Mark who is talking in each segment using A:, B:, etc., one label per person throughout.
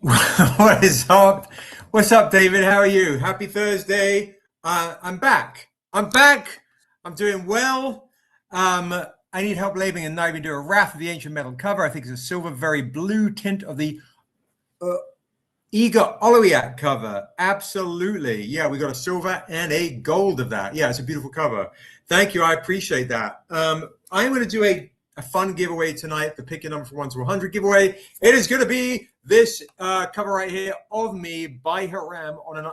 A: What is up? What's up, David? How are you? Happy Thursday. I'm back. I'm back. I'm doing well. I need help labeling and Niobe do a Wrath of the Ancient Metal cover. I think it's a silver, very blue tint of the uh, Igor Olowiak cover. Absolutely. Yeah, we got a silver and a gold of that. Yeah, it's a beautiful cover. Thank you. I appreciate that. I'm going to do a fun giveaway tonight, the pick your number from 1 to 100 giveaway. It is going to be this cover right here of me by Haram on an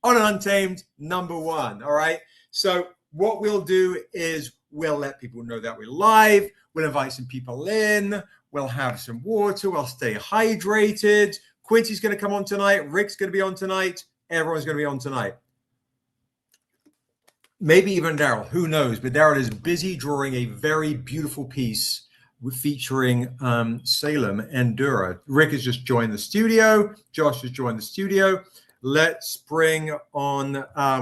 A: Untamed #1. All right. So what we'll do is we'll let people know that we're live. We'll invite some people in. We'll have some water. We'll stay hydrated. Quincy's going to come on tonight. Rick's going to be on tonight. Everyone's going to be on tonight. Maybe even Daryl. Who knows? But Daryl is busy drawing a very beautiful piece featuring Salem and Dura. Rick has just joined the studio. Josh has joined the studio. Let's bring on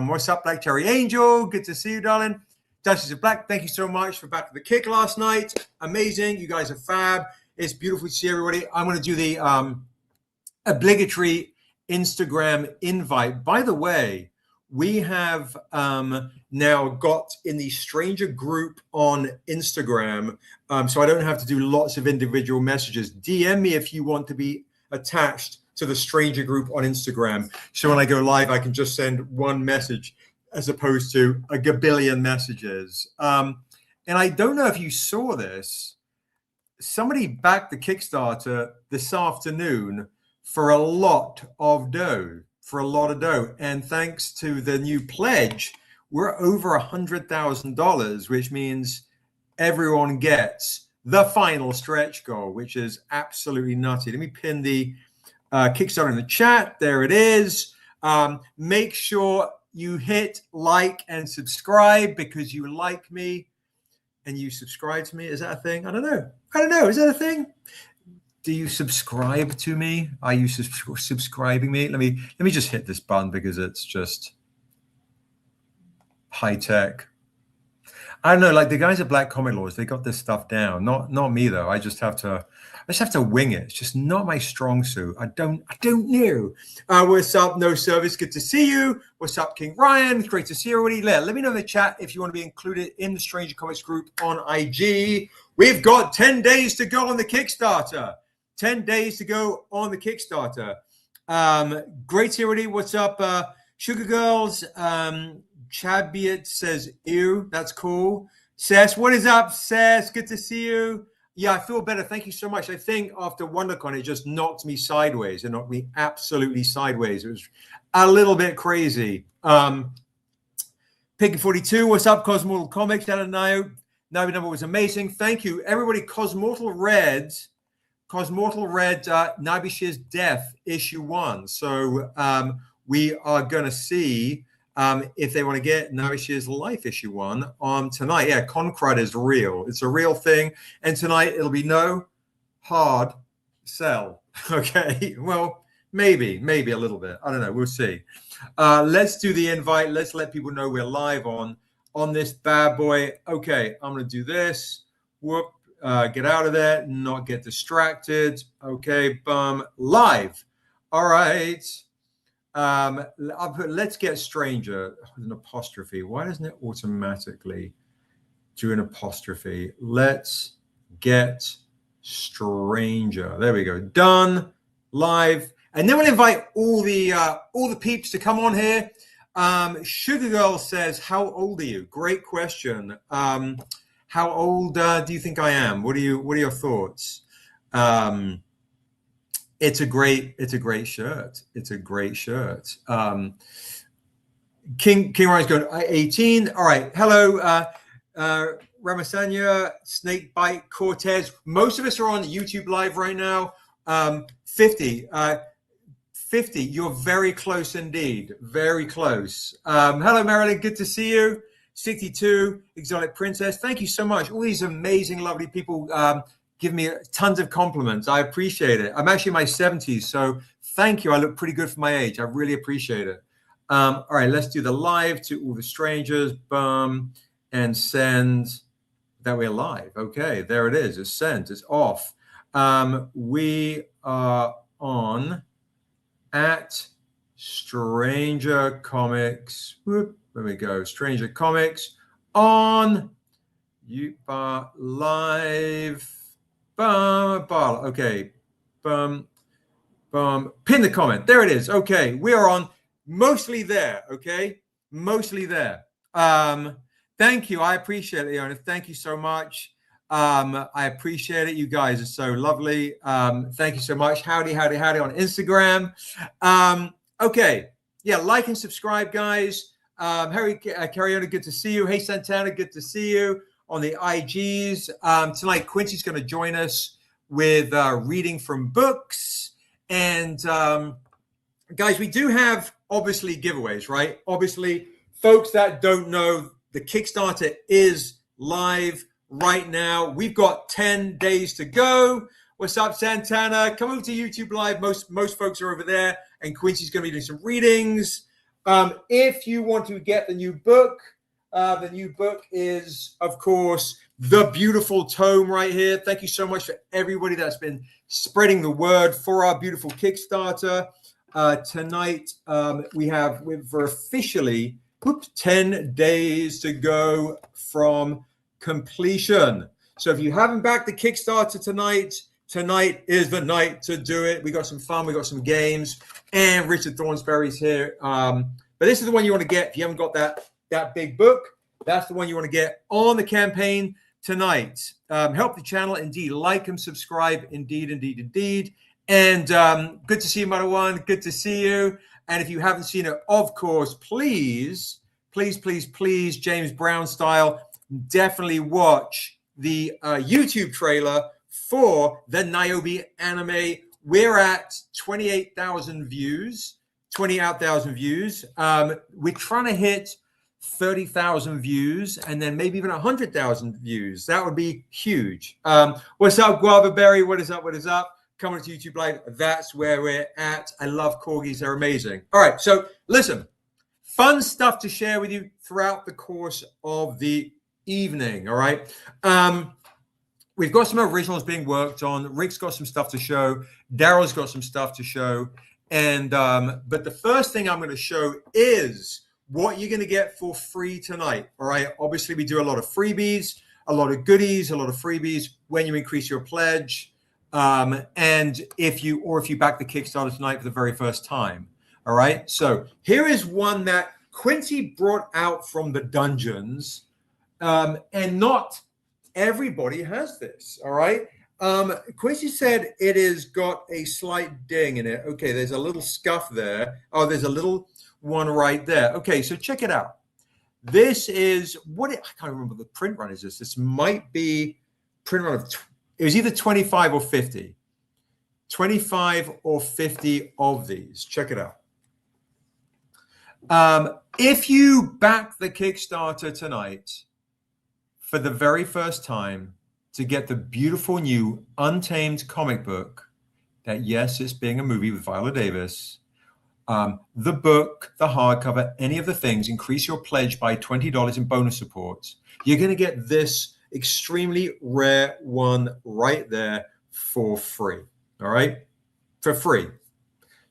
A: what's up, Black Cherry Angel? Good to see you, darling. Duchess of Black, thank you so much for Back to the Kick last night. Amazing. You guys are fab. It's beautiful to see everybody. I'm going to do the obligatory Instagram invite. By the way, we have now got in the stranger group on Instagram, so I don't have to do lots of individual messages. DM me if you want to be attached to the stranger group on Instagram. So when I go live, I can just send one message as opposed to a gabillion messages. And I don't know if you saw this. Somebody backed the Kickstarter this afternoon for a lot of dough. And thanks to the new pledge, we're over $100,000, which means everyone gets the final stretch goal, which is absolutely nutty. Let me pin the Kickstarter in the chat. There it is. Make sure you hit like and subscribe because you like me and you subscribe to me. Is that a thing? I don't know. Is that a thing? Do you subscribe to me? Are you subscribing me? Let me just hit this button because it's just high tech. I don't know, like the guys at Black Comic Laws, they got this stuff down. Not me though. I just have to wing it. It's just not my strong suit. I don't know. What's up? No Service. Good to see you. What's up, King Ryan? Great to see everybody. Let me know in the chat if you want to be included in the Stranger Comics group on IG. We've got 10 days to go on the Kickstarter. 10 days to go on the Kickstarter. Great to see everybody. What's up, Sugar Girls? Chabiot says, ew, that's cool. Sess, what is up, Sess? Good to see you. Yeah, I feel better. Thank you so much. I think after WonderCon, it just knocked me sideways. It knocked me absolutely sideways. It was a little bit crazy. Piggy 42, what's up, Cosmortal Comics? Down at Niobe number was amazing. Thank you, everybody. Cosmortal Red, Niobe Shear's Death, issue 1. So we are going to see if they want to get Niobe Shear's Life issue 1 on tonight. Yeah, Concrud is real. It's a real thing. And tonight it'll be no hard sell. Okay. Well, maybe a little bit. I don't know. We'll see. Let's do the invite. Let's let people know we're live on this bad boy. Okay. I'm going to do this. Whoop. Get out of there. Not get distracted. Okay. Live. All right. I'll put let's get stranger with an apostrophe. Why doesn't it automatically do an apostrophe? Let's get stranger. There we go. Done. Live. And then we'll invite all the peeps to come on here. Sugar Girl says, how old are you? Great question. How old do you think I am? What are your thoughts? It's a great shirt. It's a great shirt. King Ryan's going 18. All right. Hello, Ramasanya, Snakebite, Cortez. Most of us are on YouTube Live right now. 50. 50. You're very close indeed. Very close. Hello, Marilyn. Good to see you. 62, Exotic Princess. Thank you so much. All these amazing, lovely people give me tons of compliments. I appreciate it. I'm actually in my 70s, so thank you. I look pretty good for my age. I really appreciate it. All right, let's do the live to all the strangers. And send that we're live. Okay, there it is. It's sent. It's off. We are on at Stranger Comics. Whoop, there we go. Stranger Comics on you are live. Okay. Pin the comment. There it is. Okay. We are on mostly there. Okay. Mostly there. Thank you. I appreciate it, Leona. Thank you so much. I appreciate it. You guys are so lovely. Thank you so much. Howdy on Instagram. Okay. Yeah. Like and subscribe, guys. Harry Cariona, good to see you. Hey, Santana, good to see you on the IGs. Tonight, Quincy's going to join us with reading from books. And guys, we do have obviously giveaways, right? Obviously, folks that don't know, the Kickstarter is live right now. We've got 10 days to go. What's up, Santana? Come over to YouTube Live. Most folks are over there, and Quincy's going to be doing some readings. If you want to get the new book is, of course, the beautiful tome right here. Thank you so much for everybody that's been spreading the word for our beautiful Kickstarter. Tonight, we're officially 10 days to go from completion. So if you haven't backed the Kickstarter tonight is the night to do it. We got some fun. We got some games. And Richard Thornsberry's here. But this is the one you want to get if you haven't got that big book. That's the one you want to get on the campaign tonight. Help the channel, indeed. Like and subscribe, indeed. And good to see you, Mother One. Good to see you. And if you haven't seen it, of course, please, James Brown style, definitely watch the YouTube trailer for the Niobe anime. We're at 28,000 views. We're trying to hit 30,000 views and then maybe even 100,000 views. That would be huge. What's up, Guava Berry? What is up? Coming to YouTube Live. That's where we're at. I love corgis. They're amazing. All right. So listen, fun stuff to share with you throughout the course of the evening. All right. We've got some originals being worked on. Rick's got some stuff to show. Daryl's got some stuff to show. And but the first thing I'm going to show is what you're going to get for free tonight. All right. Obviously, we do a lot of freebies, a lot of goodies, a lot of freebies when you increase your pledge. And if you back the Kickstarter tonight for the very first time. All right. So here is one that Quincy brought out from the dungeons. And not everybody has this. All right. Quincy said it has got a slight ding in it. Okay. There's a little scuff there. Oh, there's a little one right there. Okay. So check it out. This is I can't remember the print run is this. This might be print run of, it was either 25 or 50. 25 or 50 of these. Check it out. If you back the Kickstarter tonight for the very first time to get the beautiful new Untamed comic book, that yes, it's being a movie with Viola Davis, the book, the hardcover, any of the things, increase your pledge by $20 in bonus support. You're going to get this extremely rare one right there for free. All right. For free.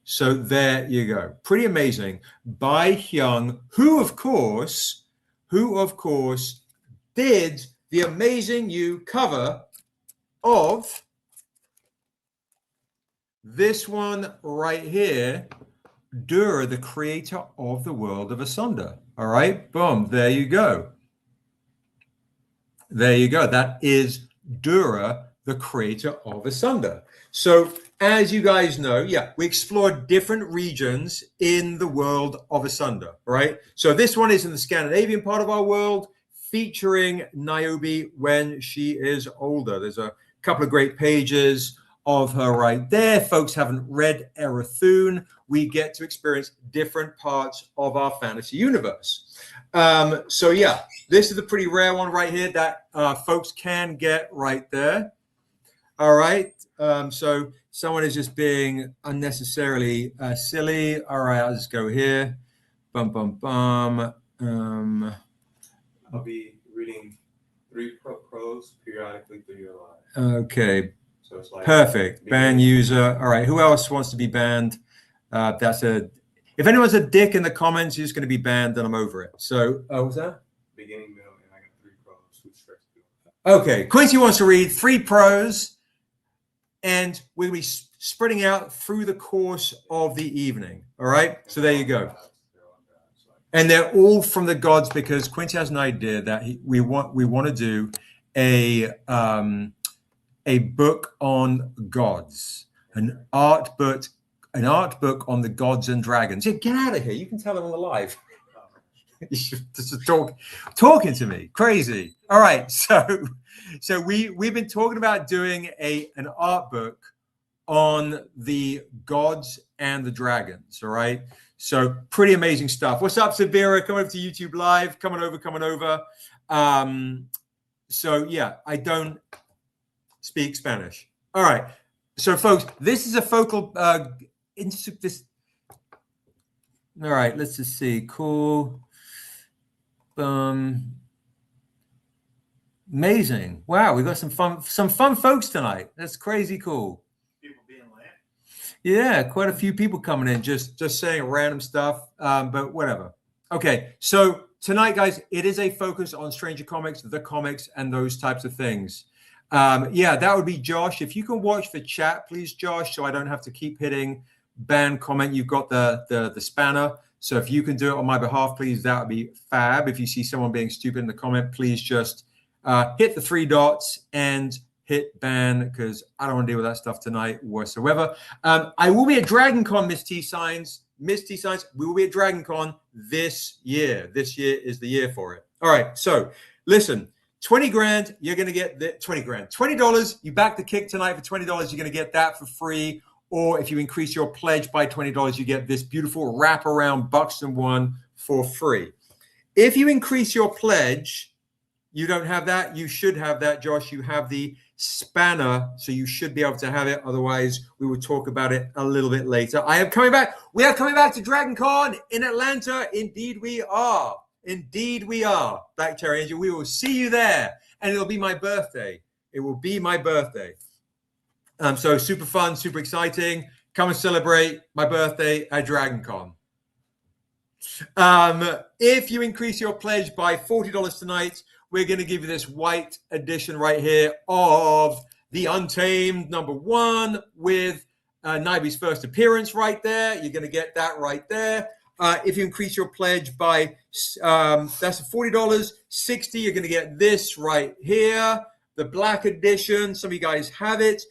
A: So there you go. Pretty amazing. By Hyung, who of course did the amazing new cover of this one right here, Dura, the creator of the world of Asunder. All right. Boom. There you go. There you go. That is Dura, the creator of Asunder. So as you guys know, yeah, we explored different regions in the world of Asunder, right? So this one is in the Scandinavian part of our world, featuring Niobe when she is older. There's a couple of great pages of her right there. Folks haven't read Erathune. We get to experience different parts of our fantasy universe. So yeah, this is a pretty rare one right here that folks can get right there. All right. So someone is just being unnecessarily silly. All right, I'll just go here. I'll
B: be reading 3 prose periodically through your life.
A: Okay.
B: So it's like
A: perfect. Ban user. All right. Who else wants to be banned? If anyone's a dick in the comments who's going to be banned, then I'm over it. So, what was that?
B: Beginning, middle, and I got 3 pros.
A: Okay. Quincy wants to read 3 pros, and we'll be spreading out through the course of the evening. All right. So there you go. And they're all from the gods, because Quincy has an idea that we want to do a book on gods, an art book on the gods and dragons. Yeah, get out of here! You can tell them on the live. You should just talking to me, crazy. All right, so we've been talking about doing an art book on the gods and the dragons. All right. So pretty amazing stuff. What's up, Sabira? Come over to YouTube Live. Coming over. So yeah, I don't speak Spanish. All right. So folks, this is a focal this. All right, let's just see. Cool. Amazing. Wow, we got some fun folks tonight. That's crazy cool. Yeah, quite a few people coming in, just saying random stuff, but whatever. Okay, so tonight, guys, it is a focus on Stranger Comics, the comics, and those types of things. Yeah, that would be Josh. If you can watch the chat, please, Josh, so I don't have to keep hitting ban comment. You've got the spanner, so if you can do it on my behalf, please, that would be fab. If you see someone being stupid in the comment, please just hit the 3 dots and hit ban, because I don't want to deal with that stuff tonight whatsoever. I will be at Dragon Con, Miss T Signs. We will be at Dragon Con this year. This year is the year for it. All right, so listen, 20 grand, you're going to get the 20 grand. $20, you back the kick tonight for $20, you're going to get that for free. Or if you increase your pledge by $20, you get this beautiful wraparound Buxton one for free. If you increase your pledge, you don't have that. You should have that, Josh. You have the spanner, so you should be able to have it. Otherwise, we will talk about it a little bit later. We are coming back to Dragon Con in Atlanta. Indeed we are. Black Cherry Angel. We will see you there. And it'll be my birthday. So super fun, super exciting. Come and celebrate my birthday at Dragon Con. If you increase your pledge by $40 tonight, we're going to give you this white edition right here of The Untamed #1 with Niobe's first appearance right there. You're going to get that right there. If you increase your pledge by, that's $40, $60, you're going to get this right here, the black edition. Some of you guys have it.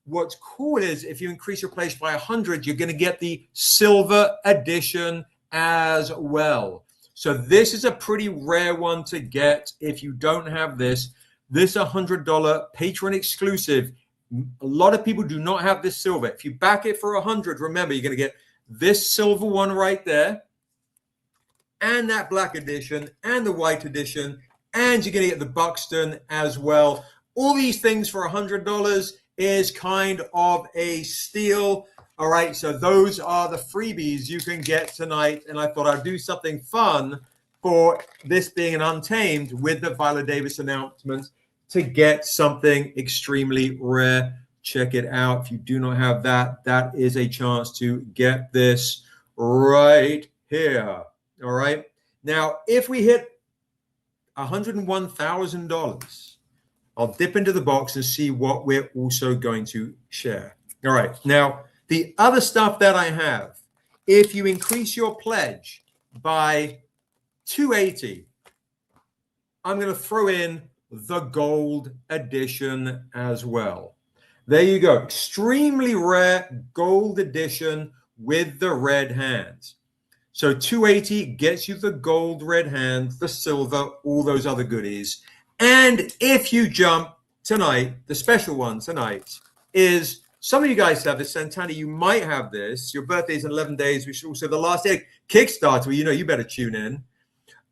A: What's cool is if you increase your pledge by 100, you're going to get the silver edition as well. So this is a pretty rare one to get. If you don't have this $100 Patreon exclusive. A lot of people do not have this silver. If you back it for 100, remember, you're going to get this silver one right there, and that black edition, and the white edition, and you're going to get the Buxton as well. All these things for $100 is kind of a steal. All right, so those are the freebies you can get tonight, and I thought I'd do something fun for this being an Untamed with the Viola Davis announcement to get something extremely rare. Check it out. If you do not have that, that is a chance to get this right here. All right. Now, if we hit $101,000, I'll dip into the box and see what we're also going to share. All right. Now, the other stuff that I have, if you increase your pledge by $280, I'm going to throw in the gold edition as well. There you go. Extremely rare gold edition with the red hands. So $280 gets you the gold red hands, the silver, all those other goodies. And if you jump tonight, the special one tonight is, some of you guys have this. Santana, you might have this. Your birthday's in 11 days, which is also the last day. Kickstarter, well, you better tune in.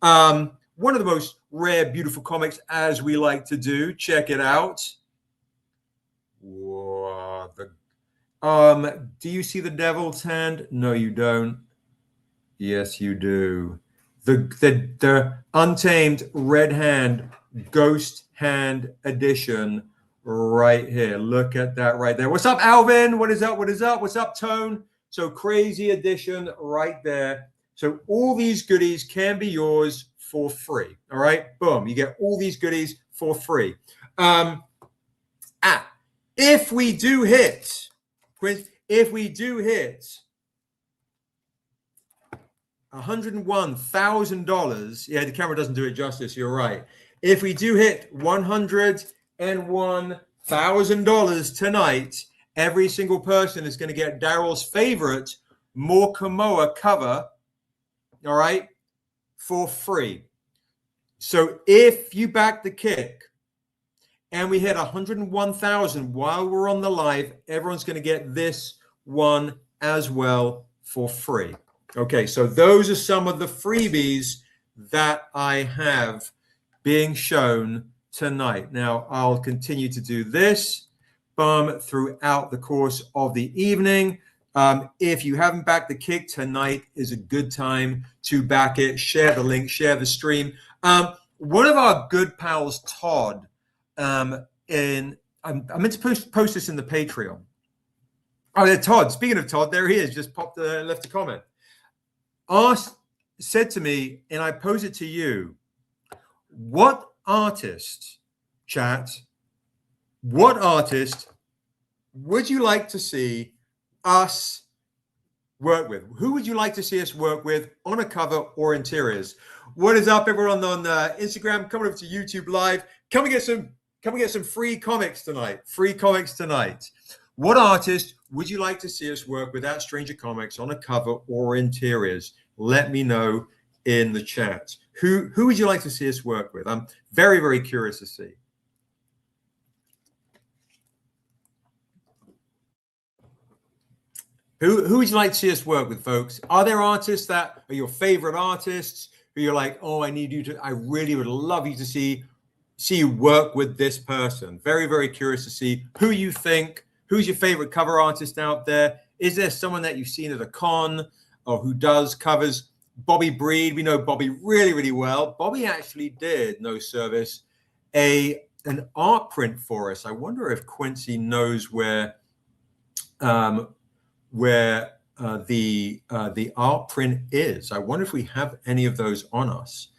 A: One of the most rare, beautiful comics, as we like to do. Check it out. Whoa, do you see the devil's hand? No, you don't. Yes, you do. The Untamed Red Hand Ghost Hand Edition right here. Look at that right there. What's up, Alvin? What is up? What is up? What's up, Tone? So crazy edition right there. So all these goodies can be yours for free. All right. Boom. You get all these goodies for free. If we do hit, if we do hit $101,000, yeah, the camera doesn't do it justice. You're right. If we do hit $101,000 tonight, every single person is going to get Daryl's favorite More Kamoa cover, all right, for free. So if you back the kick and we hit 101,000 while we're on the live, everyone's going to get this one as well for free. Okay, so those are some of the freebies that I have being shown tonight. Now, I'll continue to do this throughout the course of the evening. If you haven't backed the kick, tonight is a good time to back it. Share the link, share the stream. One of our good pals, Todd, I meant to post this in the Patreon. Oh, yeah, Todd. Speaking of Todd, there he is. Just left a comment. Said to me, and I pose it to you, what artist, chat, what artist would you like to see us work with? Who would you like to see us work with on a cover or interiors? What is up, everyone on Instagram? Coming over to YouTube Live. Come and get some free comics tonight. Free comics tonight. What artist would you like to see us work with at Stranger Comics on a cover or interiors? Let me know in the chat. Who would you like to see us work with? I'm very, very curious to see. Who would you like to see us work with, folks? Are there artists that are your favorite artists who you're like, oh, I really would love you to see you work with this person? Very, very curious to see who you think. Who's your favorite cover artist out there? Is there someone that you've seen at a con or who does covers? Bobby Breed, we know Bobby really, really well. Bobby actually did, no service, an art print for us. I wonder if Quincy knows where the art print is. I wonder if we have any of those on us.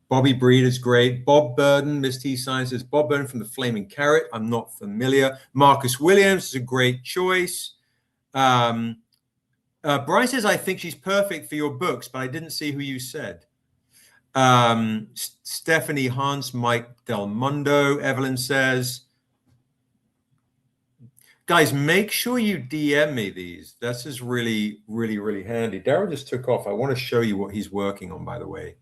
A: Bobby Breed is great. Bob Burden, Miss T Science says Bob Burden from the Flaming Carrot. I'm not familiar. Marcus Williams is a great choice. Bryce says, I think she's perfect for your books, but I didn't see who you said. Stephanie Hans, Mike Del Mundo, Evelyn says, guys, make sure you DM me these. This is really, really, really handy. Daryl just took off. I want to show you what he's working on, by the way.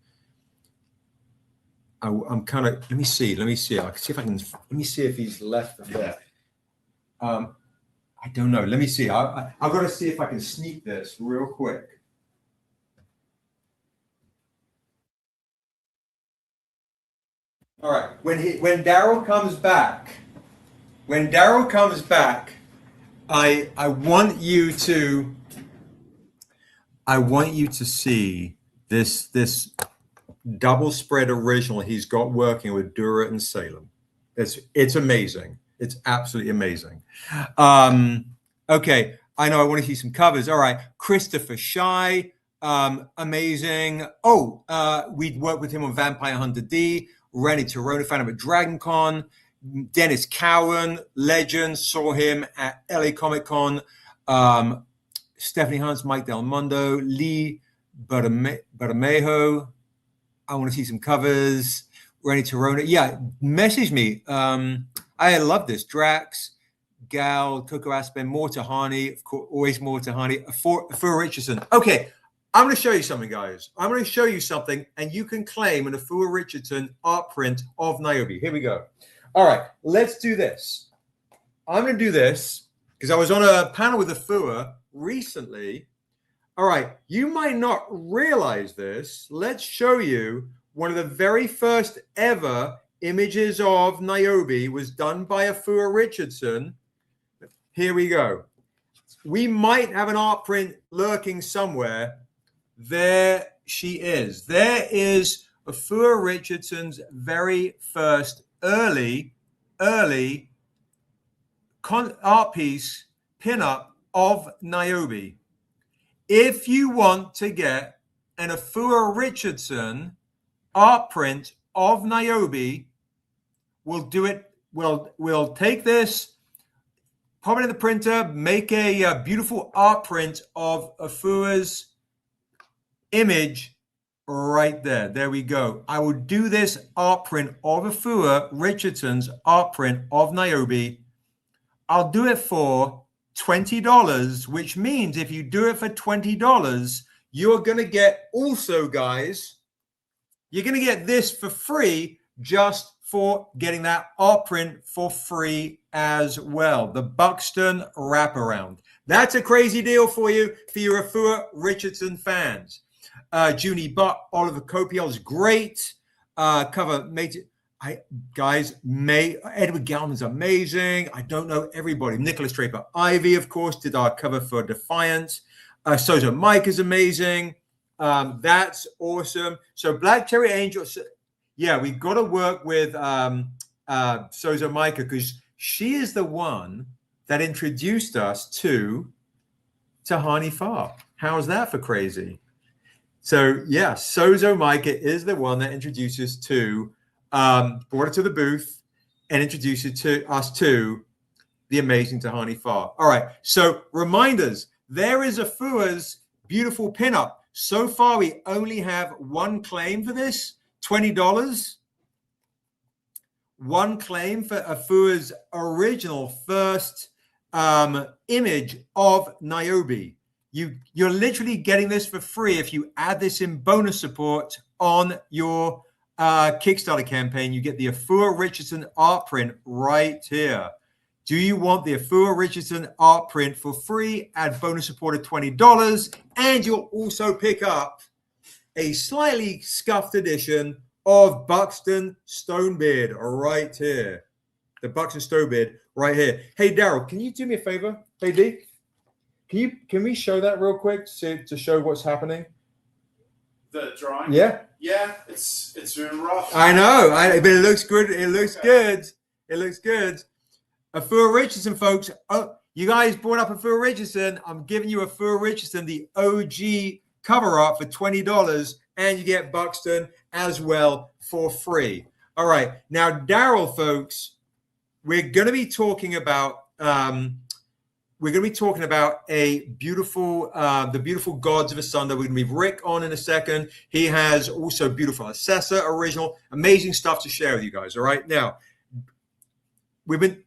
A: I'm kind of, let me see. I can see if I can, let me see if he's left them there. I don't know. Let me see. I've got to see if I can sneak this real quick. All right. When Daryl comes back, I want you to see this double spread original he's got working with Dura and Salem. It's amazing. It's absolutely amazing. Okay, I know I want to see some covers. All right, Christopher Shy, amazing. Oh, we'd worked with him on Vampire Hunter D. Rennie Torona, found him at Dragon Con. Dennis Cowan, legend, saw him at LA Comic Con. Stephanie Hans, Mike Del Mundo, Lee Bermejo. I want to see some covers. Rennie Torona. Yeah, message me. I love this. Drax, Gal, Coco Aspen, more Tahani, of course, always more Tahani. Afua Richardson. Okay, I'm going to show you something, guys. I'm going to show you something, and you can claim an Afua Richardson art print of Niobe. Here we go. All right, let's do this. I'm going to do this because I was on a panel with Afua recently. All right, you might not realize this. Let's show you one of the very first ever images of Niobe was done by Afua Richardson. Here we go. We might have an art print lurking somewhere. There she is. There is Afua Richardson's very first early art piece pinup of Niobe. If you want to get an Afua Richardson art print of Niobe, we'll do it. We'll take this, pop it in the printer, make a beautiful art print of Afua's image right there. There we go. I will do this art print of Afua Richardson's art print of Niobe. I'll do it for $20, which means if you do it for $20, you're going to get also, guys, you're going to get this for free just for getting that art print for free as well. The Buxton wraparound. That's a crazy deal for you, for your Afua Richardson fans. Junie Butt, Oliver Copiel is great. Cover made it. Edward Gallman's amazing. I don't know everybody. Nicholas Draper Ivy, of course, did our cover for Defiant. Sozo Mike is amazing. That's awesome. So Black Cherry Angel. Yeah, we've got to work with Sozo Micah because she is the one that introduced us to Tahani Farr. How's that for crazy? So yeah, Sozo Micah is the one that introduces to, brought it to the booth and introduced us to the amazing Tahani Farr. All right, so reminders, there is Afua's beautiful pinup. So far, we only have one claim for this, $20. One claim for Afua's original first image of Niobe. You're literally getting this for free if you add this in bonus support on your Kickstarter campaign. You get the Afua Richardson art print right here. Do you want the Afua Richardson art print for free? Add bonus support of $20, and you'll also pick up a slightly scuffed edition of Buxton Stonebeard right here. The Buxton Stonebeard right here. Hey, Daryl, can you do me a favor? Hey, D, can we show that real quick to show what's happening?
B: The drawing?
A: Yeah.
B: Yeah, it's been rough.
A: I know, but it looks good. It looks good. It looks good. Afua Richardson, folks. Oh, you guys brought up Afua Richardson. I'm giving you Afua Richardson, the OG cover art for $20, and you get Buxton as well for free. All right, now Daryl, folks, we're going to be talking about a beautiful, the beautiful Gods of Asunder. We're going to be Rick on in a second. He has also beautiful Assessor original, amazing stuff to share with you guys. All right, now we've been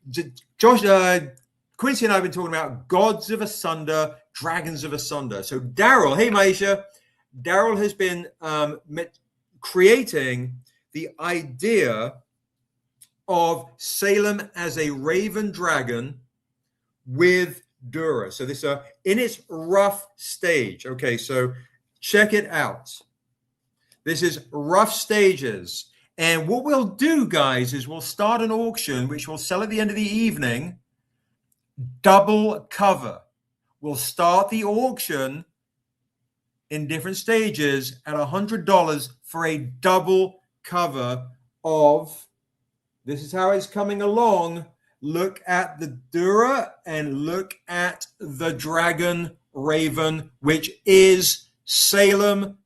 A: Quincy and I have been talking about Gods of Asunder, Dragons of Asunder. So Daryl, hey Maisha, Daryl has been creating the idea of Salem as a raven dragon with Dura. So this in its rough stage. Okay, so check it out. This is rough stages. And what we'll do, guys, is we'll start an auction, which we'll sell at the end of the evening, double cover. We'll start the auction in different stages at $100 for a double cover of, this is how it's coming along. Look at the Dura and look at the Dragon Raven, which is Salem,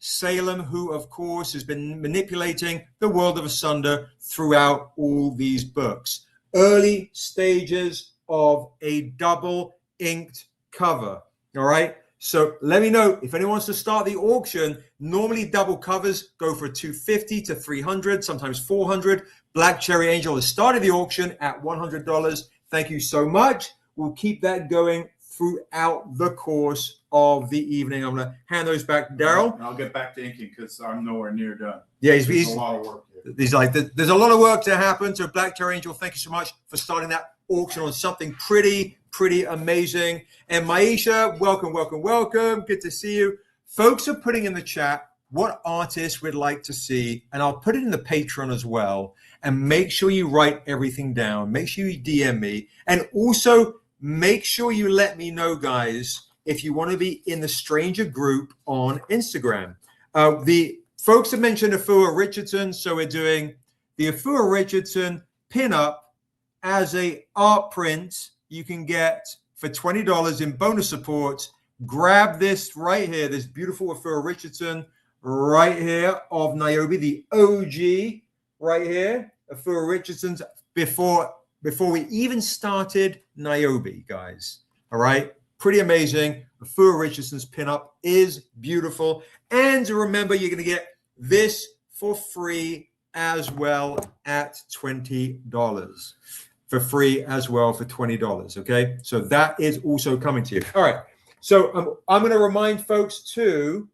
A: who, of course, has been manipulating the world of Asunder throughout all these books. Early stages of a double inked cover. All right. So let me know if anyone wants to start the auction. Normally double covers go for $250 to $300, sometimes $400. Black Cherry Angel has started the auction at $100. Thank you so much. We'll keep that going throughout the course of the evening. I'm going to hand those back to Daryl.
B: I'll get back to inking because I'm nowhere near done.
A: Yeah,
B: there's a lot of work here.
A: He's like, there's a lot of work to happen. So Black Cherry Angel, thank you so much for starting that auction on something pretty amazing. And Maisha, welcome. Good to see you. Folks are putting in the chat what artists we'd like to see, and I'll put it in the Patreon as well. And make sure you write everything down. Make sure you DM me, and also make sure you let me know, guys, if you want to be in the stranger group on Instagram. The folks have mentioned Afua Richardson, so we're doing the Afua Richardson pinup as a art print. you can get for $20 in bonus support. Grab this right here, this beautiful Afua Richardson right here of Niobe, the OG right here, Afua Richardson's before we even started Niobe, guys. All right, pretty amazing. Afua Richardson's pinup is beautiful. And remember, you're going to get this for free as well at $20. For free as well for $20, okay? So that is also coming to you. All right, so I'm going to remind folks too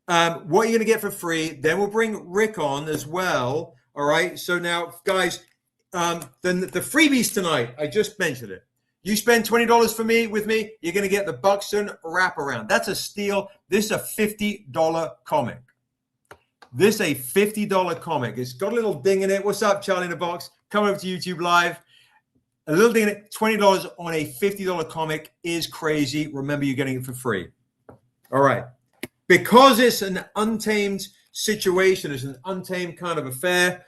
A: what you're going to get for free. Then we'll bring Rick on as well, all right? So now, guys, then the freebies tonight, I just mentioned it. You spend $20 with me, you're going to get the Buxton wraparound. That's a steal. This is a $50 comic. This is a $50 comic. It's got a little ding in it. What's up, Charlie in the Box? Come over to YouTube Live. A little ding in it. $20 on a $50 comic is crazy. Remember, you're getting it for free. All right. Because it's an untamed situation, it's an untamed kind of affair,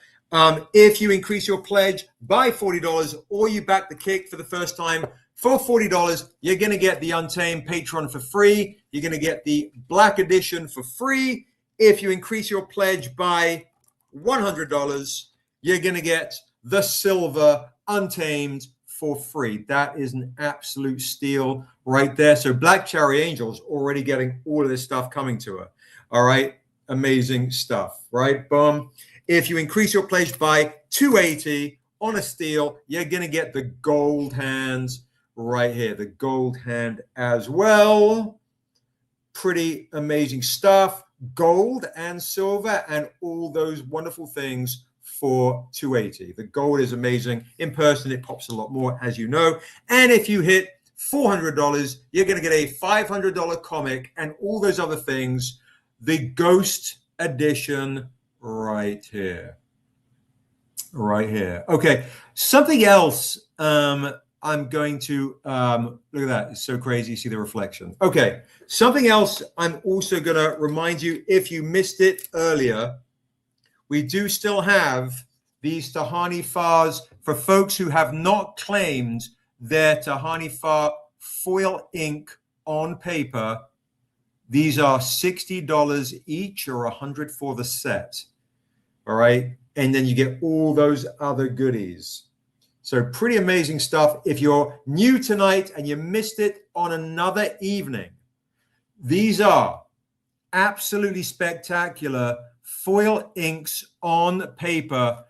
A: if you increase your pledge by $40 or you back the kick for the first time for $40, you're going to get the Untamed Patreon for free. You're going to get the Black Edition for free. If you increase your pledge by $100, you're going to get the Silver Untamed for free. That is an absolute steal right there. So Black Cherry Angel's already getting all of this stuff coming to her. All right. Amazing stuff, right? Boom. If you increase your pledge by $280 on a steal, you're going to get the gold hands right here. The gold hand as well. Pretty amazing stuff. Gold and silver and all those wonderful things for $280. The gold is amazing. In person, it pops a lot more, as you know. And if you hit $400, you're going to get a $500 comic and all those other things. The Ghost Edition right here. Right here. Okay. Something else I'm going to look at that. It's so crazy. You see the reflection. Okay. Something else I'm also going to remind you, if you missed it earlier, we do still have these Tahani Fars for folks who have not claimed their Tahani Far foil ink on paper. These are $60 each or $100 for the set. All right. And then you get all those other goodies. So pretty amazing stuff. If you're new tonight and you missed it on another evening, these are absolutely spectacular foil inks on paper.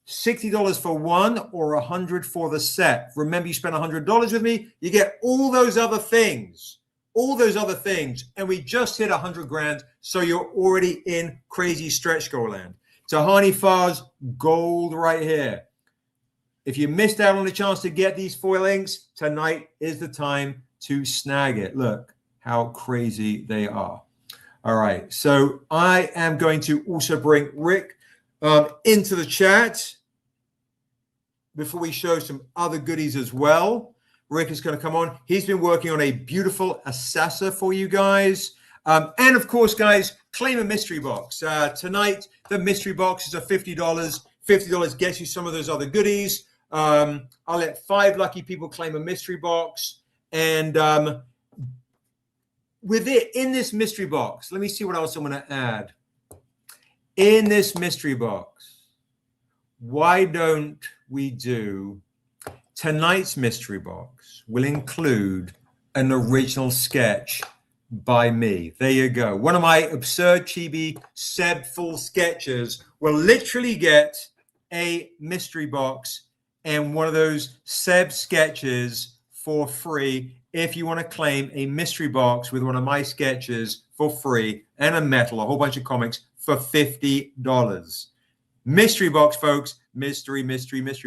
A: $60 for one or $100 for the set. Remember, you spend $100 with me, you get all those other things. All those other things, and we just hit 100 grand, so you're already in crazy stretch goal land. Tahani Fars gold right here. If you missed out on the chance to get these foil inks, tonight is the time to snag it. Look how crazy they are. All right, so I am going to also bring Rick into the chat before we show some other goodies as well. Rick is going to come on. He's been working on a beautiful assessor for you guys. And of course, guys, claim a mystery box. Tonight, the mystery boxes are $50. $50 gets you some of those other goodies. I'll let 5 lucky people claim a mystery box. And with it, in this mystery box, let me see what else I'm going to add. In this mystery box, why don't we do tonight's mystery box will include an original sketch by me. There you go. One of my absurd chibi Seb full sketches will literally get a mystery box and one of those Seb sketches for free if you want to claim a mystery box with one of my sketches for free and a metal, a whole bunch of comics for $50. Mystery box, folks. Mystery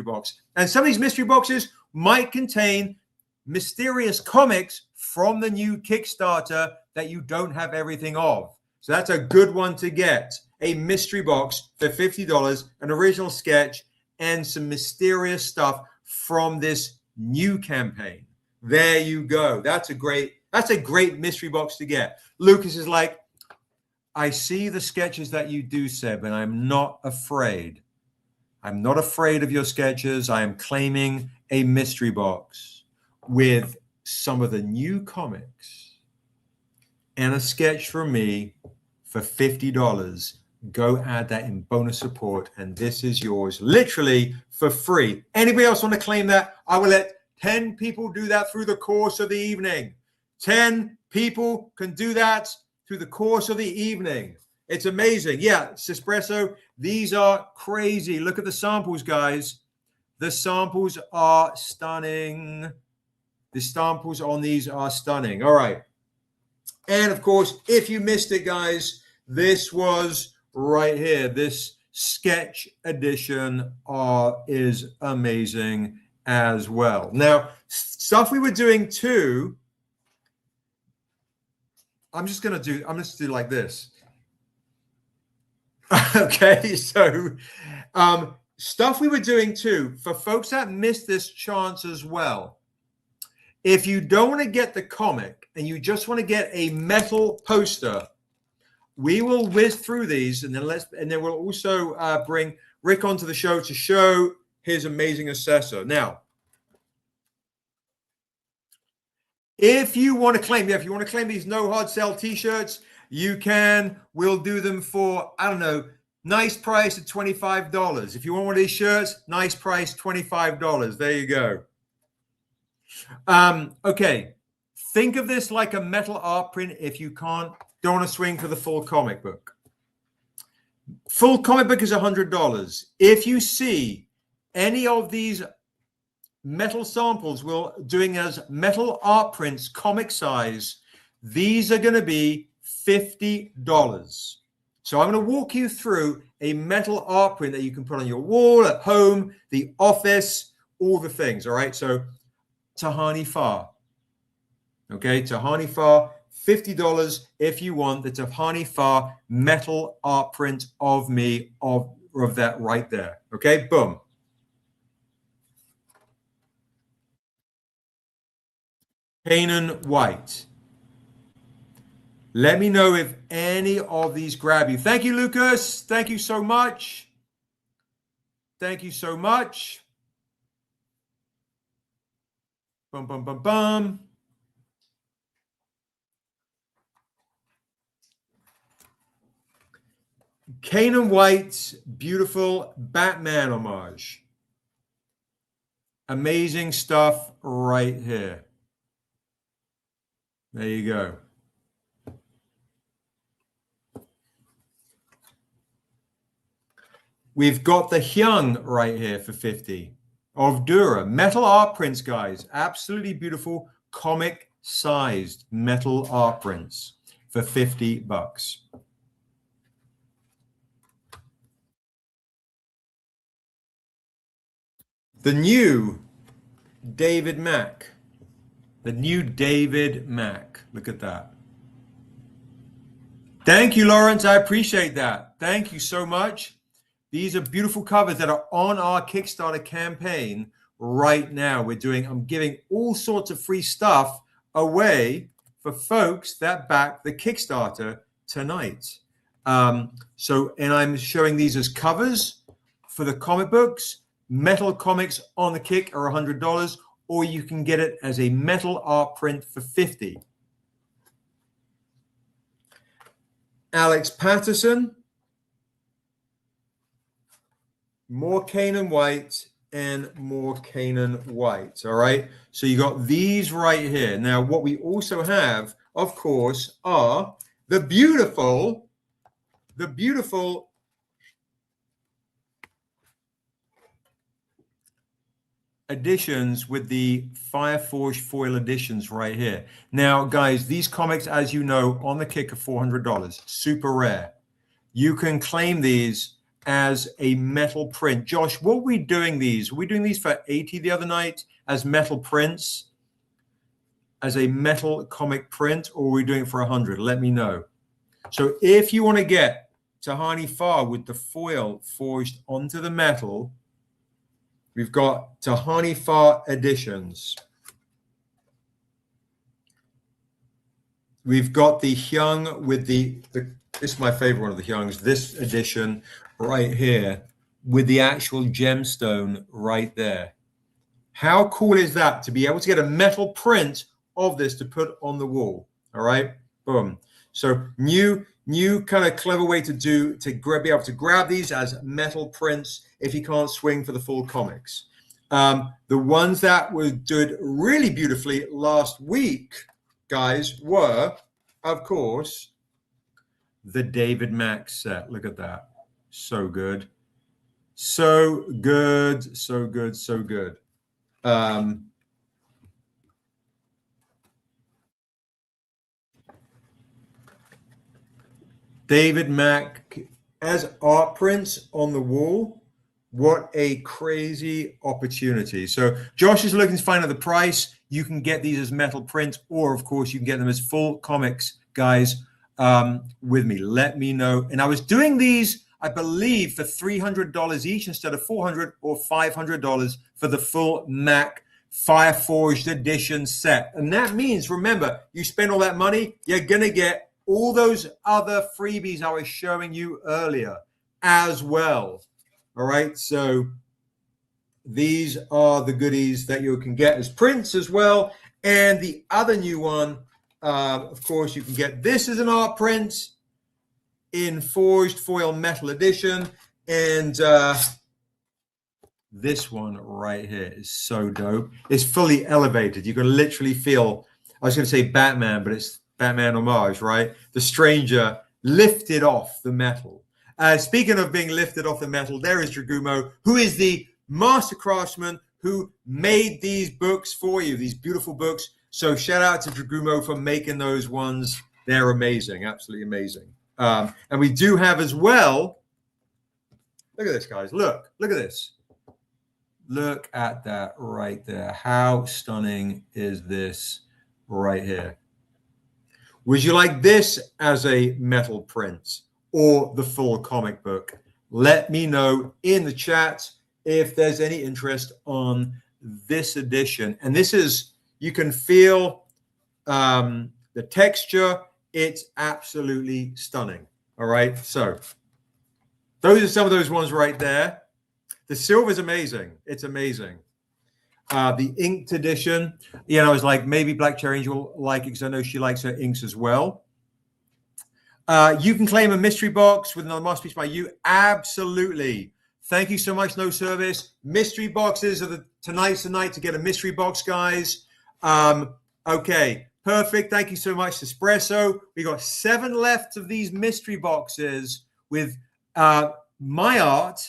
A: box. And some of these mystery boxes might contain mysterious comics from the new Kickstarter that you don't have everything of. So that's a good one to get. A mystery box for $50, an original sketch, and some mysterious stuff from this new campaign. There you go. That's a great mystery box to get. Lucas is like, I see the sketches that you do, Seb, and I'm not afraid. I'm not afraid of your sketches. I am claiming a mystery box with some of the new comics and a sketch from me for $50. Go add that in bonus support, and this is yours literally for free. Anybody else want to claim that? I will let 10 people do that through the course of the evening. 10 people can do that through the course of the evening. It's amazing. Yeah, Espresso, these are crazy. Look at the samples, guys. The samples are stunning. The samples on these are stunning. All right. And of course, if you missed it, guys, this was right here. This sketch edition is amazing as well. Now, stuff we were doing too. I'm just going to do like this. Okay, so stuff we were doing too, for folks that missed this chance as well. If you don't want to get the comic and you just want to get a metal poster, we will whiz through these, and then we'll also bring Rick onto the show to show his amazing assessor. Now, if you want to claim these no hard sell t-shirts, you can. We'll do them for, I don't know, nice price at $25. If you want one of these shirts, nice price, $25. There you go. Okay. Think of this like a metal art print if you don't want to swing for the full comic book. Full comic book is $100. If you see any of these metal samples we're doing as metal art prints, comic size, these are going to be $50. So I'm going to walk you through a metal art print that you can put on your wall, at home, the office, all the things. All right. So Tahani Far. Okay. Tahani Far, $50 if you want the Tahani Far metal art print of me, of that right there. Okay. Boom. Canaan White. Let me know if any of these grab you. Thank you, Lucas. Thank you so much. Thank you so much. Bum, bum, bum, bum. Canaan White's beautiful Batman homage. Amazing stuff right here. There you go. We've got the Hyung right here for 50 of Dura. Metal art prints, guys. Absolutely beautiful comic-sized metal art prints for $50. The new David Mack. The new David Mack. Look at that. Thank you, Lawrence. I appreciate that. Thank you so much. These are beautiful covers that are on our Kickstarter campaign right now. I'm giving all sorts of free stuff away for folks that back the Kickstarter tonight. And I'm showing these as covers for the comic books. Metal comics on the Kick are $100, or you can get it as a metal art print for $50. Alex Patterson. More Canaan White and more Canaan White. All right. So you got these right here. Now, what we also have, of course, are the beautiful editions with the Fireforge foil editions right here. Now, guys, these comics, as you know, on the Kick are $400. Super rare. You can claim these as a metal print. Josh, what were we doing these? Were we doing these for 80 the other night as metal prints, as a metal comic print, or were we doing it for 100? Let me know. So if you want to get Tahani Far with the foil forged onto the metal, we've got Tahani Far editions. We've got the Hyung with this is my favorite one of the Hyungs, this edition right here with the actual gemstone right there. How cool is that to be able to get a metal print of this to put on the wall? All right, boom. So new kind of clever way to be able to grab these as metal prints if you can't swing for the full comics. The ones that were did really beautifully last week, guys, were, of course, the David Max set. Look at that. So good. So good. So good. So good. David Mack as art prints on the wall. What a crazy opportunity. So Josh is looking to find out the price. You can get these as metal prints, or of course you can get them as full comics, guys, with me. Let me know. And I was doing these, I believe, for $300 each instead of $400 or $500 for the full Mac Fireforged edition set. And that means, remember, you spend all that money, you're going to get all those other freebies I was showing you earlier as well. All right, so these are the goodies that you can get as prints as well. And the other new one, of course, you can get this as an art print in forged foil metal edition. And this one right here is so dope. It's fully elevated. You can literally feel, I was going to say Batman, but it's Batman homage, right? The Stranger lifted off the metal. Speaking of being lifted off the metal, there is Dragumo, who is the master craftsman who made these books for you, these beautiful books. So shout out to Dragumo for making those ones. They're amazing, absolutely amazing. And we do have as well, look at this, guys. Look at this. Look at that right there. How stunning is this right here? Would you like this as a metal print or the full comic book? Let me know in the chat if there's any interest on this edition. And this is, you can feel the texture. It's absolutely stunning. All right. So those are some of those ones right there. The silver is amazing. It's amazing. The inked edition, I was like, maybe Black Cherry Angel will like it because I know she likes her inks as well. You can claim a mystery box with another masterpiece by you. Absolutely. Thank you so much, No Service. Mystery boxes are tonight's the night to get a mystery box, guys. Okay, perfect. Thank you so much, Espresso. We got 7 left of these mystery boxes with my art.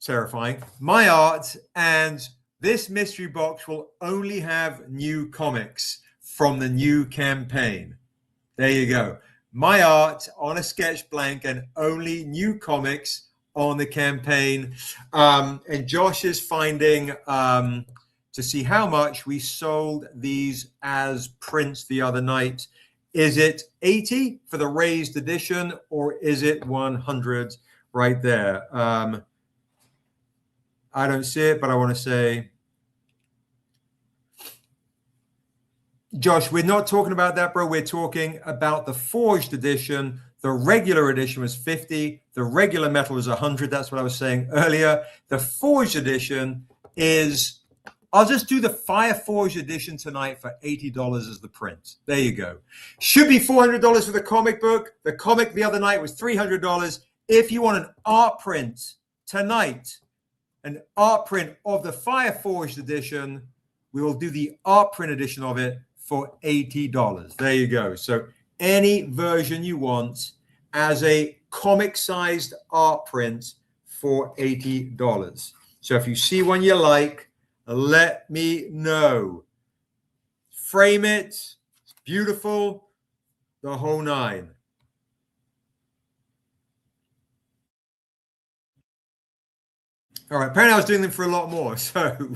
A: Terrifying. My art, and this mystery box will only have new comics from the new campaign. There you go. My art on a sketch blank and only new comics on the campaign. And Josh is finding to see how much we sold these as prints the other night. Is it 80 for the raised edition, or is it 100 right there? I don't see it, but I want to say, Josh, we're not talking about that, bro. We're talking about the forged edition. The regular edition was 50. The regular metal was 100. That's what I was saying earlier. The forged edition is, I'll just do the Fire Forged edition tonight for $80 as the print. There you go. Should be $400 for the comic book. The comic the other night was $300. If you want an art print tonight, an art print of the Fire Forged edition, we will do the art print edition of it for $80. There you go. So any version you want as a comic-sized art print for $80. So if you see one you like, let me know. Frame it. It's beautiful. The whole 9. All right. Apparently I was doing them for a lot more. So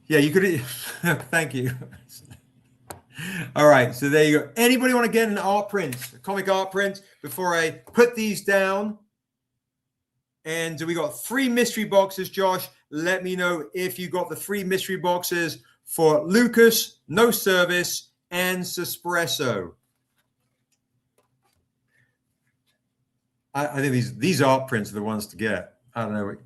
A: yeah, you could. Thank you. All right. So there you go. Anybody want to get an art print, a comic art print, before I put these down? And we got 3 mystery boxes, Josh. Let me know if you got the 3 mystery boxes for Lucas, No Service, and Espresso. I think these art prints are the ones to get. I don't know.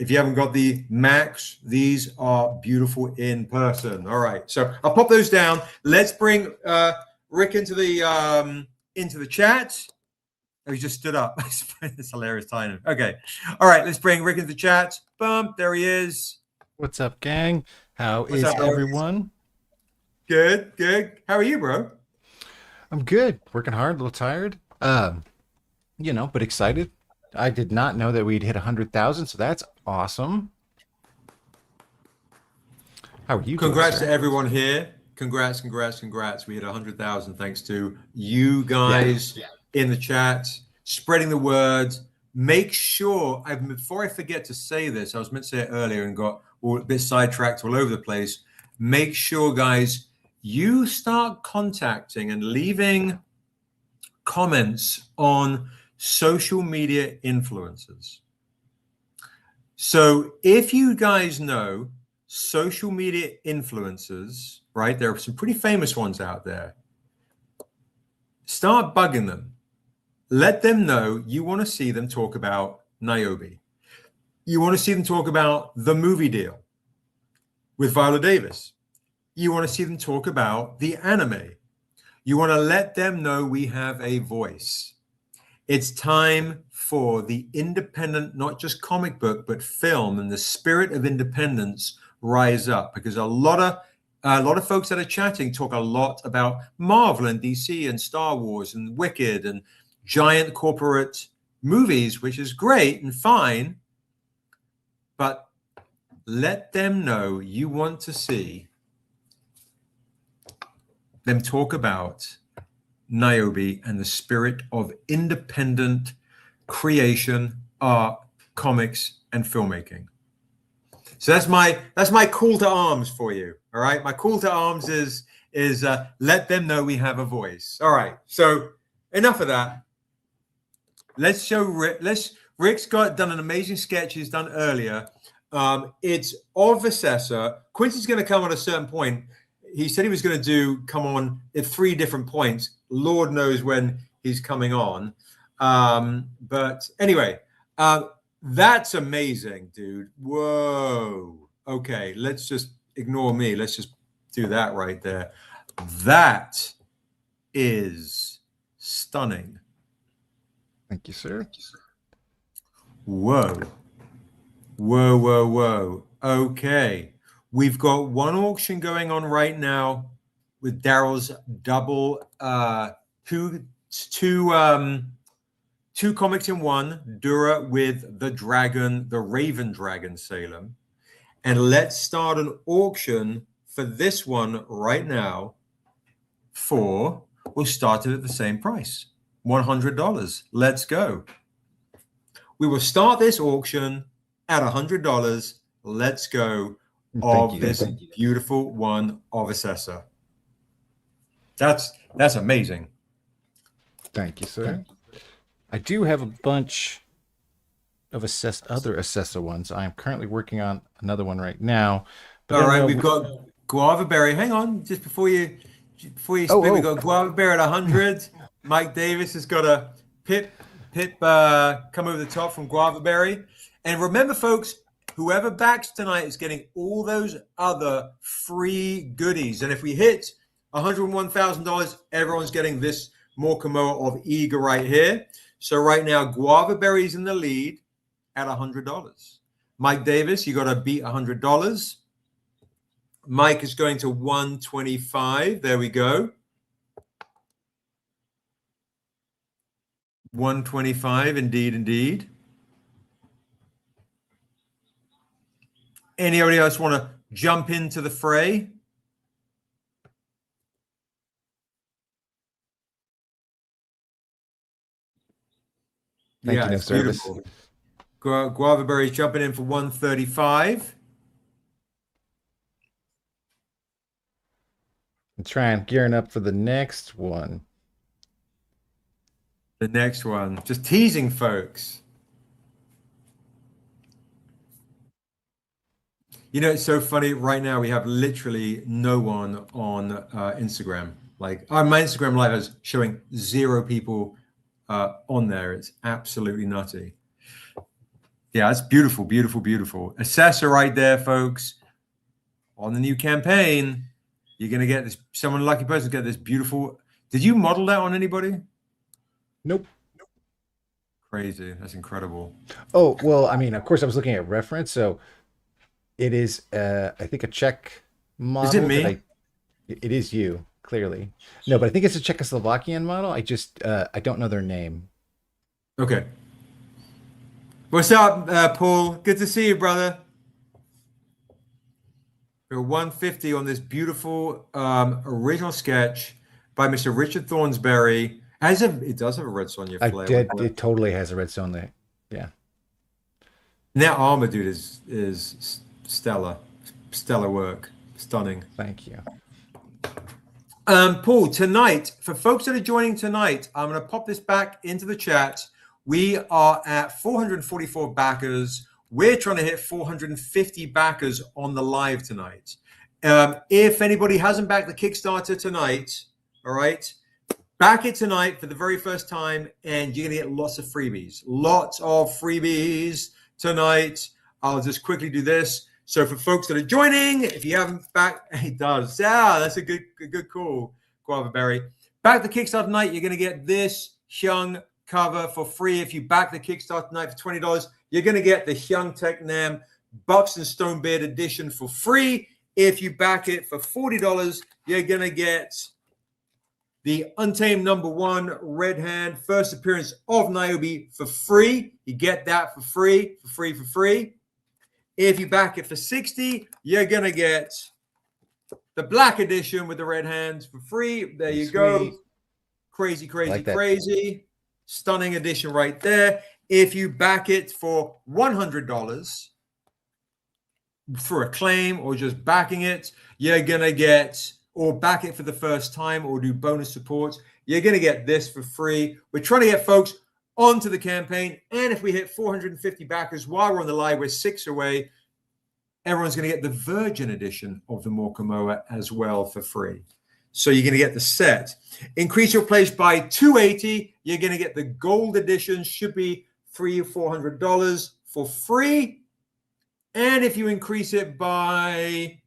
A: If you haven't got the Macs, these are beautiful in person. All right, so I'll pop those down. Let's bring Rick into the chat. Oh, he just stood up. It's hilarious timing. Okay, all right, let's bring Rick into the chat. Bump, there he is.
C: What's up, gang? How
A: What's
C: is
A: up, bro?
C: everyone?
A: Good, good. How are you, bro?
C: I'm good. Working hard, a little tired. But excited. I did not know that we'd hit 100,000, so that's awesome. How are you doing,
A: Congrats
C: sir?
A: to everyone here. Congrats. We hit 100,000 thanks to you guys in the chat, spreading the word. Make sure, before I forget to say this, I was meant to say it earlier and got a bit sidetracked all over the place. Make sure, guys, you start contacting and leaving comments on social media influencers. So if you guys know social media influencers, right, there are some pretty famous ones out there, start bugging them. Let them know you want to see them talk about Niobe. You want to see them talk about the movie deal with Viola Davis. You want to see them talk about the anime. You want to let them know we have a voice. It's time for the independent, not just comic book, but film, and the spirit of independence rise up, because a lot of folks that are chatting talk a lot about Marvel and DC and Star Wars and Wicked and giant corporate movies, which is great and fine, but let them know you want to see them talk about Niobe and the spirit of independent creation, art, comics, and filmmaking. So that's my call to arms for you. All right, my call to arms is let them know we have a voice. All right, so enough of that. Let's show Rick. Rick's done an amazing sketch he's done earlier. It's of Assessor. Quincy's going to come on a certain point. He said he was going to come on at 3 different points. Lord knows when he's coming on. But anyway, that's amazing, dude. Whoa. Okay, let's just ignore me. Let's just do that right there. That is stunning.
C: Thank you, sir.
A: Whoa. Whoa, whoa, whoa. Okay. We've got one auction going on right now with Daryl's double two comics in one, Dura with the Raven Dragon Salem. And let's start an auction for this one right now we'll start it at the same price, $100. Let's go. We will start this auction at $100. Let's go. Of this beautiful one of Assessor. That's amazing.
C: Thank you, sir. I do have a bunch of other Assessor ones. I am currently working on another one right now.
A: All right, we've got Guava Berry. Hang on, just before you spin, we've got Guava Berry at 100. Mike Davis has got a pip come over the top from Guava Berry. And remember, folks, whoever backs tonight is getting all those other free goodies. And if we hit $101,000, everyone's getting this Morkamoa of Eager right here. So right now, Guava Berry's in the lead at $100. Mike Davis, you got to beat $100. Mike is going to 125. There we go. 125, indeed. Anybody else want to jump into the fray?
C: Thank you, no service.
A: Guava Berry's jumping in for 135.
C: I'm trying, gearing up for the next one.
A: The next one. Just teasing folks. You know, it's so funny. Right now, we have literally no one on Instagram. Like, my Instagram live is showing 0 people on there. It's absolutely nutty. Yeah, that's beautiful, beautiful, beautiful. Assessor right there, folks. On the new campaign, you're going to get this, someone lucky person get this beautiful. Did you model that on anybody?
C: Nope.
A: Crazy. That's incredible.
C: Oh, well, I mean, of course, I was looking at reference. So it is, I think, a Czech
A: Is it
C: model
A: me?
C: it is you, clearly. No, but I think it's a Czechoslovakian model. I don't know their name.
A: Okay. What's up, Paul? Good to see you, brother. We're 150 on this beautiful original sketch by Mr. Richard Thornsberry. It does have a red Sonja flare.
C: It totally has a red stone there. Yeah.
A: And that armor, dude, is stellar. Stellar work. Stunning.
C: Thank you.
A: Paul, tonight, for folks that are joining tonight, I'm going to pop this back into the chat. We are at 444 backers. We're trying to hit 450 backers on the live tonight. If anybody hasn't backed the Kickstarter tonight, all right, back it tonight for the very first time, and you're going to get lots of freebies. Lots of freebies tonight. I'll just quickly do this. So for folks that are joining, if you haven't backed, it does. Yeah, that's a good call, Guava Berry. Back the Kickstarter tonight, you're going to get this Hyung cover for free. If you back the Kickstarter tonight for $20, you're going to get the Hyung Tech Nam Buxton Stonebeard edition for free. If you back it for $40, you're going to get the Untamed #1 Red Hand first appearance of Niobe for free. You get that for free, for free. If you back it for $60, you're going to get the Black Edition with the red hands for free. There you go. Crazy, crazy. Stunning edition right there. If you back it for $100 for a claim or just backing it, you're going to get, or back it for the first time or do bonus support, you're going to get this for free. We're trying to get folks onto the campaign. And if we hit 450 backers while we're on the live, we're 6 away. Everyone's going to get the Virgin edition of the Morkamoa as well for free. So you're going to get the set. Increase your place by $280. You're going to get the gold edition. Should be $300 or $400 for free. And if you increase it by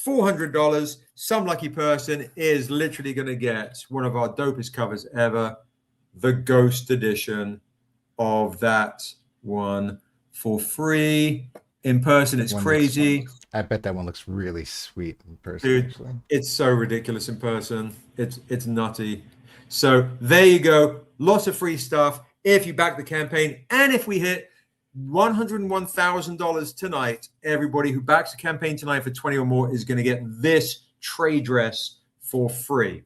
A: $400, some lucky person is literally going to get one of our dopest covers ever, the Ghost edition of that one for free. In person, it's crazy.
C: I bet that one looks really sweet in person.
A: Dude, actually. It's so ridiculous in person. It's nutty. So there you go. Lots of free stuff if you back the campaign. And if we hit $101,000 tonight, everybody who backs the campaign tonight for 20 or more is going to get this trade dress for free.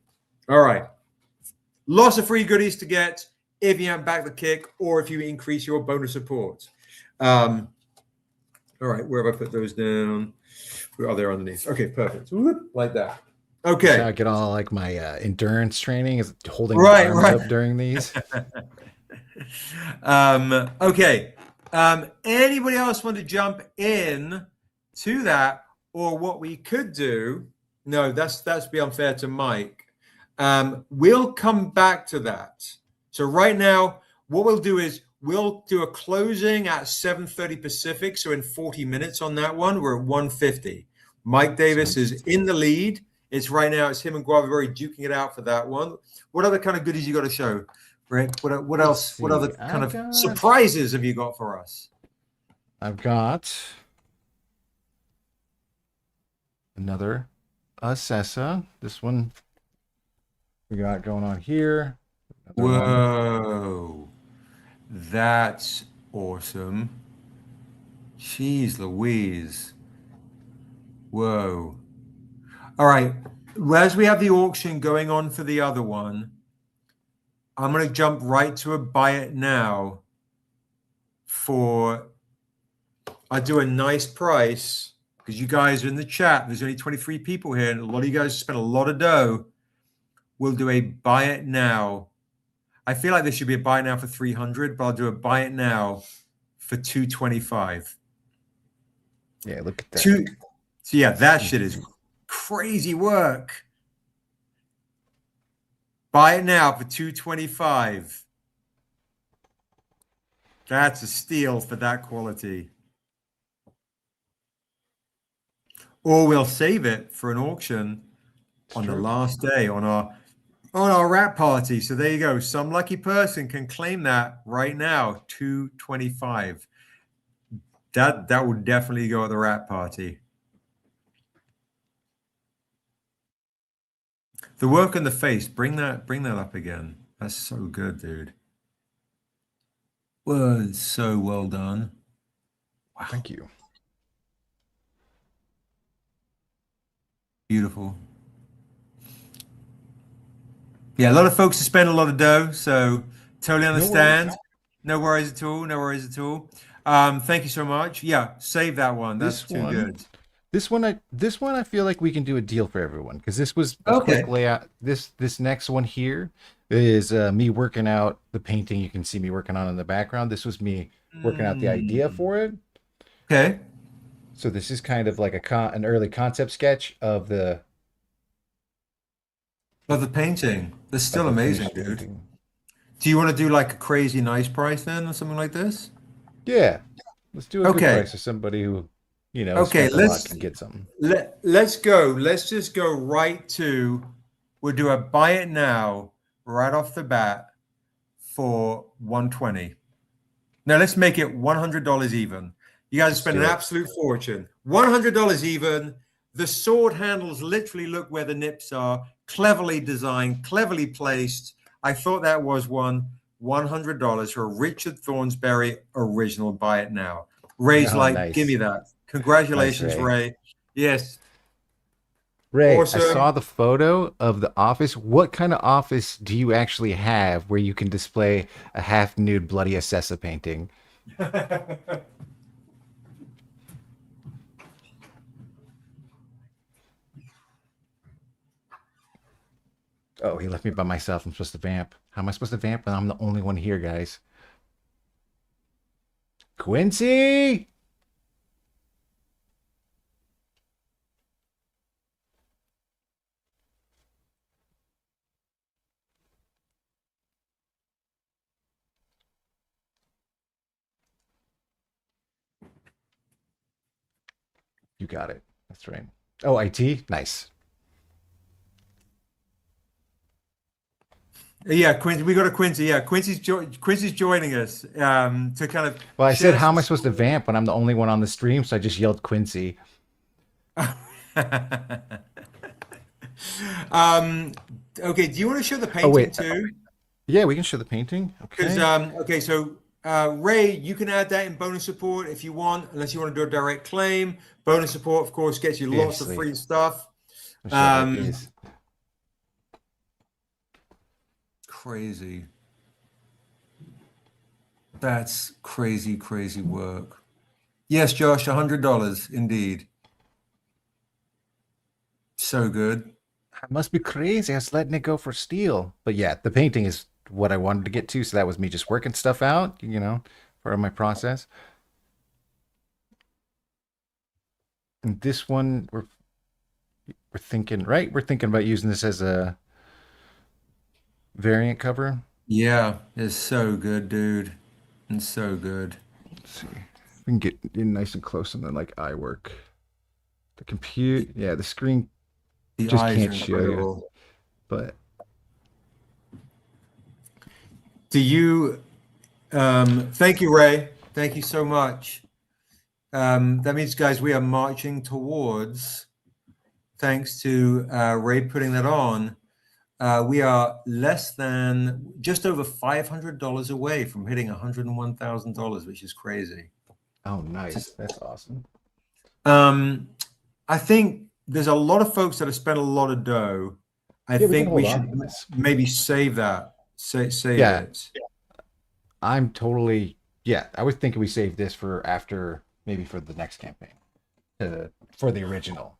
A: All right. Lots of free goodies to get if you haven't backed the kick or if you increase your bonus support. All right, where have I put those down? Where are they underneath? Okay, perfect. Whoop, like that. Okay.
C: So I get all like my endurance training is holding my arms up during these.
A: Okay. Anybody else want to jump in to that, or what we could do? No, that's be unfair to Mike. We'll come back to that. So right now, what we'll do is we'll do a closing at 7:30 Pacific. So in 40 minutes on that one, we're at 150. Mike Davis is in the lead. It's right now. It's him and Guavaberry duking it out for that one. What other kind of goodies you got to show, Rick? What else? What other kind of surprises have you got for us?
C: I've got another Assessa. This one we got going on here.
A: Whoa. That's awesome. Jeez Louise. Whoa. All right. As we have the auction going on for the other one, I'm going to jump right to a buy it now for, I do a nice price because you guys are in the chat. There's only 23 people here and a lot of you guys spent a lot of dough. We'll do a buy it now. I feel like there should be a buy now for 300, but I'll do a buy it now for 225.
C: Yeah, look at that.
A: So yeah, that shit is crazy work. Buy it now for 225. That's a steal for that quality. Or we'll save it for an auction on the last day on our wrap party. So there you go. Some lucky person can claim that right now. 225. That would definitely go at the wrap party. The work on the face, bring that up again. That's so good, dude. Was so well done.
C: Wow. Thank you.
A: Beautiful. Yeah, a lot of folks have spent a lot of dough, so totally understand. No worries at all. No worries at all. Thank you so much. Yeah, save that one. That's too good.
C: This one I feel like we can do a deal for everyone because this was a quick layout. This next one here is me working out the painting. You can see me working on in the background. This was me working out the idea for it.
A: Okay.
C: So this is kind of like an early concept sketch of the
A: painting. That's still amazing, dude. Painting. Do you want to do like a crazy nice price then or something like this?
C: Yeah. Let's do a good price for somebody who, you know,
A: let's
C: can get something.
A: Let's go. Let's just go right to, we'll do a buy it now right off the bat for 120. Now let's make it $100 even. You guys spend an absolute fortune. $100 even. The sword handles literally look where the nips are. Cleverly designed, cleverly placed. I thought that was $100 for a Richard Thornsberry original. Buy it now. Ray's nice. Give me that. Congratulations, nice, Ray. Yes.
C: Ray, awesome. I saw the photo of the office. What kind of office do you actually have where you can display a half-nude bloody Assessa painting? Oh, he left me by myself. I'm supposed to vamp. How am I supposed to vamp when I'm the only one here, guys? Quincy! You got it. That's right. Oh, IT? Nice.
A: Yeah, Quincy. We got a Quincy. Yeah, Quincy's joining us to kind of.
C: Well, I said, how am I supposed to vamp when I'm the only one on the stream? So I just yelled Quincy.
A: Okay. Do you want to show the painting too?
C: Yeah, we can show the painting. Okay.
A: So Ray, you can add that in bonus support if you want, unless you want to do a direct claim. Bonus support, of course, gets you lots of free stuff. Crazy. That's crazy work. Yes, Josh, $100 indeed. So good.
C: I must be crazy. I was letting it go for steel. But yeah, the painting is what I wanted to get to. So that was me just working stuff out, you know, part of my process. And this one, we're thinking, right? We're thinking about using this as a variant cover.
A: Yeah, it's so good, dude. It's so good.
C: Let's see. We can get in nice and close and then like eye work. The the screen just can't show you. But
A: do you thank you, Ray. Thank you so much. That means, guys, we are marching towards, thanks to Ray putting that on, we are less than just over $500 away from hitting $101,000, which is crazy.
C: Oh, nice. That's awesome.
A: I think there's a lot of folks that have spent a lot of dough. I think we should maybe save that. Save it.
C: I'm totally, I was thinking we save this for after, maybe for the next campaign, for the original.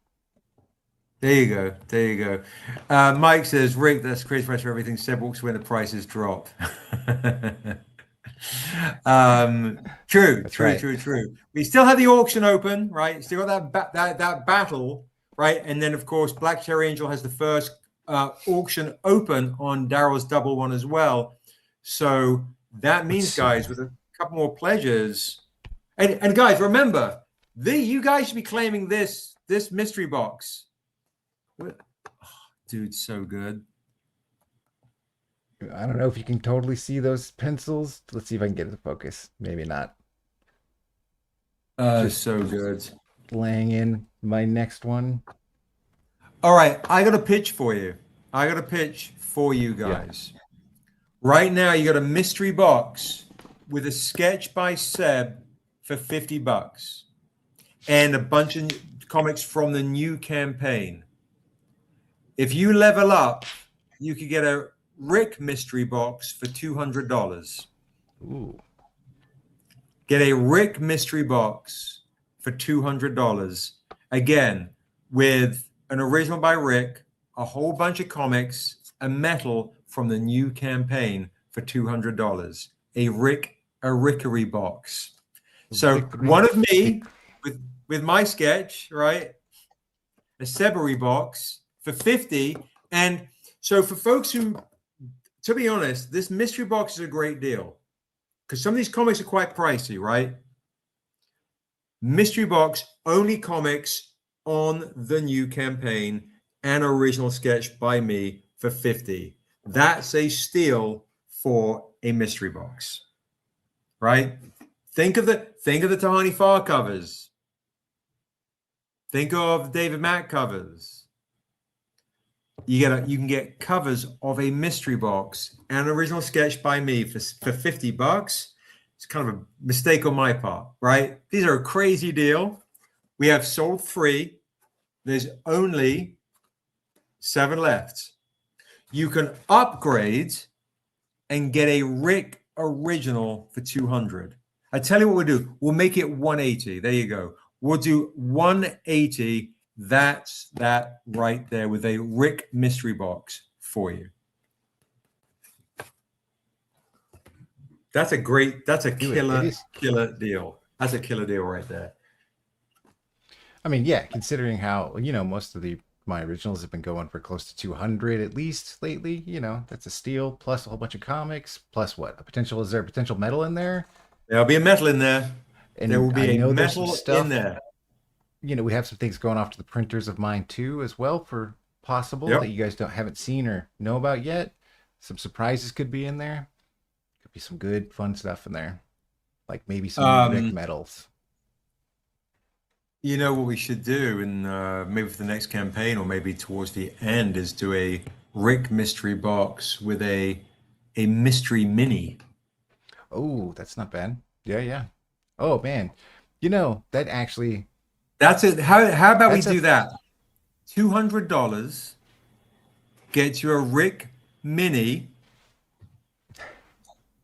A: There you go. Mike says, Rick, that's crazy price for everything. Seb walks when the prices drop. True. We still have the auction open, right? Still got that battle, right? And then, of course, Black Cherry Angel has the first auction open on Daryl's double one as well. So that means, guys, with a couple more pleasures. And guys, remember, you guys should be claiming this mystery box. Dude, so good.
C: I don't know if you can totally see those pencils. Let's see if I can get it to focus. Maybe not.
A: So good.
C: Laying in my next one.
A: All right, I got a pitch for you. I got a pitch for you guys. Yeah. Right now, you got a mystery box with a sketch by Seb for $50 and a bunch of comics from the new campaign. If you level up, you could get a Rick mystery box for $200.
C: Ooh.
A: Get a Rick mystery box for $200. Again, with an original by Rick, a whole bunch of comics, a metal from the new campaign for $200. A Rickery box. So one of me with my sketch, right? A Sebery box for $50. And so for folks who, to be honest, this mystery box is a great deal because some of these comics are quite pricey, right? Mystery box, only comics on the new campaign and original sketch by me for $50. That's a steal for a mystery box, right? Think of the Tahani Farr covers. Think of David Mack covers. You can get covers of a mystery box and original sketch by me for $50. It's kind of a mistake on my part, right? These are a crazy deal. We have sold 3. There's only 7 left. You can upgrade and get a Rick original for $200. I tell you what we'll do. We'll make it $180. There you go. We'll do $180. That's that right there with a Rick mystery box for you. That's a killer deal. That's a killer deal right there.
C: I mean, yeah, considering how, most of my originals have been going for close to 200 at least lately, that's a steal, plus a whole bunch of comics, plus what? Is there a potential metal in there?
A: There'll be a metal in there.
C: And
A: there will be a metal in there.
C: We have some things going off to the printers of mine too, as well, for possible that you guys haven't seen or know about yet. Some surprises could be in there. Could be some good, fun stuff in there, like maybe some Rick medals.
A: You know what we should do, and maybe for the next campaign, or maybe towards the end, is do a Rick mystery box with a mystery mini.
C: Oh, that's not bad. Yeah. Oh man, that actually.
A: That's it. How about we do that? $200 gets you a Rick mini.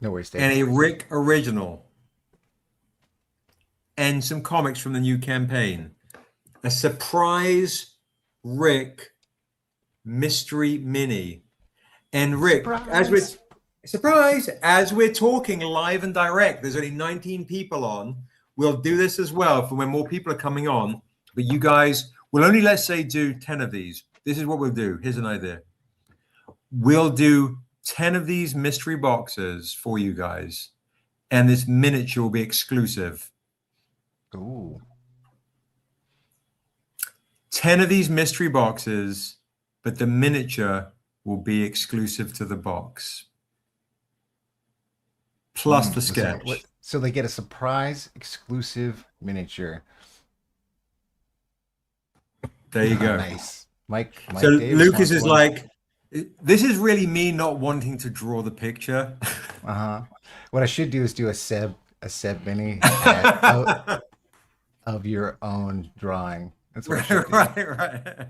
C: No worries, Dave.
A: And a Rick original. And some comics from the new campaign. A surprise Rick mystery mini. And Rick, as we're talking live and direct, there's only 19 people on. We'll do this as well for when more people are coming on. But you guys will only, let's say, do 10 of these. This is what we'll do. Here's an idea. We'll do 10 of these mystery boxes for you guys. And this miniature will be exclusive.
C: Ooh.
A: 10 of these mystery boxes, but the miniature will be exclusive to the box. Plus the sketch.
C: So they get a surprise exclusive miniature.
A: There you go.
C: Nice. Mike
A: so
C: Davis
A: Lucas is like, this is really me not wanting to draw the picture.
C: What I should do is do a Seb mini of your own drawing. That's what I should do.
A: Right.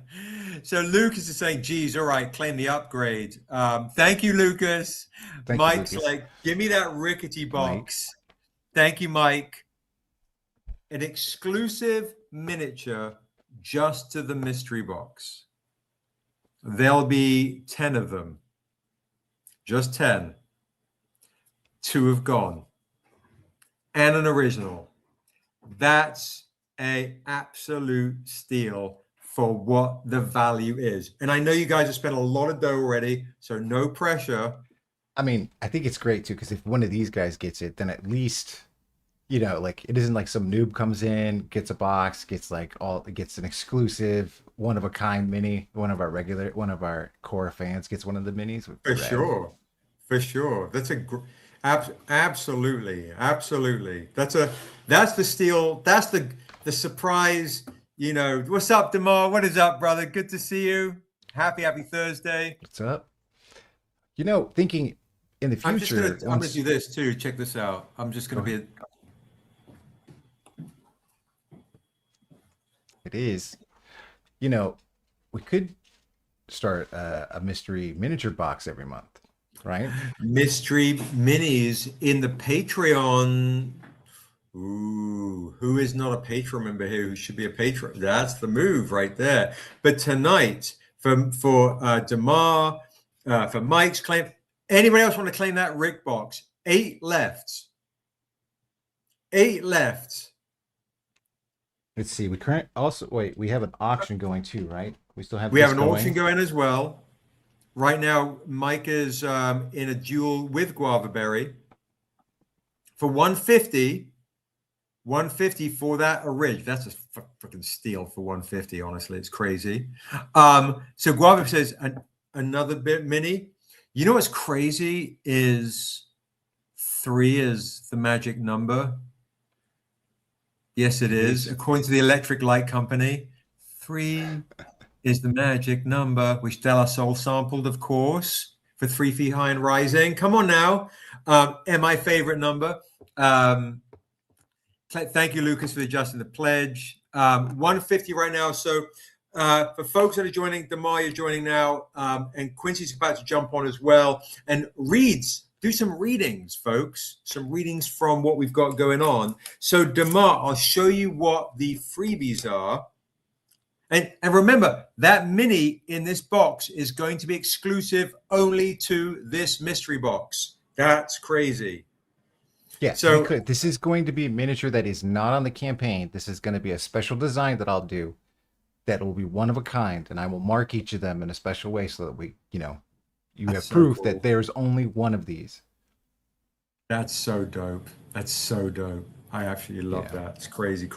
A: So Lucas is saying, geez, all right, claim the upgrade. Thank you, Lucas. Mike's like, give me that rickety box. Mike. Thank you, Mike. An exclusive miniature just to the mystery box. There'll be 10 of them. Just 10. 2 have gone. And an original. That's an absolute steal for what the value is. And I know you guys have spent a lot of dough already, so no pressure.
C: I mean, I think it's great too because if one of these guys gets it, then at least like it isn't like some noob comes in, gets a box, gets an exclusive one of a kind mini. One of our core fans gets one of the minis with
A: For
C: red.
A: sure. For sure. That's absolutely. Absolutely. That's the steal. That's the surprise. What's up, Demar? What is up, brother? Good to see you. Happy Thursday.
C: What's up? Thinking in the future,
A: I'm gonna do this too. Check this out. I'm just gonna be
C: it is, we could start a mystery miniature box every month, right?
A: mystery minis in the Patreon. Ooh, who is not a Patreon member here who should be a patron? That's the move right there. But tonight, for Demar, for Mike's claim, anybody else want to claim that Rick box? 8 left. 8 left.
C: Let's see. We have an auction going too, right?
A: We have an auction going as well. Right now, Mike is in a duel with Guavaberry for 150. 150 for that orig. That's a freaking steal for 150. Honestly, it's crazy. So Guava says another bit mini. You know what's crazy is 3 is the magic number. Yes, it is. According to the Electric Light Company, 3 is the magic number, which De La Soul sampled, of course, for 3 Feet High and Rising. Come on now. And my favorite number. Thank you, Lucas, for adjusting the pledge. 150 right now. So for folks that are joining, Demar, you're joining now, and Quincy's about to jump on as well. And do some readings, folks. Some readings from what we've got going on. So Demar, I'll show you what the freebies are. And remember, that mini in this box is going to be exclusive only to this mystery box. That's crazy.
C: Yeah, so this is going to be a miniature that is not on the campaign. This is going to be a special design that I'll do that will be one of a kind, and I will mark each of them in a special way so that you have proof that there's only one of these.
A: That's so dope. That's so dope. I actually love that. It's crazy.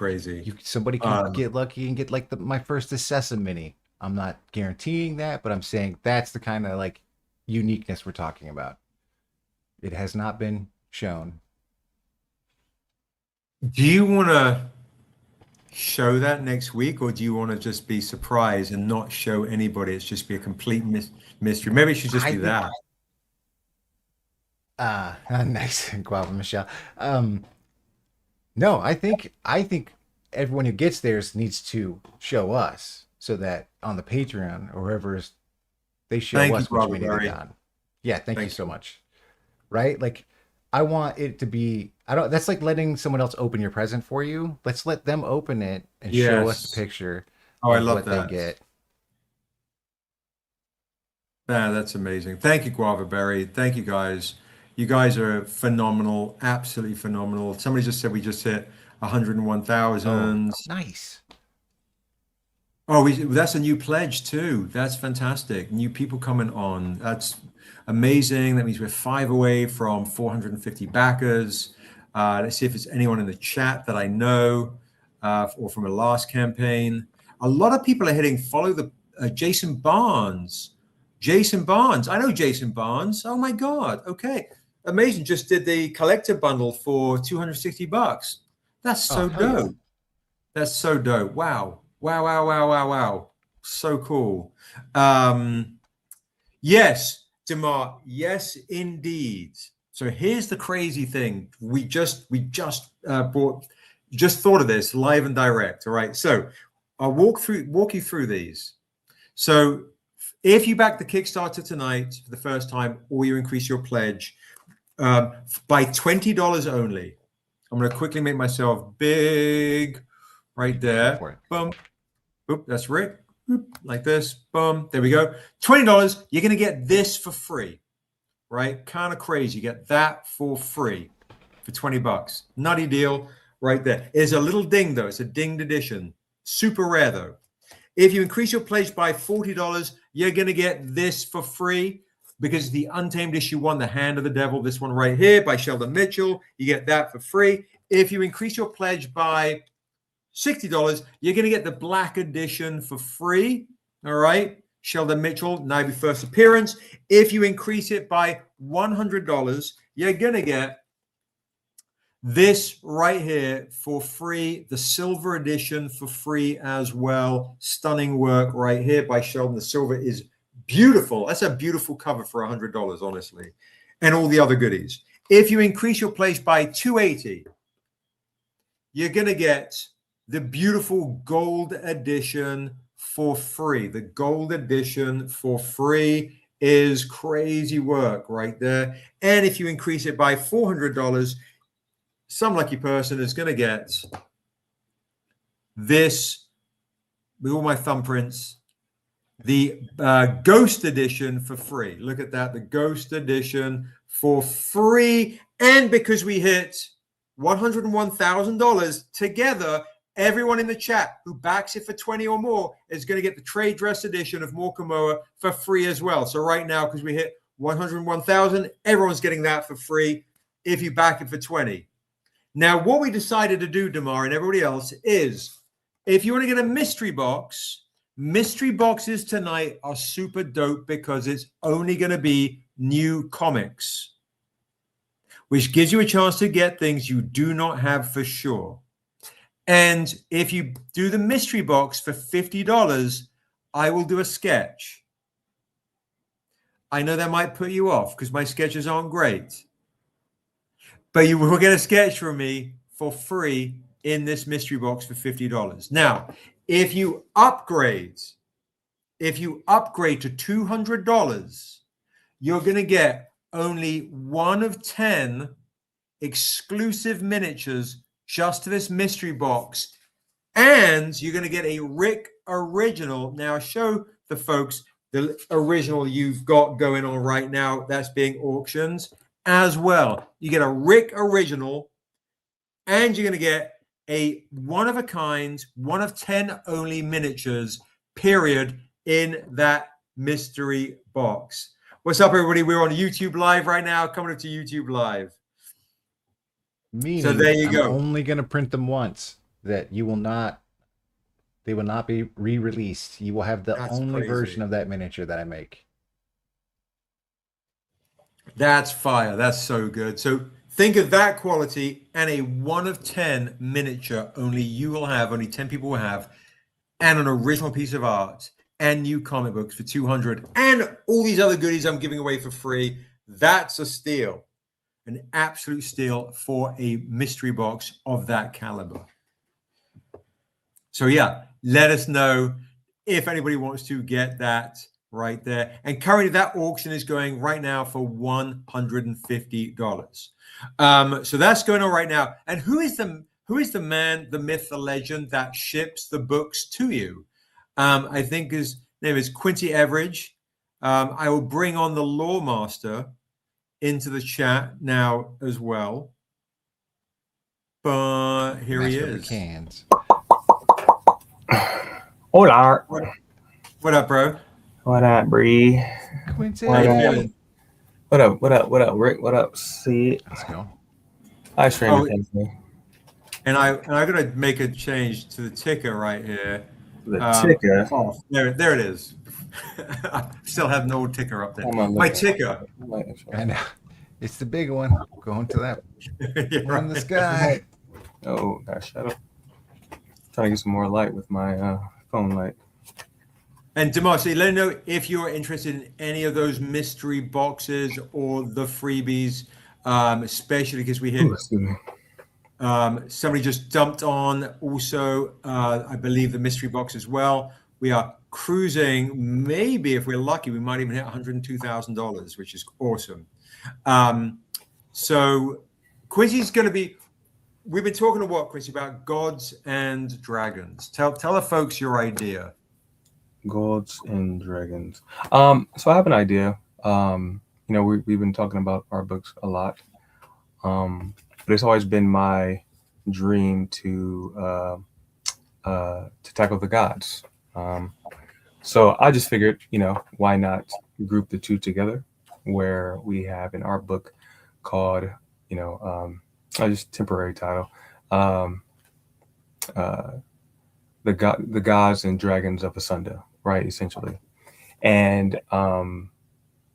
C: Somebody can get lucky and get like my first Assessa mini. I'm not guaranteeing that, but I'm saying that's the kind of like uniqueness we're talking about. It has not been shown.
A: Do you want to show that next week, or do you want to just be surprised and not show anybody? It's just be a complete mystery. Maybe it should just be that.
C: Nice, Guava Michelle. No, I think everyone who gets theirs needs to show us so that on the Patreon or wherever they show us which mini they got. Yeah, thank you so much. Right? Like, I want it to be. That's like letting someone else open your present for you. Let's let them open it and show us the picture.
A: Oh, I love
C: what they get.
A: That's amazing. Thank you, Guava Berry. Thank you, guys. You guys are phenomenal, absolutely phenomenal. Somebody just said we just hit 101,000.
C: Oh, nice.
A: Oh, that's a new pledge too. That's fantastic. New people coming on. That's amazing. That means we're 5 away from 450 backers. Let's see if there's anyone in the chat that I know or from a last campaign. A lot of people are hitting follow the Jason Barnes. Jason Barnes. I know Jason Barnes. Oh my God. Okay. Amazing. Just did the collector bundle for $260. That's so dope. Yeah. That's so dope. Wow. So cool. Yes, Demar. Yes, indeed. So here's the crazy thing. We just thought of this live and direct. All right. So I'll walk you through these. So if you back the Kickstarter tonight for the first time, or you increase your pledge by $20 only, I'm going to quickly make myself big right there. Boom. Oop, that's Rick. Oop, like this. Boom. There we go. $20. You're going to get this for free, right? Kind of crazy. You get that for free for $20. Nutty deal right there. It's a little ding, though. It's a dinged edition. Super rare, though. If you increase your pledge by $40, you're going to get this for free. because the Untamed issue 1, The Hand of the Devil, this one right here by Sheldon Mitchell, you get that for free. If you increase your pledge by $60, you're going to get the Black Edition for free. All right. Sheldon Mitchell, Niobe first appearance. If you increase it by $100, you're going to get this right here for free, the Silver Edition for free as well. Stunning work right here by Sheldon. The silver is beautiful. That's a beautiful cover for $100, honestly. And all the other goodies. If you increase your pledge by $280, you're going to get the beautiful Gold Edition for free. The Gold Edition for free is crazy work right there. And if you increase it by $400, some lucky person is going to get this with all my thumbprints, the Ghost Edition for free. Look at that, the Ghost Edition for free. And because we hit $101,000 together, everyone in the chat who backs it for 20 or more is going to get the trade dress edition of Morkamoa for free as well. So right now, because we hit 101,000, everyone's getting that for free if you back it for 20. Now, what we decided to do, Damar and everybody else, is if you want to get a mystery boxes tonight are super dope because it's only going to be new comics, which gives you a chance to get things you do not have for sure. And if you do the mystery box for $50, I will do a sketch. I know that might put you off because my sketches aren't great. But you will get a sketch from me for free in this mystery box for $50. Now, if you upgrade to $200, you're going to get only 1 of 10 exclusive miniatures just to this mystery box. And you're going to get a Rick original. Now, show the folks the original you've got going on right now that's being auctioned as well. You get a Rick original, and you're going to get a one-of-a-kind, 1 of 10 only miniatures, period, in that mystery box. What's up, everybody? We're on YouTube Live right now, coming up to YouTube Live.
C: Meaning,
A: so there you
C: I'm
A: go.
C: only going to print them once. That you will not. They will not be re-released. You will have the
A: That's
C: only
A: crazy.
C: version of that miniature that I make.
A: That's fire. That's so good. So think of that quality and a 1 of 10 miniature only you will have, only 10 people will have, and an original piece of art and new comic books for $200 and all these other goodies I'm giving away for free. That's a steal, an absolute steal for a mystery box of that caliber. So yeah, let us know if anybody wants to get that right there. And currently that auction is going right now for $150. So that's going on right now. And who is the man, the myth, the legend that ships the books to you? I think his name is Quincy Everidge. I will bring on the Lore Master into the chat now as well. But here he is.
C: Cans.
D: Hola.
A: What up, bro?
D: What up, Bree?
C: Quincy.
A: How you feeling?
D: What up, Rick? What up, see?
C: Let's go.
D: Hi, Stranger Things.
A: And I'm gonna make a change to the ticker right here.
D: The ticker.
A: Oh, there it is. I still have no ticker up there. My ticker.
C: I know. It's the big one. Going to that one in the sky.
D: Oh, gosh, shut up. Trying to get some more light with my phone light.
A: And Demasi, let me know if you're interested in any of those mystery boxes or the freebies, especially because we hit. Somebody just dumped on also, I believe, the mystery box as well. We are cruising. Maybe if we're lucky, we might even hit $102,000, which is awesome. So Quincy's going to be. We've been talking to what, Quincy, about gods and dragons. Tell the folks your idea.
D: Gods and dragons. So I have an idea. We've been talking about our books a lot. But it's always been my dream to tackle the gods. So I just figured, why not group the two together? where we have in our book called, just temporary title, um, uh, the gods and dragons of Asunda, right? Essentially, and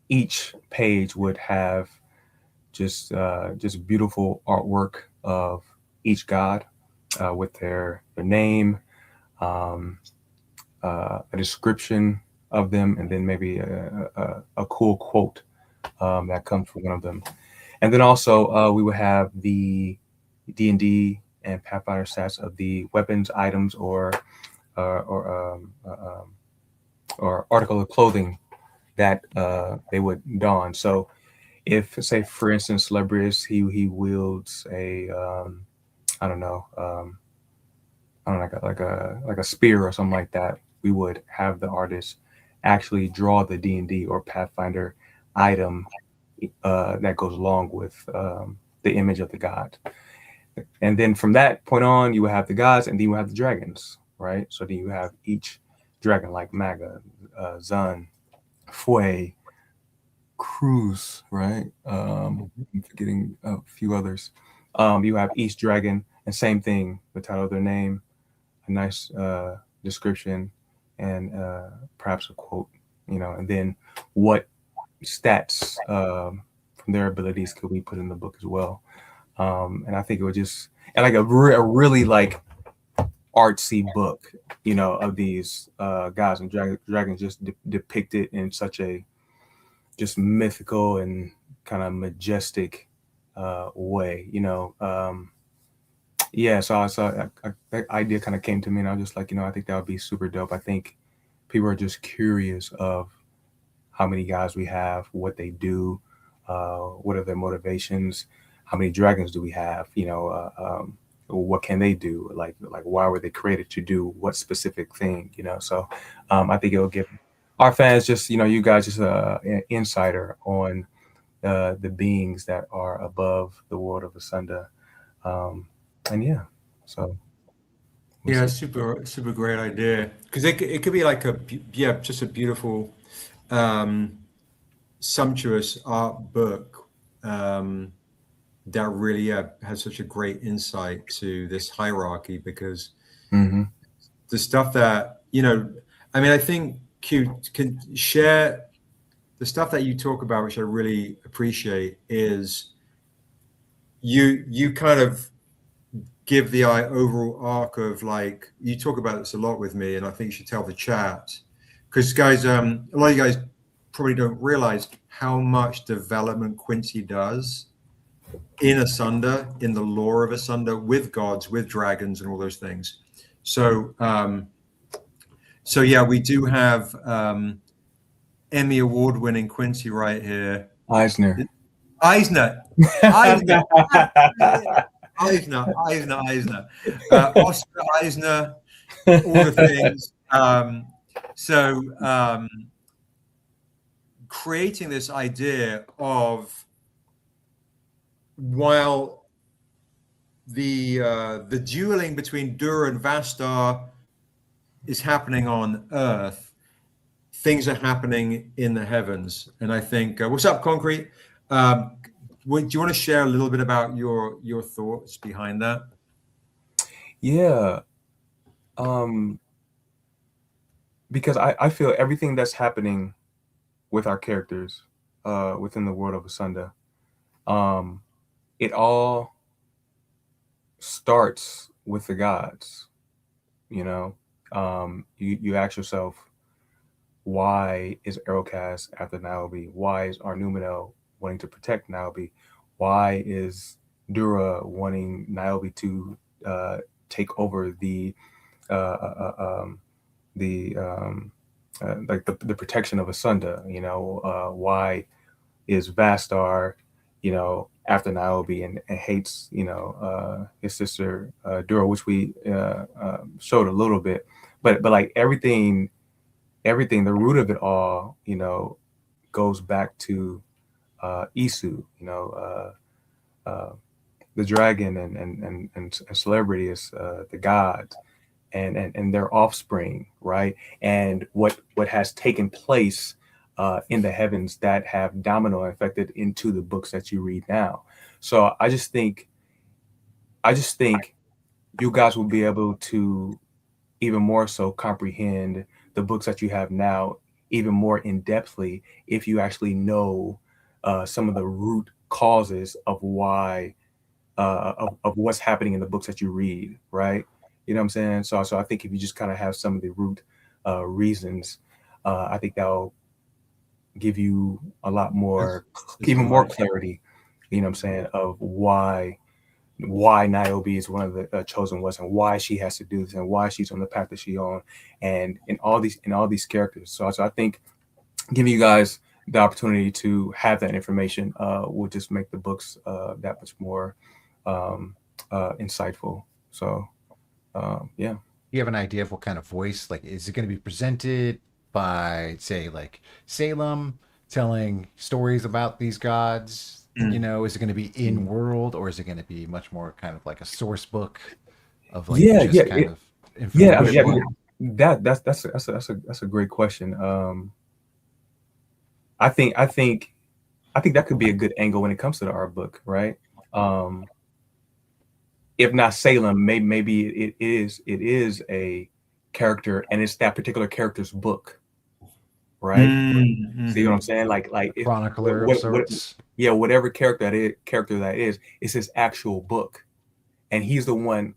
D: each page would have just beautiful artwork of each god with their name, um, a description of them, and then maybe a cool quote that comes from one of them. And then also we would have the D&D and Pathfinder stats of the weapons, items, uh, or um, uh, um, or article of clothing that they would don. So if, say, for instance, Celebrius, he wields a I don't know, like a spear or something like that, we would have the artist actually draw the D&D or Pathfinder item that goes along with the image of the god. And then from that point on, you would have the gods, and then you would have the dragons, right? So then you have each dragon, like Maga, Zun, Fue, Cruz, right? I'm forgetting a few others. You have each dragon, and same thing, the title of their name, a nice description, and perhaps a quote, and then what stats from their abilities could we put in the book as well. And I think it was just and like a really like artsy book, of these gods and dragons just depicted in such a just mythical and kind of majestic way, yeah. So that idea kind of came to me, and I was just like, I think that would be super dope. I think people are just curious of how many guys we have, what they do, what are their motivations, how many dragons do we have, what can they do, like why were they created to do what specific thing, So I think it will give our fans just, you guys just an insider on the beings that are above the world of Asunda. And yeah, so we'll
A: Yeah,
D: see.
A: super great idea. Because it could be like just a beautiful, sumptuous art book that really has such a great insight to this hierarchy. Because
D: Mm-hmm.
A: the stuff that I mean, I think Q can share the stuff that you talk about, which I really appreciate, is you kind of give the overall arc of, like, you talk about this a lot with me, and I think you should tell the chat, because guys, a lot of you guys probably don't realize how much development Quincy does in Asunda, in the lore of Asunda, with gods, with dragons, and all those things. So yeah, we do have Emmy award-winning Quincy right here.
D: Eisner.
A: Eisner. Eisner. Oscar Eisner, all the things. Creating this idea of, while the dueling between Dura and Vastar is happening on Earth, things are happening in the heavens. And I think, what's up, Concrete? Do you want to share a little bit about your thoughts behind that?
D: Yeah. Because I feel everything that's happening with our characters within the world of Asunda, it all starts with the gods. You ask yourself, why is Erocast after Niobe? Why is Arnumino wanting to protect Niobe? Why is Dura wanting Niobe to take over the protection of Asunda? Why is Vastar, after Niobe and hates, his sister Dura, which we showed a little bit, but like everything, the root of it all, goes back to Isu, the dragon and celebrity is the gods and their offspring, right? And what has taken place in the heavens that have domino affected into the books that you read now. So I just think you guys will be able to even more so comprehend the books that you have now even more in depthly if you actually know some of the root causes of why of what's happening in the books that you read, right? You know what I'm saying? So I think if you just kind of have some of the root reasons, I think that'll give you a lot more, even more clarity, you know what I'm saying, of why Niobe is one of the chosen ones, and why she has to do this, and why she's on the path that she's on, and in all these characters. So I think giving you guys the opportunity to have that information will just make the books that much more insightful. So yeah.
C: You have an idea of what kind of voice? Like, is it going to be presented by, say, like Salem telling stories about these gods? You know, is it going to be in world, or is it going to be much more kind of like a source book of like information?
D: That's a great question. I think that could be a good angle when it comes to the art book, right? If not Salem, maybe it is a character, and it's that particular character's book, right? See what I'm saying? Like
C: chronicler of sorts.
D: Whatever character that is, it's his actual book, and he's the one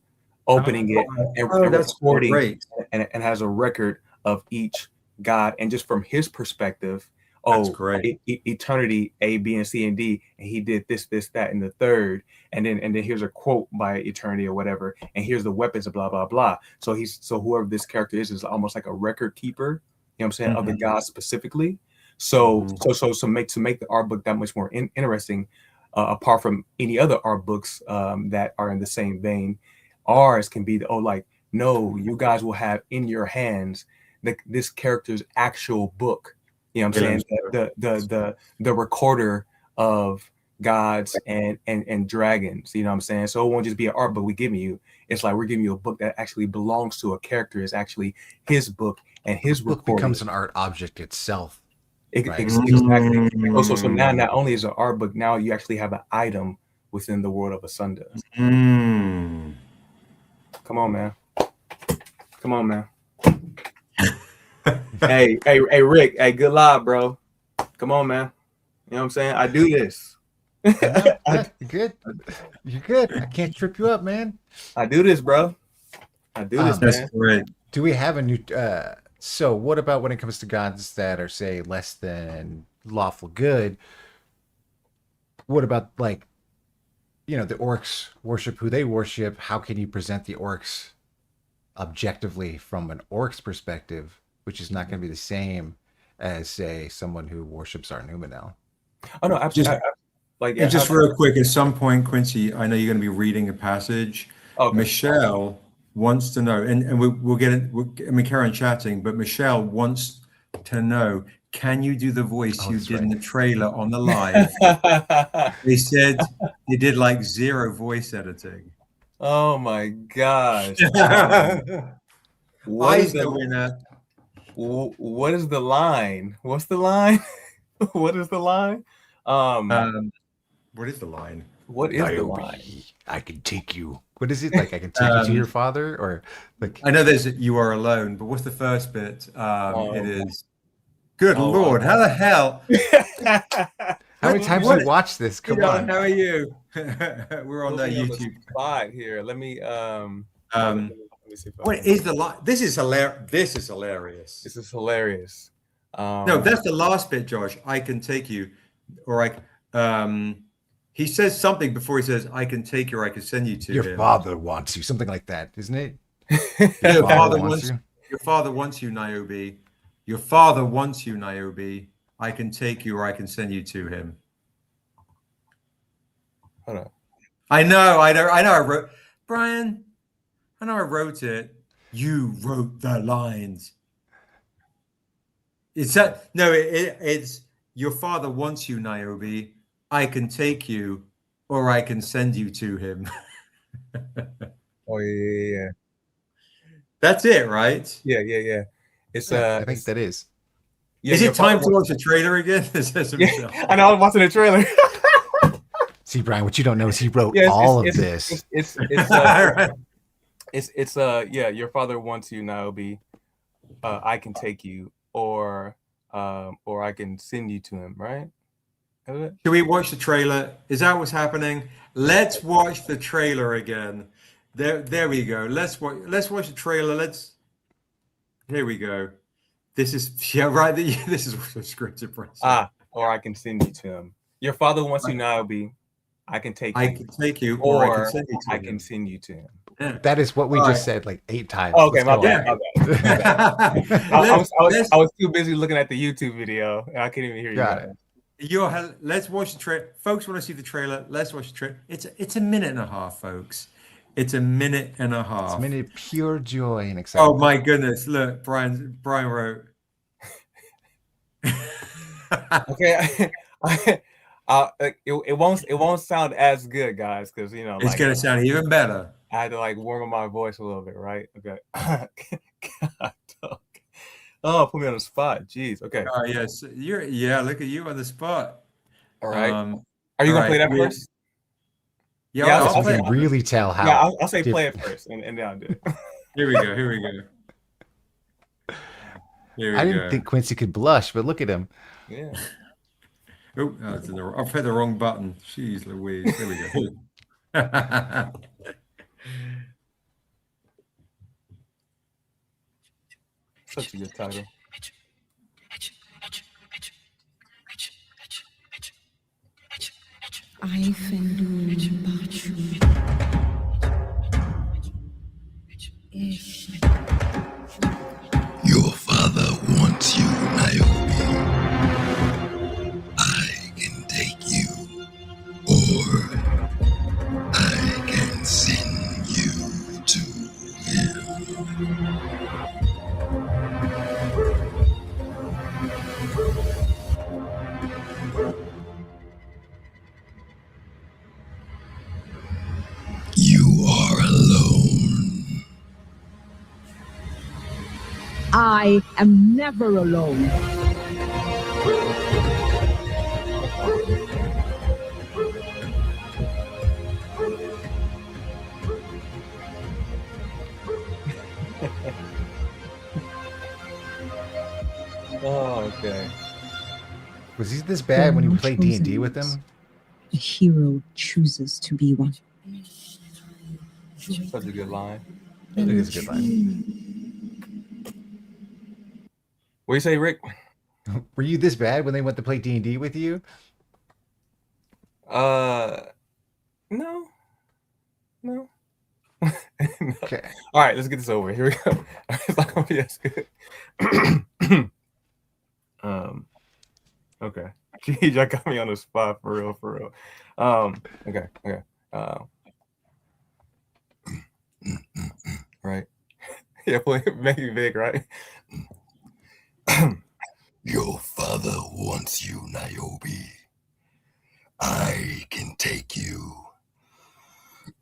D: opening it and recording and has a record of each god, and just from his perspective. Eternity A, B, and C, and D, and he did this, that, and the third, and then here's a quote by Eternity or whatever, and here's the weapons of blah blah blah. So whoever this character is almost like a record keeper, you know what I'm saying, of the gods specifically. So to make the art book that much more interesting, apart from any other art books that are in the same vein, ours can be no, you guys will have in your hands this character's actual book. You know what I'm saying? The recorder of gods and dragons, you know what I'm saying? So it won't just be an art book we're giving you. It's like we're giving you a book that actually belongs to a character. It's actually his book, and his
C: book becomes an art object itself.
D: Right? Exactly. So now not only is it an art book, now you actually have an item within the world of Asunda. Come on, man. Come on, man. hey, Rick. Hey, good live, bro. Come on, man. You know what I'm saying? I do this.
C: Good. You're good. I can't trip you up, man.
D: I do this, bro. I do this, man.
A: That's great.
C: Do we have a new... so what about when it comes to gods that are, say, less than lawful good? What about, like, the orcs worship who they worship? How can you present the orcs objectively from an orc's perspective, which is not going to be the same as, say, someone who worships Arnuminel?
D: Oh, no, absolutely.
A: Just real quick, at some point, Quincy, I know you're going to be reading a passage. Okay. Michelle wants to know, and we'll get it. We carry on chatting, but Michelle wants to know, can you do the voice you did in the trailer on the live? They said you did like 0 voice editing.
D: Oh my gosh. What is the line? What's the line? What is the line?
A: What is the line?
D: What is the line?
C: I can take you. What is it? Like, I can take you to your father? Or like,
A: I know there's you are alone, but what's the first bit? It is, good Lord, how the hell?
C: How many times have you watched this? Come on.
A: How are you? We're on the YouTube
D: spot here. Let me see.
A: What is the line? This is hilarious. This is hilarious. No, that's the last bit, Josh. I can take you, or he says something before he says, I can take you, or I can send you to
C: your
A: him.
C: father wants you. Something like that, isn't it?
A: Your father wants you, Niobe. Your father wants you, Niobe. I can take you, or I can send you to him.
D: Hold on.
A: I know. I wrote, Brian, I know I wrote it. You wrote the lines. It's your father wants you, Niobe. I can take you, or I can send you to him.
D: Oh yeah.
A: That's it, right?
D: Yeah. It's
C: I think that is.
D: Yeah,
A: Is
D: your
A: it time
D: father
A: to watch the trailer again? It says himself.
D: Yeah, I know. I was watching the trailer.
C: See, Brian, what you don't know is he wrote
D: Yeah,
C: all of this.
A: Right.
D: Yeah. Your father wants you, Niobe. I can take you, or I can send you to him. Right? Is it?
A: Should we watch the trailer? Is that what's happening? Let's watch the trailer again. There we go. Let's watch the trailer. Here we go. This is yeah, right. This is what the scripted process.
D: Or I can send you to him. Your father wants you, Niobe. I can take you.
A: I can take you, or I can send you to
D: I
A: him.
D: can send you to him.
A: Yeah.
C: That is what we
A: All
C: just
A: right.
C: said like 8 times.
D: Oh, okay,
C: Let's
D: my
C: go
D: bad.
C: on.
D: My bad. I
A: Let's-
D: was too busy looking at the YouTube video. I can't even hear you.
C: Got it.
A: Let's watch the trailer. Folks want to see the trailer. Let's watch the trailer. It's a minute and a half, folks. It's a minute and a half.
C: It's a minute of pure joy and excitement.
A: Oh my goodness! Look, Brian wrote.
D: Okay. It won't sound as good, guys, because
A: It's gonna sound even better.
D: I had to like warm up my voice a little bit, right? Okay. God, oh, put me on the spot. Jeez. Okay.
A: Oh yes, look at you on the spot.
D: All right. Are
A: all
D: you gonna
A: right,
D: play that first?
A: Yeah,
D: Yeah,
A: I'll
C: You
A: play.
C: can really tell how.
D: Yeah, I'll say
C: diff-
D: play it first, and then I'll do it.
A: Here we go. Here we go. Here we
C: I
A: go.
C: didn't think Quincy could blush, but look at him.
D: Yeah.
A: Oh, I've hit the wrong button. Jeez Louise. There we go.
D: Such a good title.
E: I fendu bachu.
F: Your father wants you, Niobe. I can take you, or I can send you to him. You are alone.
E: I am never alone.
D: Oh, okay.
C: Was he this bad when you played D&D with him?
E: A hero chooses to be one.
D: Such a good line.
C: I think it's a good line.
D: What do you say, Rick?
C: Were you this bad when they went to play D&D with you?
D: No. No.
C: Okay.
D: All right, let's get this over. Here we go. It's not gonna be as good. Okay. Geez, y'all got me on the spot for real. Okay. Right. Yeah, make it big, right?
F: Your father wants you, Niobe. I can take you,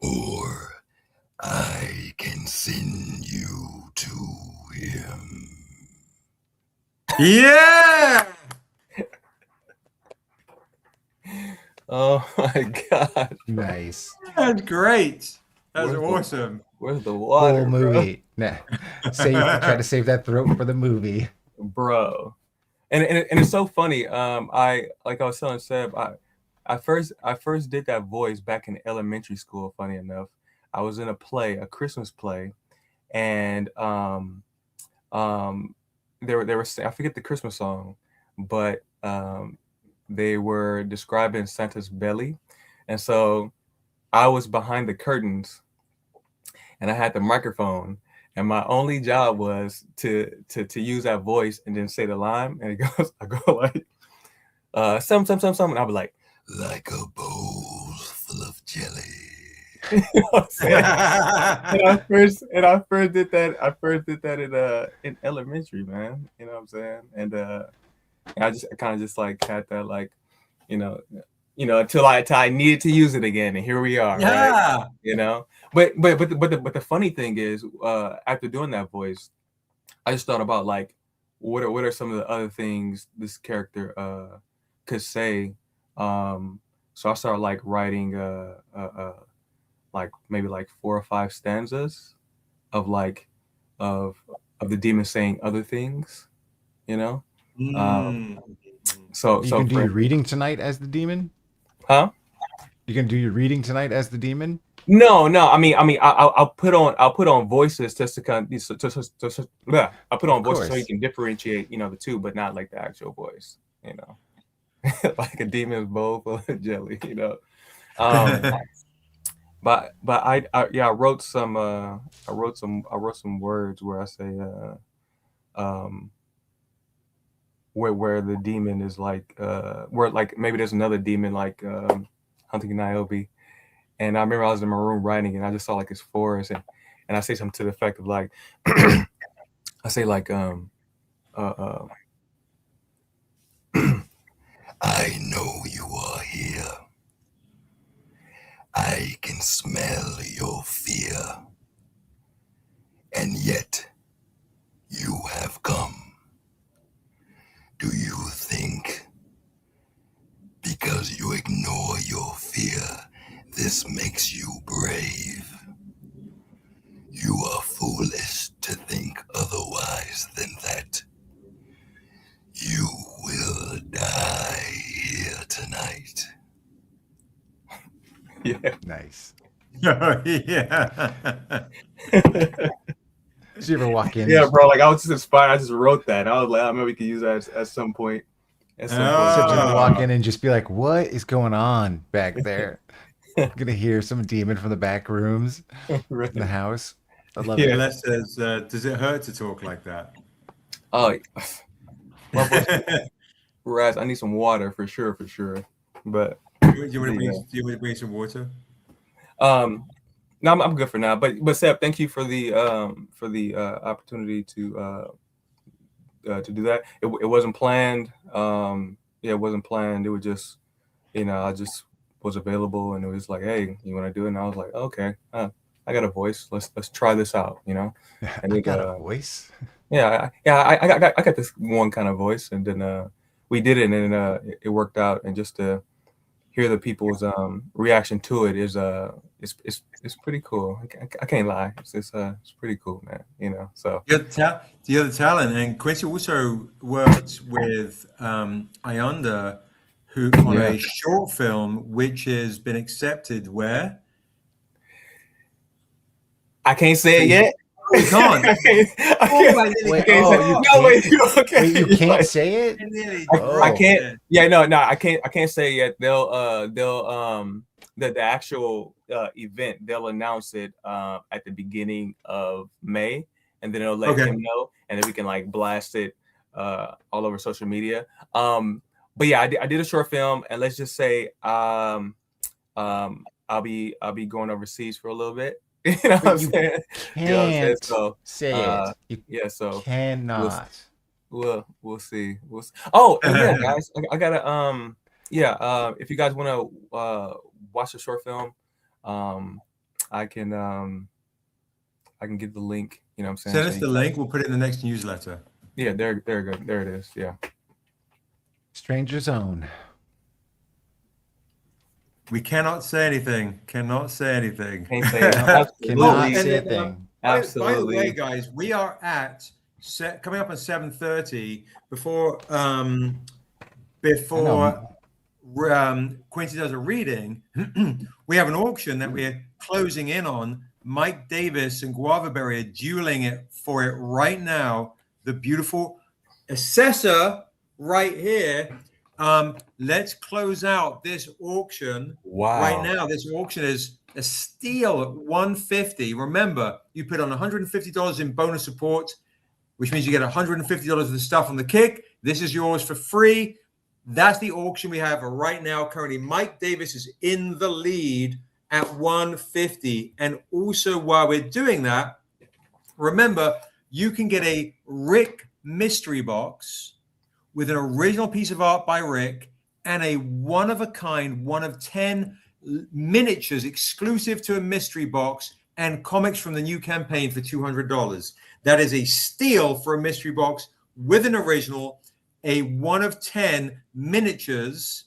F: or I can send you to him.
A: Yeah.
D: Oh my god.
C: Nice.
A: That's great. That's
D: Where's the-
A: awesome.
D: Where's the water,
C: Whole movie. Nah. Try to save that throat for the movie.
D: bro? And it's so funny. I was telling Seb, I first did that voice back in elementary school. Funny enough, I was in a play, a Christmas play, and they were I forget the Christmas song, but they were describing Santa's belly, and so I was behind the curtains, and I had the microphone, and my only job was to use that voice and then say the line, and I go like, some, and I'll be like,
F: Like a bowl full of jelly.
D: you know what I'm saying? And I first did that in elementary, man. You know what I'm saying? And I kind of just like had that like, until I needed to use it again, and here we are.
A: Yeah.
D: Right? You know. But the funny thing is, after doing that voice, I just thought about like what are some of the other things this character could say. So I started like writing like maybe like 4 or 5 stanzas of like of the demon saying other things, you know.
A: Mm.
D: So
C: You can do
D: for,
C: your reading tonight as the demon.
D: huh?
C: You can do your reading tonight as the demon.
D: No. I mean, I'll put on voices just to kind of, yeah. I'll put on
C: Of
D: voices so you
C: course.
D: can differentiate, the two, but not like the actual voice, like a demon's bowl full of jelly, But I wrote some words where I say where the demon is like where like maybe there's another demon like hunting Niobe. And I remember I was in my room writing and I just saw like this forest and I say something to the effect of like I say like
F: I know you are here. I can smell your fear. And yet, you have come. Do you think because you ignore your fear, this makes you brave? You are foolish to think otherwise than that. You will die here tonight.
D: yeah.
C: Nice.
A: Oh, yeah.
C: Did you ever walk in?
D: Yeah, bro. Like I was just inspired. I just wrote that. I was like, maybe we could use that at some point. At some
C: So just
A: Oh.
C: walk in and just be like, "What is going on back there?" Gonna hear some demon from the back rooms
D: point.
C: in the house. I love
D: Yeah.
C: it.
A: Les says, does it hurt to talk like that?
D: Oh, my voice rise. I need some water for sure. But
A: Do you want to bring some water?
D: no, I'm good for now. But Seb, thank you for the opportunity to do that. It wasn't planned. Yeah, it wasn't planned. It was just, I just was available, and it was like, hey, you want to do it? And I was like, okay, I got a voice. Let's try this out. And
C: I got a voice.
D: yeah, I got this one kind of voice, and then we did it, and it worked out. And just to hear the people's reaction to it is it's pretty cool. I can't lie. It's pretty cool, man. So
A: The other talent, and Quincy also worked with Ayanda, who on
D: Yeah.
A: a short film which has been accepted. Where
D: I can't say it yet.
A: we can't.
D: I can't.
C: Wait,
D: can't
C: oh,
D: say-
C: you
D: no,
C: can't-
D: wait, okay.
C: Wait, you
D: It's
C: can't
D: like-
C: say it?
D: I can't. Yeah, no, I can't say it yet. They'll the actual event, they'll announce it at the beginning of May, and then it'll let
A: Okay.
D: him know, and then we can like blast it all over social media. But yeah, I did a short film, and let's just say I'll be going overseas for a little bit. You know what I'm
C: You
D: saying? You know what I'm saying?
C: Can't
D: So
C: say
D: uh,
C: it. You
D: yeah, so
C: cannot.
D: we'll see. Oh, and yeah, guys, I gotta if you guys want to watch the short film, I can get the link. You know what I'm saying?
A: Send
D: So
A: us
D: you
A: the
D: guys-
A: link. We'll put it in the next newsletter.
D: Yeah, there it is. Yeah.
C: Stranger Zone.
A: We cannot say anything. Cannot say anything.
D: Can't say it.
C: Cannot
D: Absolutely.
C: say a
A: and,
C: thing.
A: By the
D: Absolutely.
A: way, guys, we are at coming up on 7:30 before Quincy does a reading. We have an auction that we're closing in on. Mike Davis and Guavaberry are dueling it for it right now. The beautiful assessor right here. Let's close out this auction
D: Wow.
A: right now. This auction is a steal at $150. Remember, you put on $150 in bonus support, which means you get $150 of the stuff on the kick. This is yours for free. That's the auction we have right now. Currently, Mike Davis is in the lead at $150. And also, while we're doing that, remember, you can get a Rick mystery box with an original piece of art by Rick and a one-of-a-kind, 1 of 10 miniatures exclusive to a mystery box and comics from the new campaign for $200. That is a steal for a mystery box. with an original, a 1 of 10 miniatures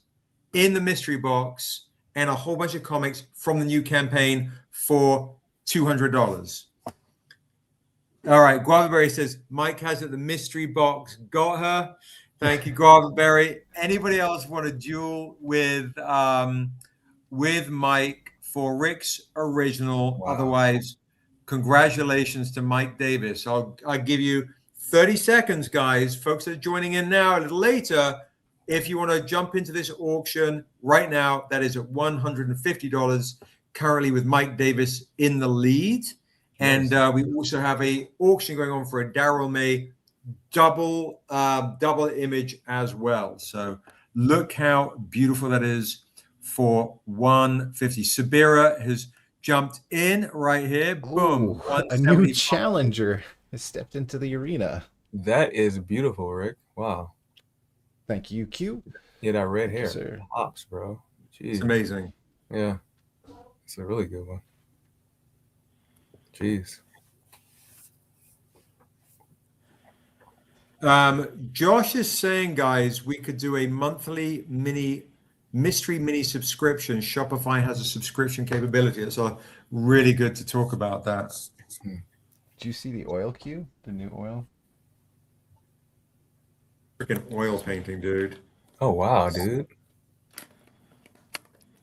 A: in the mystery box, and a whole bunch of comics from the new campaign for $200. All right, Guavaberry says Mike has it. The mystery box got her. Thank you, Guavaberry. Anybody else want to duel with Mike for Rick's original?
D: Wow.
A: Otherwise, congratulations to Mike Davis. I'll give you 30 seconds, guys. Folks that are joining in now, a little later, if you want to jump into this auction right now, that is at $150, currently with Mike Davis in the lead. And we also have a auction going on for a Daryl May double image as well. So look how beautiful that is for $150. Sabira has jumped in right here. Boom.
C: Ooh, a new challenger has stepped into the arena.
D: That is beautiful, Rick. Wow.
C: Thank you, Q.
D: Yeah, that red hair.
C: Sir.
D: Pops, bro. Jeez.
A: It's amazing.
D: Yeah. It's a really good one. Jeez.
A: Josh is saying, guys, we could do a monthly mystery mini subscription. Shopify has a subscription capability. It's really good to talk about that.
C: Do you see the oil Q? The new oil?
A: Freaking oil painting, dude.
D: Oh, wow, dude.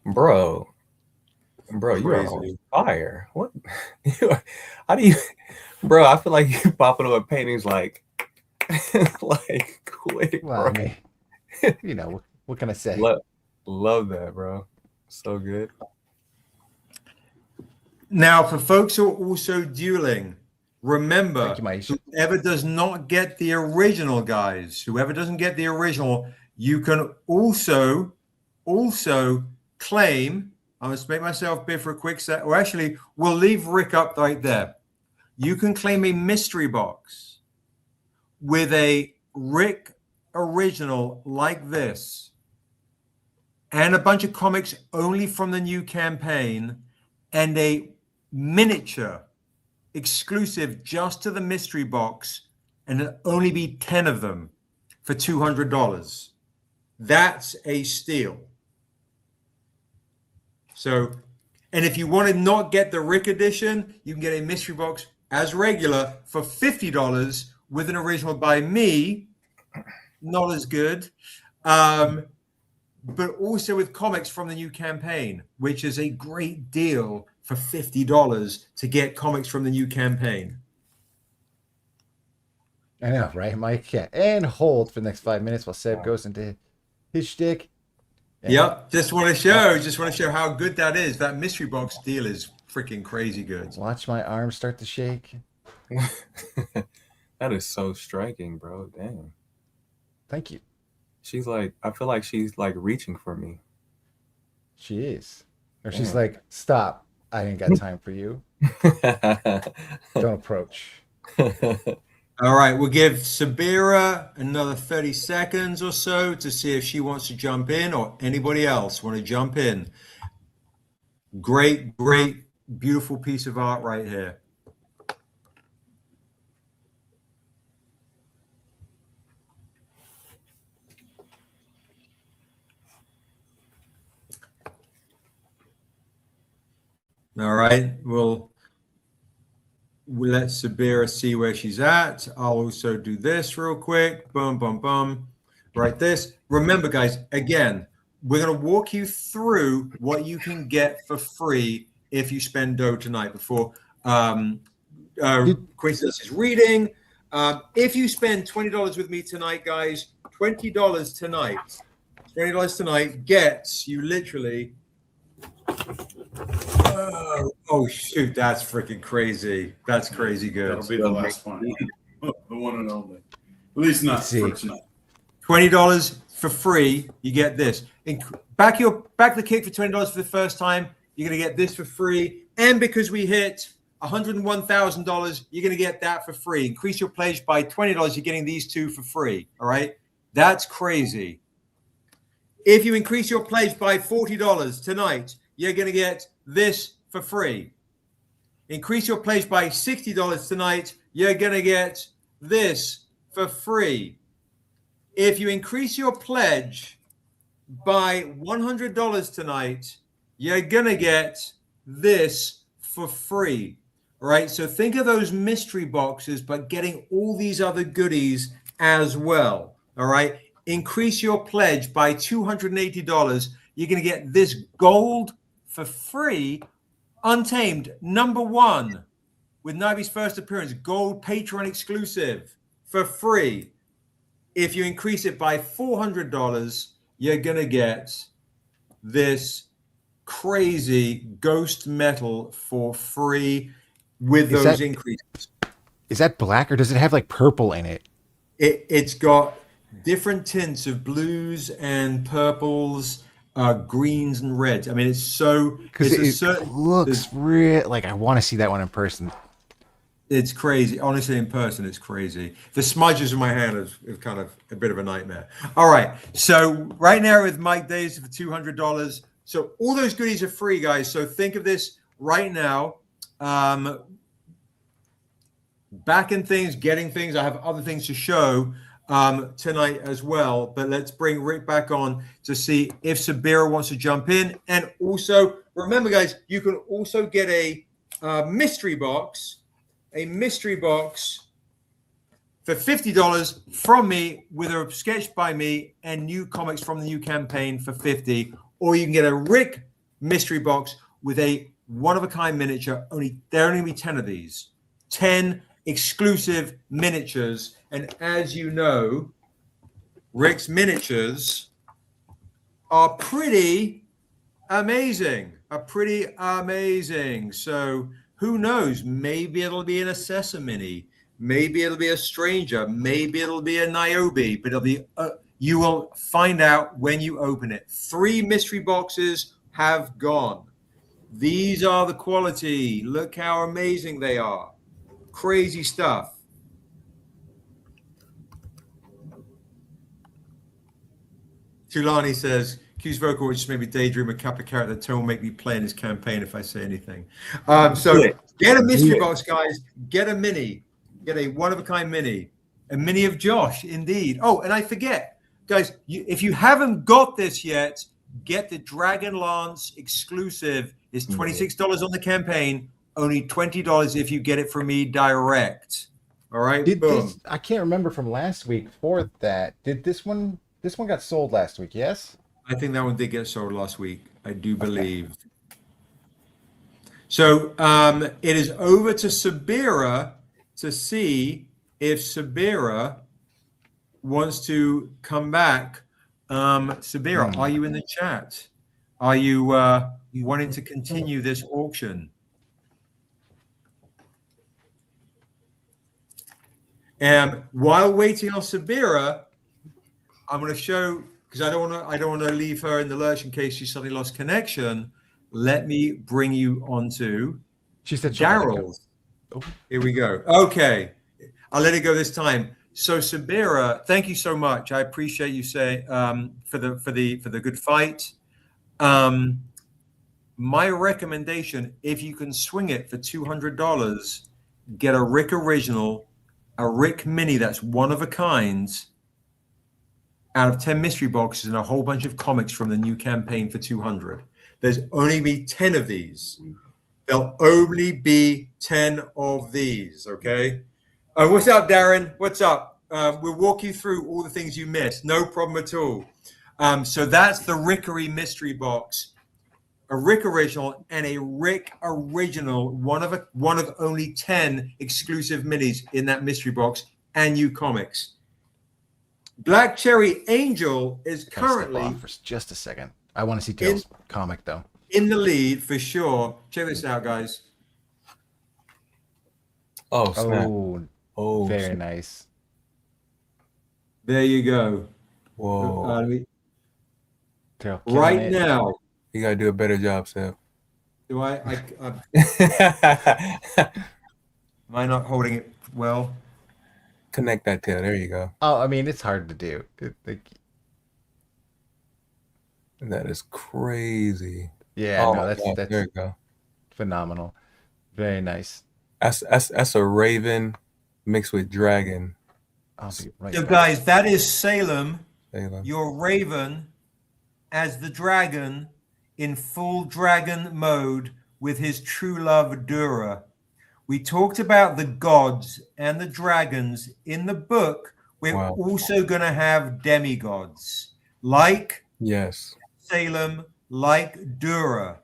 D: Bro, you are on fire. What? How do you, bro? I feel like you popping up with paintings like quick,
C: Well,
D: bro.
C: I mean, what can I say?
D: Love that, bro. So good.
A: Now, for folks who are also dueling, remember,
C: Thank you, Maisha.
A: whoever does not get the original, guys, whoever doesn't get the original, you can also claim. I'm going to make myself bid for a quick set. Or actually, we'll leave Rick up right there. You can claim a mystery box with a Rick original like this and a bunch of comics only from the new campaign and a miniature exclusive just to the mystery box, and it'll only be 10 of them for $200. That's a steal. So, and if you want to not get the Rick edition, you can get a mystery box as regular for $50 with an original by me, not as good, but also with comics from the new campaign, which is a great deal for $50 to get comics from the new campaign.
C: I know, right, Mike? Yeah. And hold for the next 5 minutes while Seb goes into his shtick.
A: Yep. Just want to show how good that is. That mystery box deal is freaking crazy good.
C: Watch my arms start to shake.
D: That is so striking, bro. Damn.
C: Thank you.
D: She's like, I feel like she's like reaching for me.
C: She is. Or she's like, stop. I ain't got time for you. Don't approach.
A: All right, we'll give Sabira another 30 seconds or so to see if she wants to jump in or anybody else want to jump in. Great, beautiful piece of art right here. All right, we'll let Sabira see where she's at. I'll also do this real quick. Boom, boom, boom. Right, this. Remember, guys, again, we're going to walk you through what you can get for free if you spend dough tonight before Quincy does his reading. If you spend $20 with me tonight, guys, $20 tonight gets you literally... Oh shoot, that's freaking crazy. That's crazy good.
B: That'll be the last one. The one and only. At least not for tonight.
A: $20 for free, you get this. Back the kick for $20 for the first time, you're gonna get this for free. And because we hit $101,000, you're gonna get that for free. Increase your pledge by $20, you're getting these two for free. All right. That's crazy. If you increase your pledge by $40 tonight, you're going to get this for free. Increase your pledge by $60 tonight, you're going to get this for free. If you increase your pledge by $100 tonight, you're going to get this for free. All right. So think of those mystery boxes, but getting all these other goodies as well. All right. Increase your pledge by $280. You're going to get this gold for free, Untamed, #1, with Niobe's first appearance, gold Patreon exclusive for free. If you increase it by $400, you're going to get this crazy ghost metal for free with those increases.
C: Is that black or does it have like purple in it?
A: It's got different tints of blues and purples, greens and reds. I mean, it's so
C: because it looks real. Like I want to see that one in person.
A: It's crazy. Honestly, in person, it's crazy. The smudges in my hand is kind of a bit of a nightmare. All right. So right now with Mike Days for $200. So all those goodies are free, guys. So think of this right now. Backing things, getting things. I have other things to show tonight as well. But let's bring Rick back on to see if Sabira wants to jump in. And also, remember, guys, you can also get a mystery box. A mystery box for $50 from me with a sketch by me and new comics from the new campaign for $50. Or you can get a Rick mystery box with a one-of-a-kind miniature. There are only be 10 of these. 10 exclusive miniatures. And as you know, Rick's miniatures are pretty amazing. So who knows? Maybe it'll be an Assessor Mini. Maybe it'll be a Stranger. Maybe it'll be a Niobe. But it'll be you will find out when you open it. 3 mystery boxes have gone. These are the quality. Look how amazing they are. Crazy stuff. Tulani says, Q's vocal, which just made me daydream a Kappa character. Tone will make me play in his campaign if I say anything. So get a mystery box, guys. Get a mini. Get a one-of-a-kind mini. A mini of Josh, indeed. Oh, and I forget, guys, if you haven't got this yet, get the Dragon Lance exclusive. It's $26 on the campaign. Only $20 if you get it from me direct. All right, boom.
C: I can't remember from last week for that. Did this one got sold last week, yes?
A: I think that one did get sold last week. I do believe. Okay. So it is over to Sabira to see if Sabira wants to come back. Sabira, are you in the chat? Are you wanting to continue this auction? And while waiting on Sabira, I'm going to show, because I don't want to leave her in the lurch in case she suddenly lost connection. Let me bring you onto Daryl's. Oh. Here we go. Okay, I'll let it go this time. So Sabira, thank you so much. I appreciate you saying for the good fight. My recommendation, if you can swing it for $200, get a Rick original, a Rick mini that's one of a kind, out of 10 mystery boxes and a whole bunch of comics from the new campaign for $200. There's only be 10 of these. There'll only be 10 of these, okay? What's up, Darren? What's up? We'll walk you through all the things you missed. No problem at all. So that's the Rickery mystery box. A Rick original and a Rick original, one of only 10 exclusive minis in that mystery box and new comics. Black Cherry Angel is currently
C: for just a second. I want to see Tails comic though.
A: In the lead for sure. Check this out, guys.
D: Oh, snap.
C: Oh, very nice.
A: There you go.
D: Whoa.
A: Right now.
D: You gotta do a better job, Seb.
A: Do I? Am I not holding it well?
D: Connect that tail. There you go.
C: Oh, I mean, it's hard to do.
D: That is crazy.
C: Yeah, no, that's
D: there you go.
C: Phenomenal. Very nice.
D: That's a raven mixed with dragon.
C: I'll be right
A: So,
C: back.
A: guys, that is Salem,
D: Salem.
A: your Raven, as the dragon in full dragon mode with his true love, Dura. We talked about the gods and the dragons in the book. We're
D: Wow.
A: also going to have demigods like
D: Yes.
A: Salem, like Dura.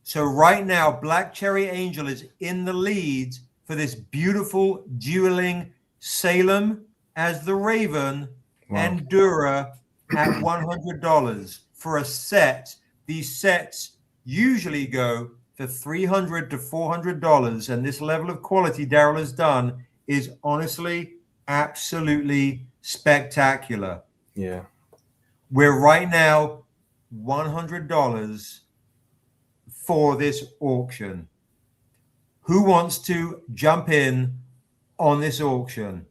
A: So right now, Black Cherry Angel is in the lead for this beautiful dueling Salem as the Raven and Dura at $100 for a set. These sets usually go for $300 to $400, and this level of quality Daryl has done is honestly absolutely spectacular.
D: Yeah.
A: We're right now $100 for this auction. Who wants to jump in on this auction?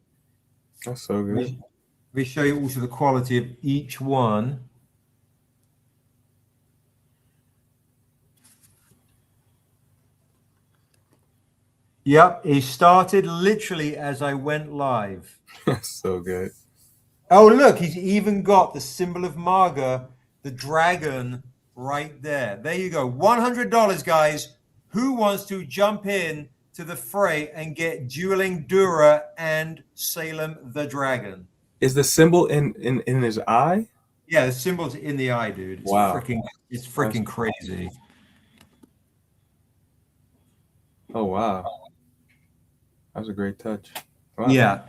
D: That's so good.
A: Let me show you also the quality of each one. Yep, it started literally as I went live.
D: That's so good.
A: Oh, look, he's even got the symbol of Marga, the dragon, right there. There you go. $100, guys. Who wants to jump in to the fray and get dueling Dura and Salem the dragon?
D: Is the symbol in his eye?
A: Yeah, the symbol's in the eye, dude. It's
D: Wow.
A: it's freaking crazy.
D: Oh wow. That was a great touch. Wow.
A: Yeah.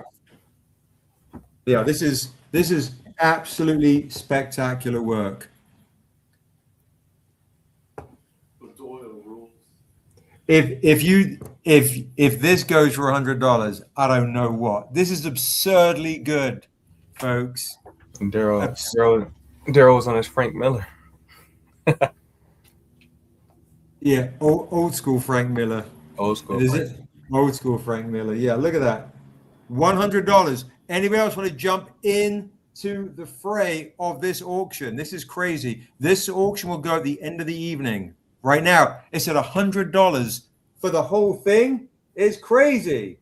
A: Yeah, this is absolutely spectacular work. If this goes for $100, I don't know what. This is absurdly good, folks.
D: And Daryl was on his Frank Miller.
A: Yeah, old school Frank Miller.
D: Old school.
A: Is it? Old school Frank Miller. Yeah, look at that. $100. Anybody else want to jump into the fray of this auction? This is crazy. This auction will go at the end of the evening. Right now, it's at $100 for the whole thing. It's crazy.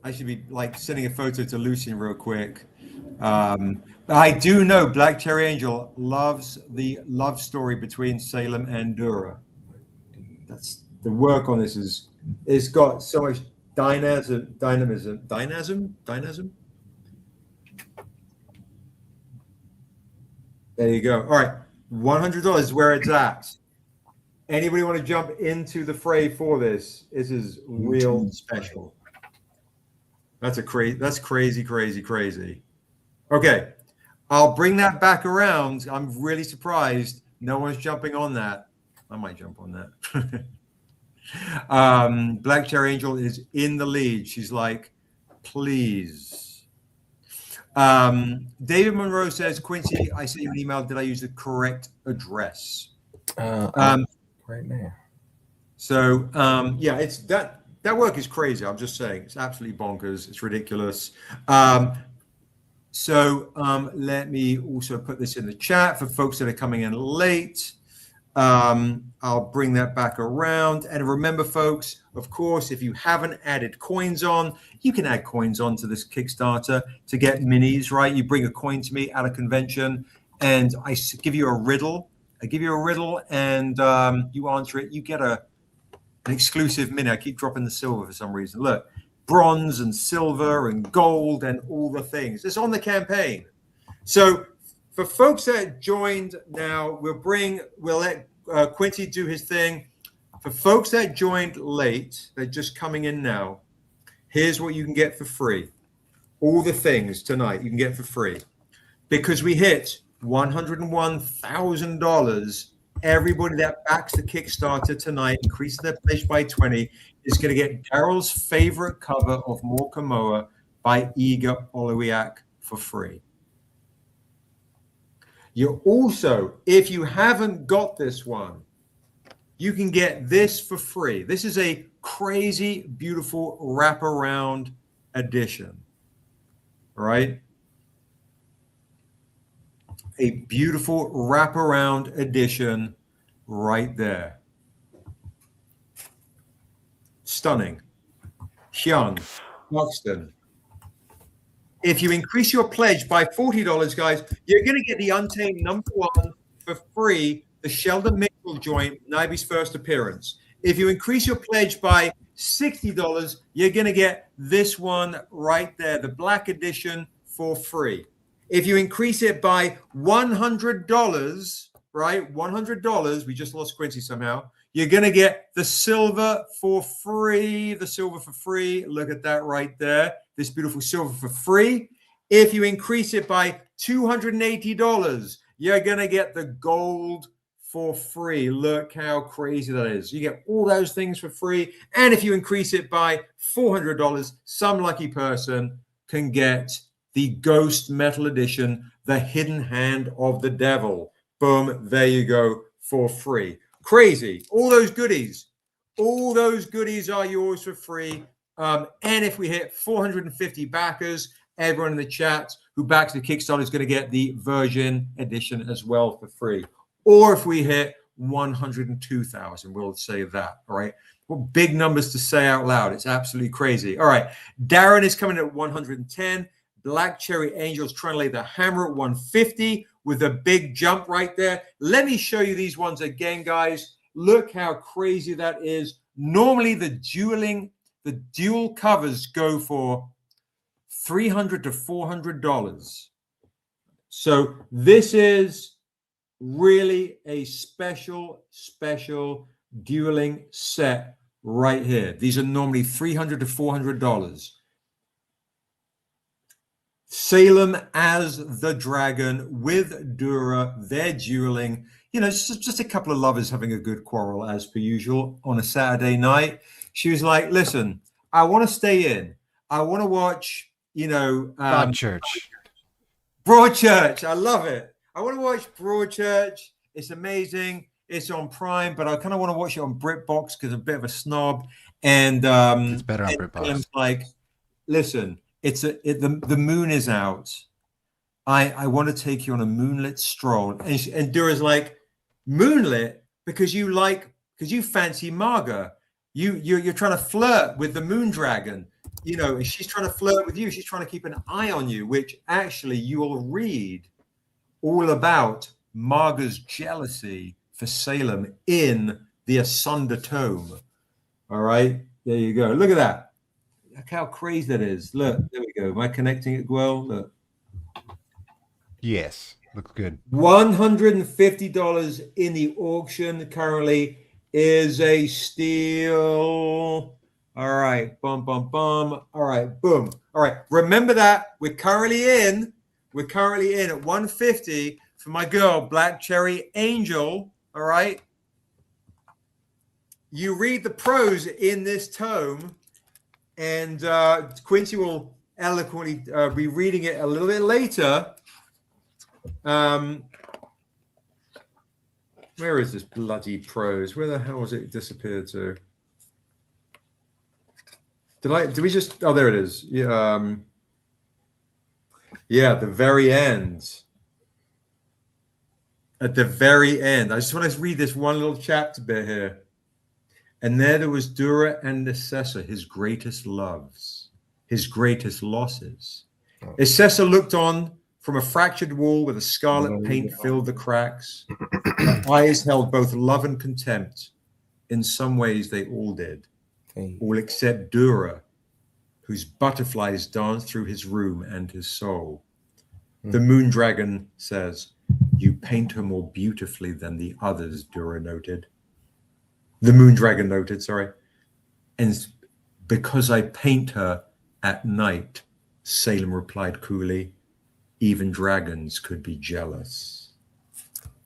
A: I should be like sending a photo to Lucian real quick. I do know Black Cherry Angel loves the love story between Salem and Dura. That's the work on this it's got so much dynamism. There you go. All right, $100 is where it's at. Anybody want to jump into the fray for this? This is real special. That's crazy. Okay, I'll bring that back around. I'm really surprised no one's jumping on that. I might jump on that. Black Cherry Angel is in the lead. She's like, please. David Monroe says, Quincy, I sent you an email. Did I use the correct address?
D: Right now.
A: So yeah, it's that work is crazy. I'm just saying, it's absolutely bonkers. It's ridiculous. So let me also put this in the chat for folks that are coming in late. I'll bring that back around. And remember, folks, of course, if you haven't added coins on, you can add coins on to this Kickstarter to get minis, right? You bring a coin to me at a convention and I give you a riddle. I give you a riddle and you answer it. You get an exclusive mini. I keep dropping the silver for some reason. Look, bronze and silver and gold and all the things. It's on the campaign. So for folks that joined now, we'll let Quincy do his thing. For folks that joined late, they're just coming in now. Here's what you can get for free. All the things tonight you can get for free. Because we hit $101,000, everybody that backs the Kickstarter tonight, increases their pledge by 20, is going to get Daryl's favorite cover of Morkamoa by Iga Oluyak for free. You also, if you haven't got this one, you can get this for free. This is a crazy, beautiful wraparound edition, right? A beautiful wraparound edition right there. Stunning. Hyun, Buxton. If you increase your pledge by $40, guys, you're going to get the Untamed #1 for free, the Sheldon Mitchell joint, Niobe's first appearance. If you increase your pledge by $60, you're going to get this one right there, the Black Edition, for free. If you increase it by $100, right, $100, we just lost Quincy somehow, you're going to get the silver for free, the silver for free. Look at that right there, this beautiful silver for free. If you increase it by $280, you're going to get the gold for free. Look how crazy that is. You get all those things for free. And if you increase it by $400, some lucky person can get the Ghost Metal Edition, the Hidden Hand of the Devil. Boom, there you go, for free. Crazy. All those goodies are yours for free. And if we hit 450 backers, everyone in the chat who backs the Kickstarter is going to get the Virgin Edition as well for free. Or if we hit 102,000, we'll say that. All right. Well, big numbers to say out loud. It's absolutely crazy. All right. Darren is coming at 110. Black Cherry Angels trying to lay the hammer at 150 with a big jump right there. Let me show you these ones again, guys. Look how crazy that is. Normally the dual covers go for $300 to $400. So this is really a special dueling set right here. These are normally $300 to $400. Salem as the dragon with Dura, they're dueling. You know, just a couple of lovers having a good quarrel as per usual on a Saturday night. She was like, listen, I want to stay in. I want to watch, you know,
C: Broadchurch.
A: Broadchurch. I love it. I want to watch Broadchurch. It's amazing. It's on Prime, but I kind of want to watch it on BritBox because I'm a bit of a snob. And
C: It's better on BritBox.
A: I'm like, listen, the moon is out. I want to take you on a moonlit stroll. And Dura's like, moonlit? Because you fancy Marga. You're trying to flirt with the moon dragon. You know, and she's trying to flirt with you. She's trying to keep an eye on you, which actually you will read all about Marga's jealousy for Salem in the Asunder Tome. All right, there you go. Look at that. Look how crazy that is. Look, there we go. Am I connecting it well? Look.
C: Yes, looks good.
A: $150 in the auction currently is a steal. All right, bum, bum, bum. All right, boom. All right, remember that we're currently in at 150 for my girl, Black Cherry Angel. All right. You read the prose in this tome, and Quincy will eloquently be reading it a little bit later. Where is this bloody prose? Where the hell was it disappeared to? Did we just? Oh, there it is. Yeah, the very end. At the very end, I just want to read this one little chapter bit here. And there was Dura and Necessa, his greatest loves, his greatest losses. Necessa looked on from a fractured wall where the scarlet paint filled the cracks. Her eyes held both love and contempt. In some ways, they all did. All except Dura, whose butterflies danced through his room and his soul. The moon dragon says, you paint her more beautifully than the others, Dura noted. The moon dragon noted, sorry. And because I paint her at night, Salem replied coolly, even dragons could be jealous.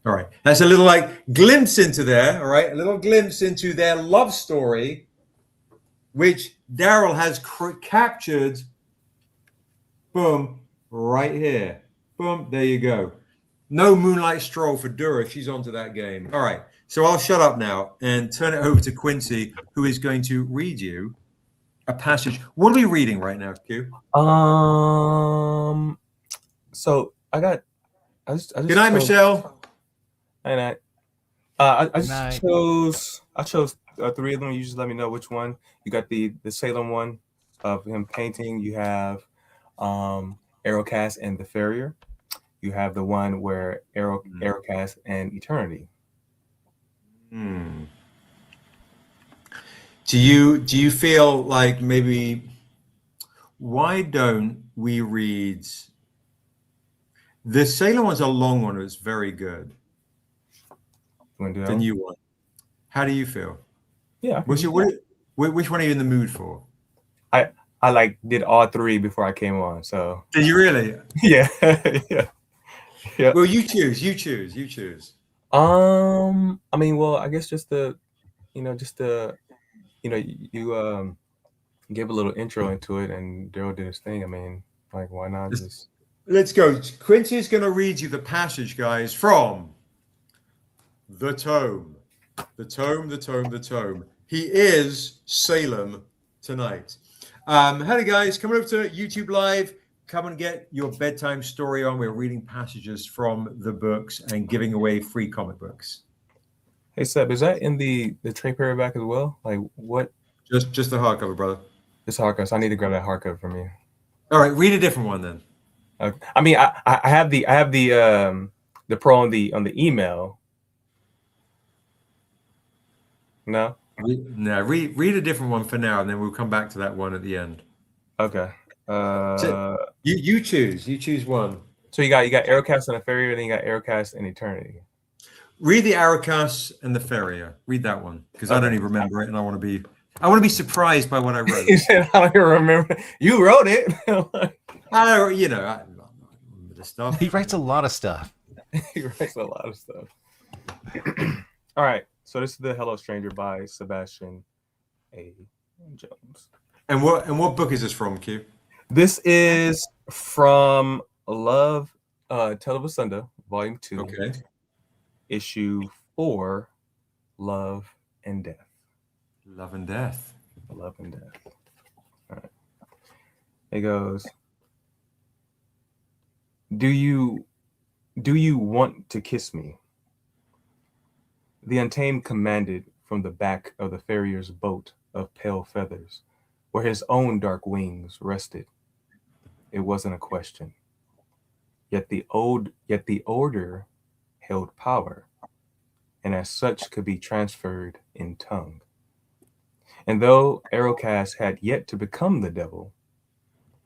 A: All right, that's a little like glimpse into there, all right? A little glimpse into their love story, which Daryl has captured, boom, right here. Boom, there you go. No moonlight stroll for Dura. She's onto that game. All right, so I'll shut up now and turn it over to Quincy, who is going to read you a passage. What are we reading right now, Q?
D: So I just
A: Good night, Michelle.
D: Good night. I chose 3 of them. You just let me know which one. You got the Salem one, of him painting, you have Arrowcast and the Farrier. You have the one where Arrowcast and Eternity.
A: Hmm. Do you feel like maybe why don't we read the Salem one's a long one, it's very good.
D: You want to do that
A: The
D: one?
A: new one. How do you feel?
D: Yeah. I can
A: What's
D: do
A: your
D: that.
A: which one are you in the mood for?
D: I like did all three before I came on. So
A: Did you really?
D: yeah. Yeah.
A: Well, you choose. You choose. You choose.
D: I mean, well, I guess just the, just the, you give a little intro into it, and Daryl did his thing. I mean, like, why not just?
A: Let's go. Quincy is going to read you the passage, guys, from the tome. The tome, the tome, the tome. He is Salem tonight. Hello, guys. Come over to YouTube Live. Come and get your bedtime story on. We're reading passages from the books and giving away free comic books.
D: Hey Seb, is that in the trade paperback as well? Like what?
A: Just the hardcover, brother.
D: It's hardcover. So I need to grab that hardcover from you.
A: All right, read a different one then.
D: I mean, I have the pro on the email. No.
A: No, read a different one for now, and then we'll come back to that one at the end.
D: Okay.
A: So you choose. You choose one.
D: So you got Arrowcast and the Farrier, then you got Arrowcast and Eternity.
A: Read the Arrowcast and the Farrier. Read that one because I don't even remember it, and I want to be surprised by what I wrote.
D: He said, "I don't even remember. You wrote it."
A: I remember the stuff.
C: He writes a lot of stuff.
D: He writes a lot of stuff. All right. So this is the Hello Stranger by Sebastian A. Jones.
A: And what book is this from, Q?
D: This is from Love, Televisunder, Volume 2.
A: Okay.
D: Issue 4, Love and Death.
A: Love and Death.
D: Love and Death. All right. It goes, Do you want to kiss me? The Untamed commanded from the back of the farrier's boat of pale feathers, where his own dark wings rested. It wasn't a question. Yet the order held power, and as such could be transferred in tongue. And though Arrowcast had yet to become the devil,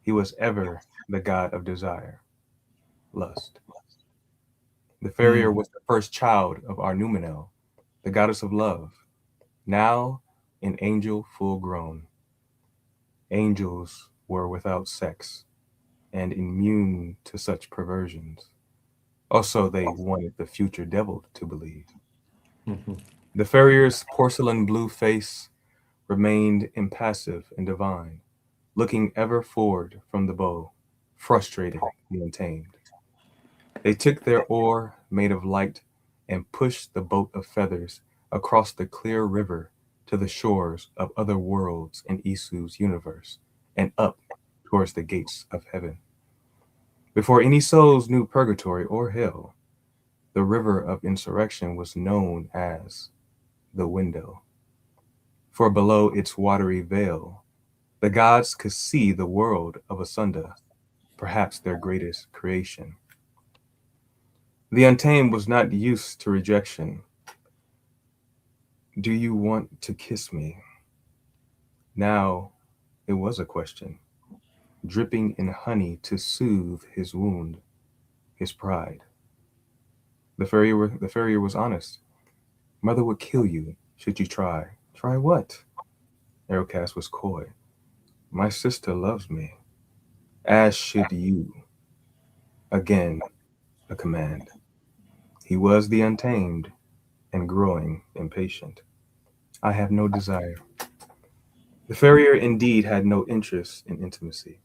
D: he was ever the god of desire, lust. The farrier was the first child of Arnumenel, the goddess of love, now an angel full grown. Angels were without sex and immune to such perversions. Also, they wanted the future devil to believe. The farrier's porcelain blue face remained impassive and divine, looking ever forward from the bow, frustrated the Untamed. They took their oar made of light and pushed the boat of feathers across the clear river to the shores of other worlds in Isu's universe and up towards the gates of heaven. Before any souls knew purgatory or hell, the river of insurrection was known as the window. For below its watery veil, the gods could see the world of Asunda, perhaps their greatest creation. The Untamed was not used to rejection. Do you want to kiss me? Now it was a question, dripping in honey to soothe his wound, his pride. The farrier was honest. Mother would kill you should you try. Try what? Arrowcast was coy. My sister loves me, as should you. Again, a command. He was the Untamed and growing impatient. I have no desire. The farrier indeed had no interest in intimacy,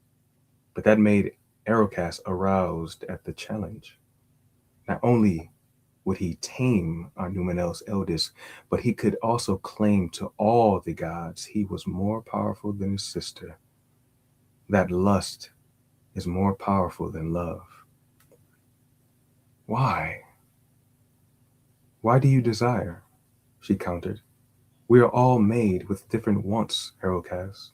D: but that made Arrowcast aroused at the challenge. Not only would he tame Arnumenel's eldest, but he could also claim to all the gods he was more powerful than his sister. That lust is more powerful than love. Why? Why do you desire? She countered. We are all made with different wants, Arrowcast.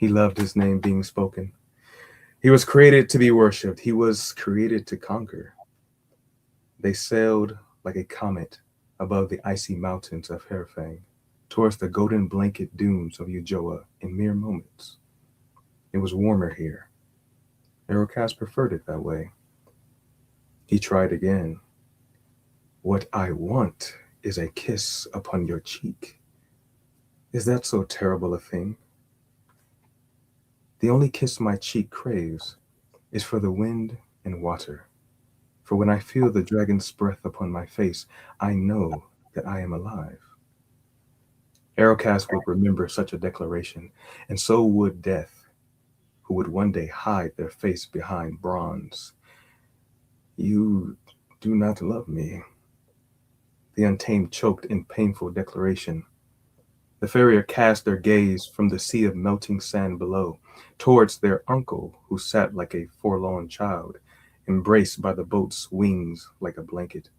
D: He loved his name being spoken. He was created to be worshipped. He was created to conquer. They sailed like a comet above the icy mountains of Herfang towards the golden blanket dunes of Ujoa in mere moments. It was warmer here. Erocast preferred it that way. He tried again. What I want is a kiss upon your cheek. Is that so terrible a thing? The only kiss my cheek craves is for the wind and water. For when I feel the dragon's breath upon my face, I know that I am alive. Erocast would remember such a declaration, and so would death, who would one day hide their face behind bronze. You do not love me. The untamed choked in painful declaration. The farrier cast their gaze from the sea of melting sand below, towards their uncle, who sat like a forlorn child, embraced by the boat's wings like a blanket.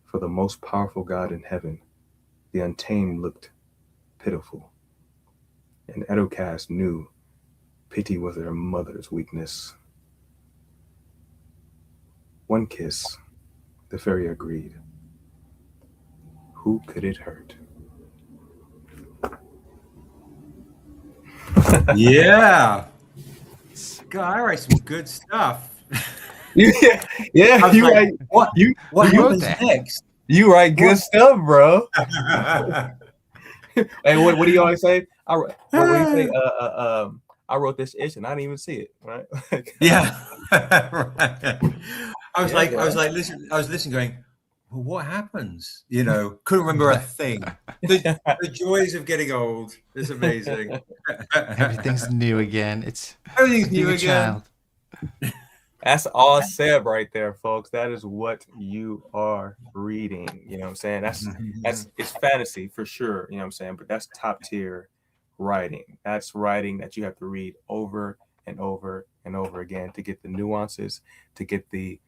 D: For the most powerful god in heaven, the untamed looked pitiful. And Erocast knew pity was their mother's weakness. One kiss, the farrier agreed. Who could it hurt?
A: Yeah. God, I write some good stuff.
D: yeah,
A: I was
D: you
A: like,
D: write
A: what
D: you
A: happens
C: that?
A: next?
D: you write good
A: What?
D: stuff, bro. Hey, what do you always say? What do you say? I wrote this ish and I didn't even see it. Right?
A: Yeah. Right. I was
D: Yeah,
A: like, listen, I was listening, going, well, what happens? You know, couldn't remember a thing. The joys of getting old. It's amazing.
C: Everything's new again. It's
A: Everything's
C: like being
A: new
C: a
A: again.
C: child.
D: That's all said right there, folks. That is what you are reading. You know what I'm saying? That's it's fantasy for sure. You know what I'm saying? But that's top tier writing. That's writing that you have to read over and over and over again to get the nuances, to get the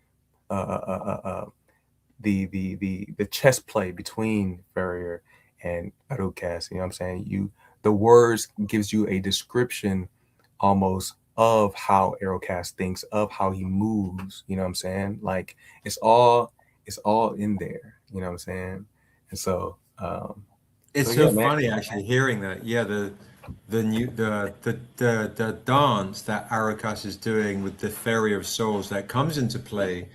D: chess play between Farrier and Erocast. You know what I'm saying? The words gives you a description almost of how Erocast thinks, of how he moves. You know what I'm saying? Like it's all in there. You know what I'm saying? And so
A: It's
D: so
A: so
D: yeah, man.
A: funny actually hearing that. Yeah, the dance that Arakas is doing with the Ferry of Souls that comes into play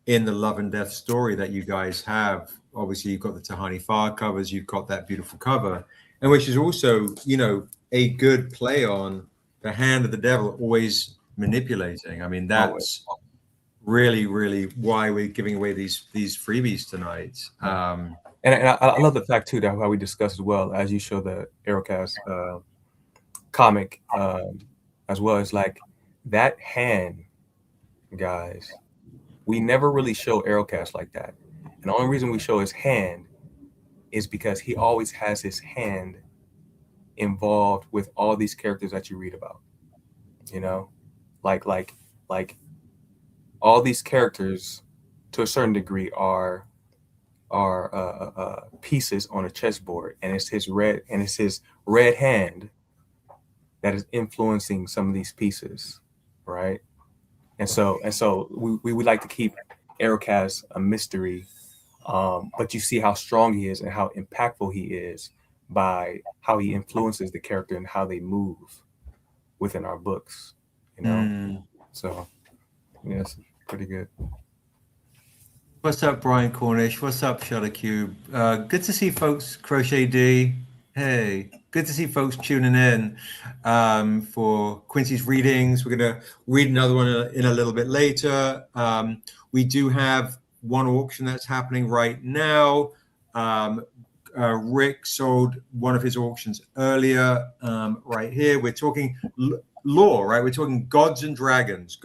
A: in the Love and Death story that you guys have. Obviously, you've got the Tahani Far covers, you've got that beautiful cover, and which is also, you know, a good play on the hand of the devil always manipulating. I mean, that's really, really why we're giving away these freebies tonight.
D: And I love the fact too that how we discussed as well as you show the Erocast comic as well as like that hand, guys. We never really show Erocast like that, and the only reason we show his hand is because he always has his hand involved with all these characters that you read about. You know, like all these characters to a certain degree are pieces on a chessboard, and it's his red hand that is influencing some of these pieces, right? And so we would like to keep Erocast a mystery, but you see how strong he is and how impactful he is by how he influences the character and how they move within our books, you know. So yes, pretty good.
A: What's up, Brian Cornish? What's up, Shutter Cube? Good to see folks. Crochet D. Hey, good to see folks tuning in for Quincy's readings. We're going to read another one in a little bit later. We do have one auction that's happening right now. Rick sold one of his auctions earlier. Right here, we're talking lore, right? We're talking gods and dragons,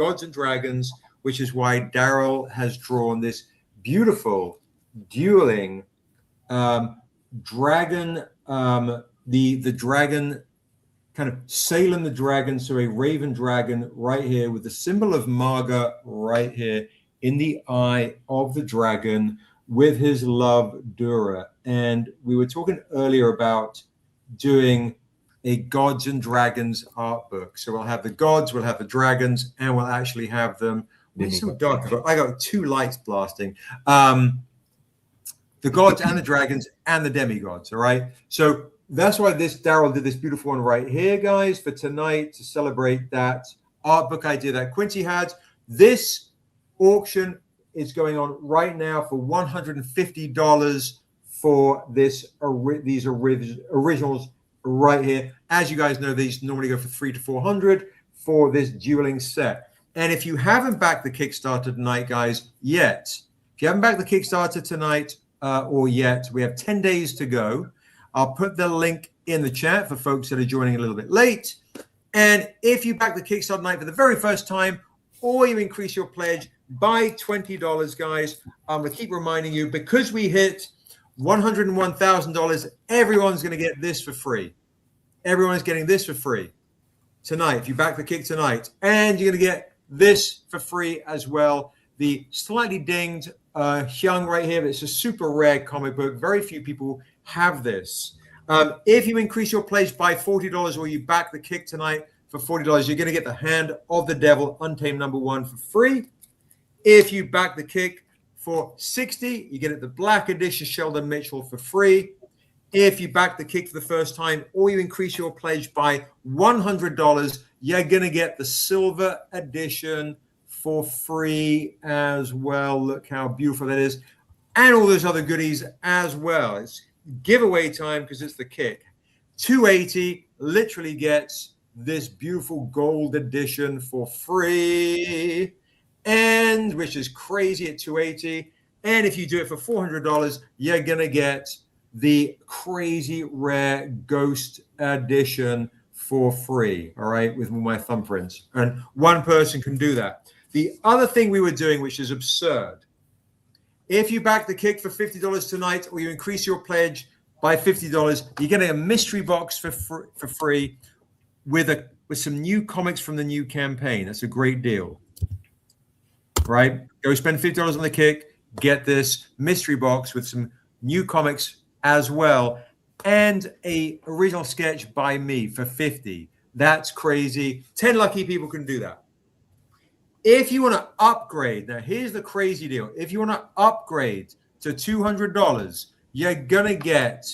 A: which is why Daryl has drawn this beautiful dueling dragon, the dragon, kind of Salem the dragon, so a raven dragon right here with the symbol of Marga right here in the eye of the dragon with his love Dura. And we were talking earlier about doing a Gods and Dragons art book. So we'll have the gods, we'll have the dragons, and we'll actually have them. It's so dark. I got 2 lights blasting. The gods and the dragons and the demigods. All right. So that's why Daryl did this beautiful one right here, guys, for tonight to celebrate that art book idea that Quincy had. This auction is going on right now for $150 for these originals right here. As you guys know, these normally go for $300 to $400 for this dueling set. And if you haven't backed the Kickstarter tonight, guys, if you haven't backed the Kickstarter tonight or yet, we have 10 days to go. I'll put the link in the chat for folks that are joining a little bit late. And if you back the Kickstarter tonight for the very first time, or you increase your pledge by $20, guys, I'm going to keep reminding you, because we hit $101,000, everyone's going to get this for free. Everyone's getting this for free tonight. If you back the kick tonight, and you're going to get this for free as well. The slightly dinged Hyung right here. It's a super rare comic book. Very few people have this. If you increase your pledge by $40 or you back the kick tonight for $40, you're going to get the Hand of the Devil Untamed #1 for free. If you back the kick for $60, you get it the Black Edition Sheldon Mitchell for free. If you back the kick for the first time or you increase your pledge by $100, you're going to get the Silver Edition for free as well. Look how beautiful that is. And all those other goodies as well. It's giveaway time because it's the kick. $280 literally gets this beautiful gold edition for free, and which is crazy at $280. And if you do it for $400, you're going to get the crazy rare ghost edition for free, all right, with my thumbprints. And one person can do that. The other thing we were doing, which is absurd, if you back the kick for $50 tonight or you increase your pledge by $50, you're getting a mystery box for free with some new comics from the new campaign. That's a great deal, right? Go spend $50 on the kick, get this mystery box with some new comics as well, and a original sketch by me for $50. That's crazy. 10 lucky people can do that. If you want to upgrade, now here's the crazy deal. If you want to upgrade to $200, you're going to get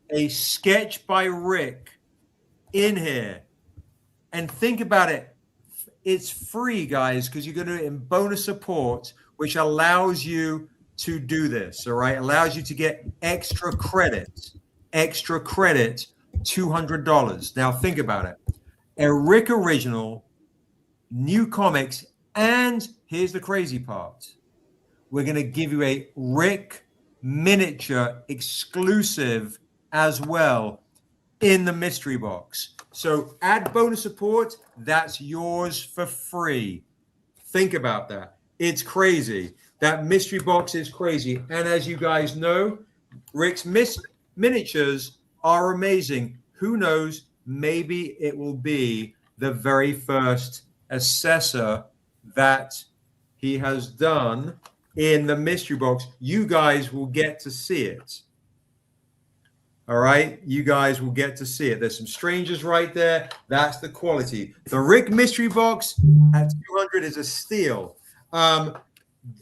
A: a sketch by Rick in here. And think about it. It's free, guys, because you're going to do it in bonus support, which allows you to do this, all right? Allows you to get extra credit, $200. Now think about it. A Rick original, new comics, and here's the crazy part. We're going to give you a Rick miniature exclusive as well in the mystery box. So add bonus support, that's yours for free. Think about that. It's crazy. That mystery box is crazy. And as you guys know, Rick's miniatures are amazing. Who knows? Maybe it will be the very first assessor that he has done in the mystery box. You guys will get to see it. All right, you guys will get to see it. There's some strangers right there. That's the quality. The Rick mystery box at $200 is a steal.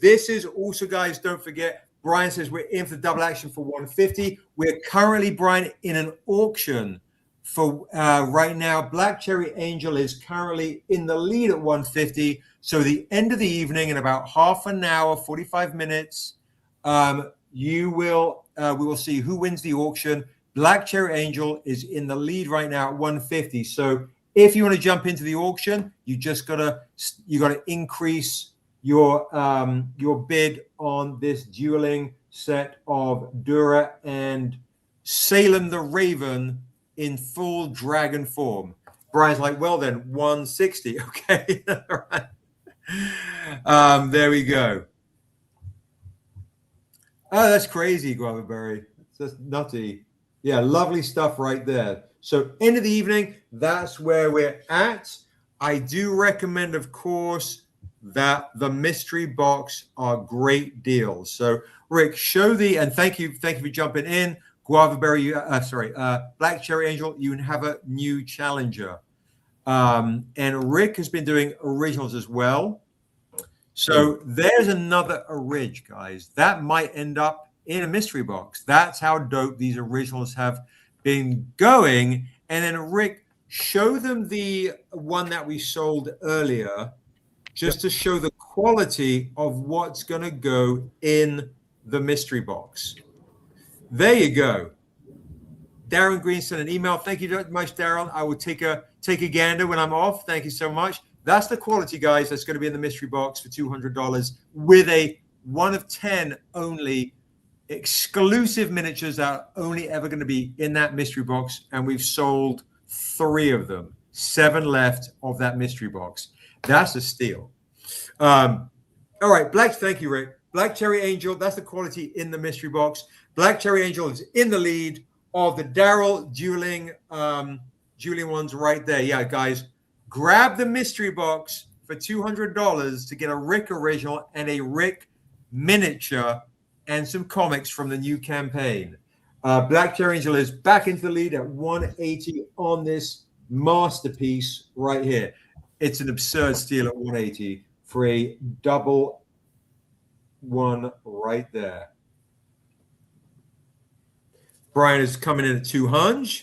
A: This is also, guys, don't forget, Brian says we're in for double action for $150. We're currently, Brian, in an auction for right now. Black Cherry Angel is currently in the lead at $150. So the end of the evening, in about half an hour, 45 minutes, we will see who wins the auction. Black Cherry Angel is in the lead right now at $150. So if you want to jump into the auction, you gotta increase your bid on this dueling set of Dura and Salem the Raven in full dragon form. Brian's like, well then, 160. Okay, all right. There we go. Oh, that's crazy, Guavaberry. That's nutty. Yeah, lovely stuff right there. So end of the evening, that's where we're at. I do recommend, of course, that the mystery box are great deals. So Rick, and thank you for jumping in. Guava Berry, Black Cherry Angel, you have a new challenger. And Rick has been doing originals as well. So there's another orig, guys. That might end up in a mystery box. That's how dope these originals have been going. And then Rick, show them the one that we sold earlier, just to show the quality of what's going to go in the mystery box. There you go. Darren Green sent an email. Thank you very much, Darren. I will take a gander when I'm off. Thank you so much. That's the quality, guys. That's going to be in the mystery box for $200 with a 1 of 10 only exclusive miniatures that are only ever going to be in that mystery box. And we've sold 3 of them, 7 left of that mystery box. That's a steal. All right, thank you, Rick. Black Cherry Angel, that's the quality in the mystery box. Black Cherry Angel is in the lead of the Daryl dueling ones right there. Yeah, guys, grab the mystery box for $200 to get a Rick original and a Rick miniature and some comics from the new campaign. Black Cherry Angel is back into the lead at 180 on this masterpiece right here. It's an absurd steal at 180 for a double one right there. Brian is coming in at 200.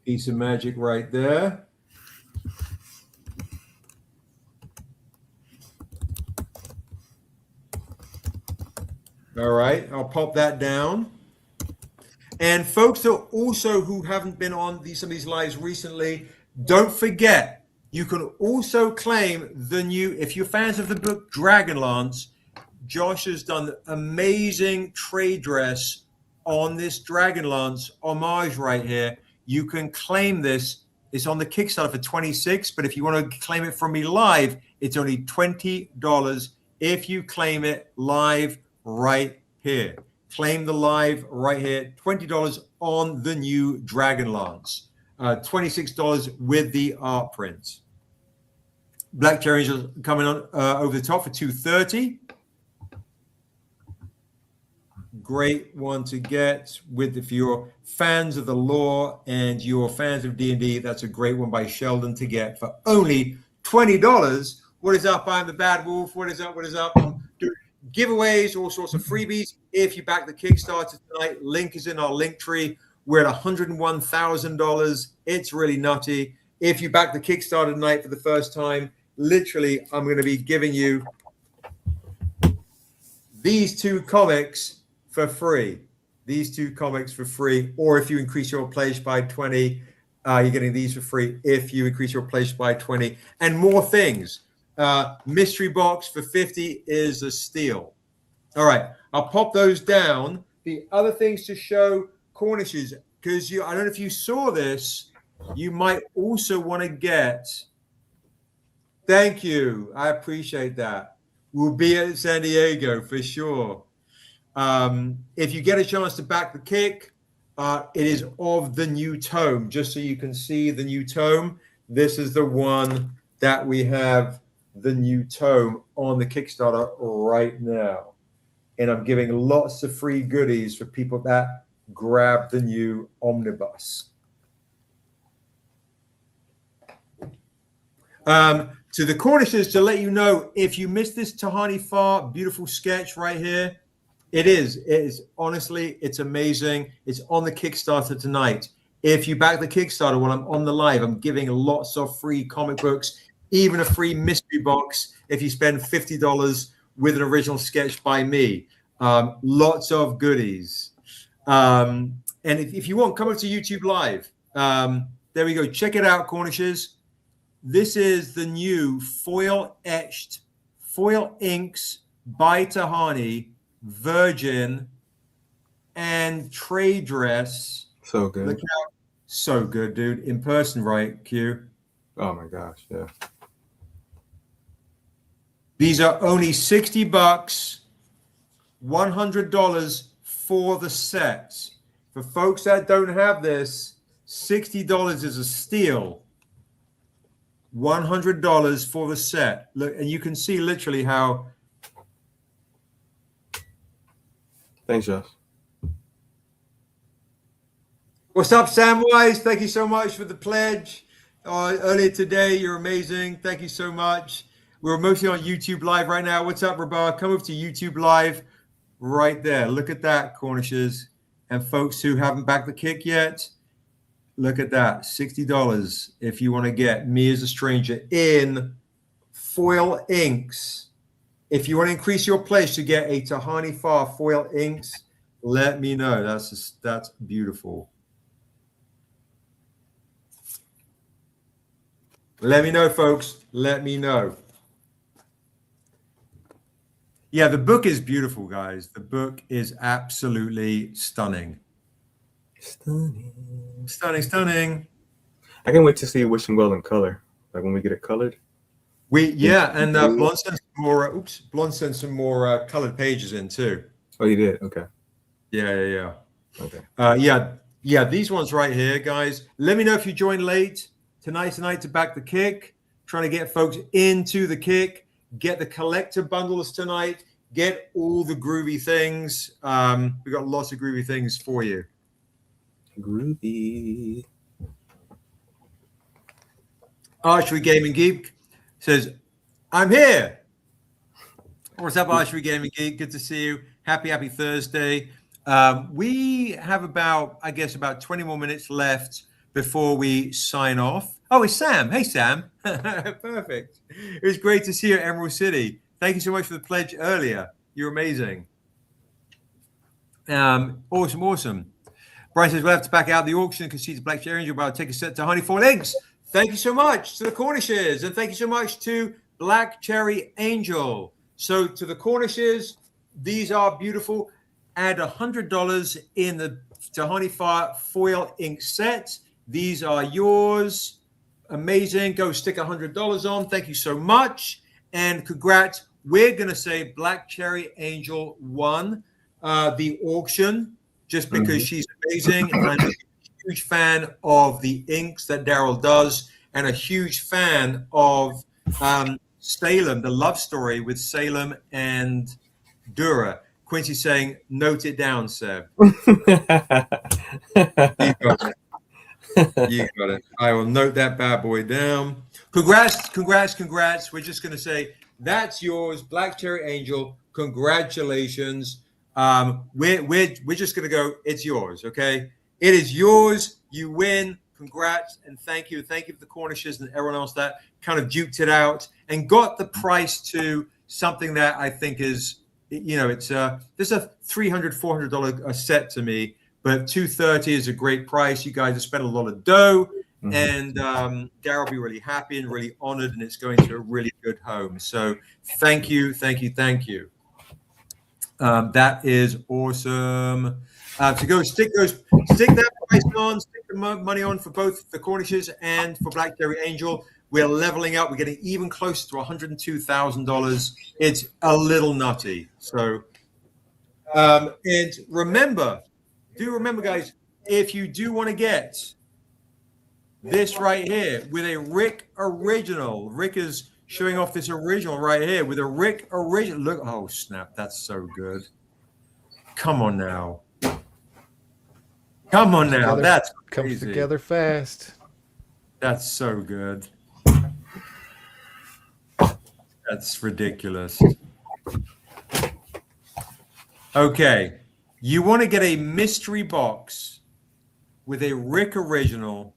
A: Piece of magic right there. All right, I'll pop that down. And folks that also who haven't been on some of these lives recently, don't forget, you can also claim the new, if you're fans of the book Dragonlance, Josh has done amazing trade dress on this Dragonlance homage right here. You can claim this. It's on the Kickstarter for $26, but if you want to claim it from me live, it's only $20 if you claim it live right here. Claim the live right here, $20 on the new Dragonlance, $26 with the art prints. Black Cherry Angel coming on over the top for $230. Great one to get with if you're fans of the lore and you're fans of D&D. That's a great one by Sheldon to get for only $20. What is up? I'm the Bad Wolf. What is up? What is up? Doing giveaways, all sorts of freebies. If you back the Kickstarter tonight, link is in our link tree. We're at $101,000. It's really nutty. If you back the Kickstarter tonight for the first time, literally, I'm going to be giving you these 2 comics for free. These 2 comics for free. Or if you increase your pledge by 20, you're getting these for free if you increase your pledge by 20. And more things. Mystery box for 50 is a steal. All right, I'll pop those down. The other things to show, Cornishes, because I don't know if you saw this, you might also want to get. Thank you. I appreciate that. We'll be at San Diego for sure. If you get a chance to back the kick, it is of the new tome, just so you can see the new tome. This is the one that we have the new tome on the Kickstarter right now. And I'm giving lots of free goodies for people that grab the new omnibus. To the Cornishes, to let you know, if you missed this Tahani Far beautiful sketch right here, it is honestly, it's amazing. It's on the Kickstarter tonight. If you back the Kickstarter while I'm on the live, I'm giving lots of free comic books, even a free mystery box if you spend $50 with an original sketch by me. Lots of goodies. And if you want, come over to YouTube Live. There we go. Check it out, Cornishes. This is the new foil inks by Tahani, Virgin, and trade dress.
D: So good.
A: So good, dude. In person, right, Q?
D: Oh my gosh, yeah.
A: These are only $60, $100 for the sets. For folks that don't have this, $60 is a steal. $100 for the set. Look, and you can see literally how.
D: Thanks, Josh.
A: What's up, Sam Wise? Thank you so much for the pledge. Earlier today, you're amazing. Thank you so much. We're mostly on YouTube Live right now. What's up, Rabar? Come over to YouTube Live right there. Look at that, Cornishes. And folks who haven't backed the kick yet, look at that. $60 if you want to get Me as a Stranger in foil inks. If you want to increase your pledge to get a Tahani Far foil inks, let me know. That's beautiful. Let me know, folks. Let me know. Yeah, the book is beautiful, guys. The book is absolutely stunning. Stunning.
D: I can't wait to see Wishing Well in color. Like when we get it colored.
A: And Blonde sent some more colored pages in too.
D: Oh, you did? Okay.
A: Yeah.
D: Okay.
A: Yeah. These ones right here, guys. Let me know if you joined late tonight to back the kick. Trying to get folks into the kick. Get the collector bundles tonight. Get all the groovy things. We got lots of groovy things for you.
D: Groovy.
A: Archery Gaming Geek says, I'm here. What's up, Archery Gaming Geek? Good to see you. Happy Thursday. We have about 20 more minutes left before we sign off. Oh, it's Sam. Hey, Sam. Perfect. It was great to see you at Emerald City. Thank you so much for the pledge earlier. You're amazing. Awesome. Brian says, we'll have to back out the auction and concede to Black Cherry Angel, but I'll take a set to Honey 4 Links. Thank you so much to the Cornishes, and thank you so much to Black Cherry Angel. So to the Cornishes, these are beautiful. Add $100 in the Tahani Fire foil ink set. These are yours. Amazing. Go stick $100 on. Thank you so much. And congrats. We're going to say Black Cherry Angel won the auction just because she's amazing. And I'm a huge fan of the inks that Daryl does, and a huge fan of Salem, the love story with Salem and Dura. Quincy saying, note it down, Seb. You got it. I will note that bad boy down. Congrats. We're just going to say, that's yours, Black Cherry Angel. Congratulations. We're just going to go, it's yours, okay? It is yours. You win. Congrats and thank you. Thank you for the Cornishes and everyone else that kind of duked it out and got the price to something that I think is, it's this is a $300, $400 a set to me, but $230 is a great price. You guys have spent a lot of dough, and Daryl will be really happy and really honored, and it's going to a really good home. So thank you. That is awesome. To go stick that price on, stick the money on for both the Cornishes and for Black Cherry Angel. We're leveling up. We're getting even closer to $102,000. It's a little nutty. So, and remember, guys, if you do want to get this right here with a Rick original, Rick is showing off this original right here with a Rick original. Look, oh snap, that's so good. Come on now. That's crazy.
C: Comes together fast.
A: That's so good. That's ridiculous. Okay. You want to get a mystery box with a Rick original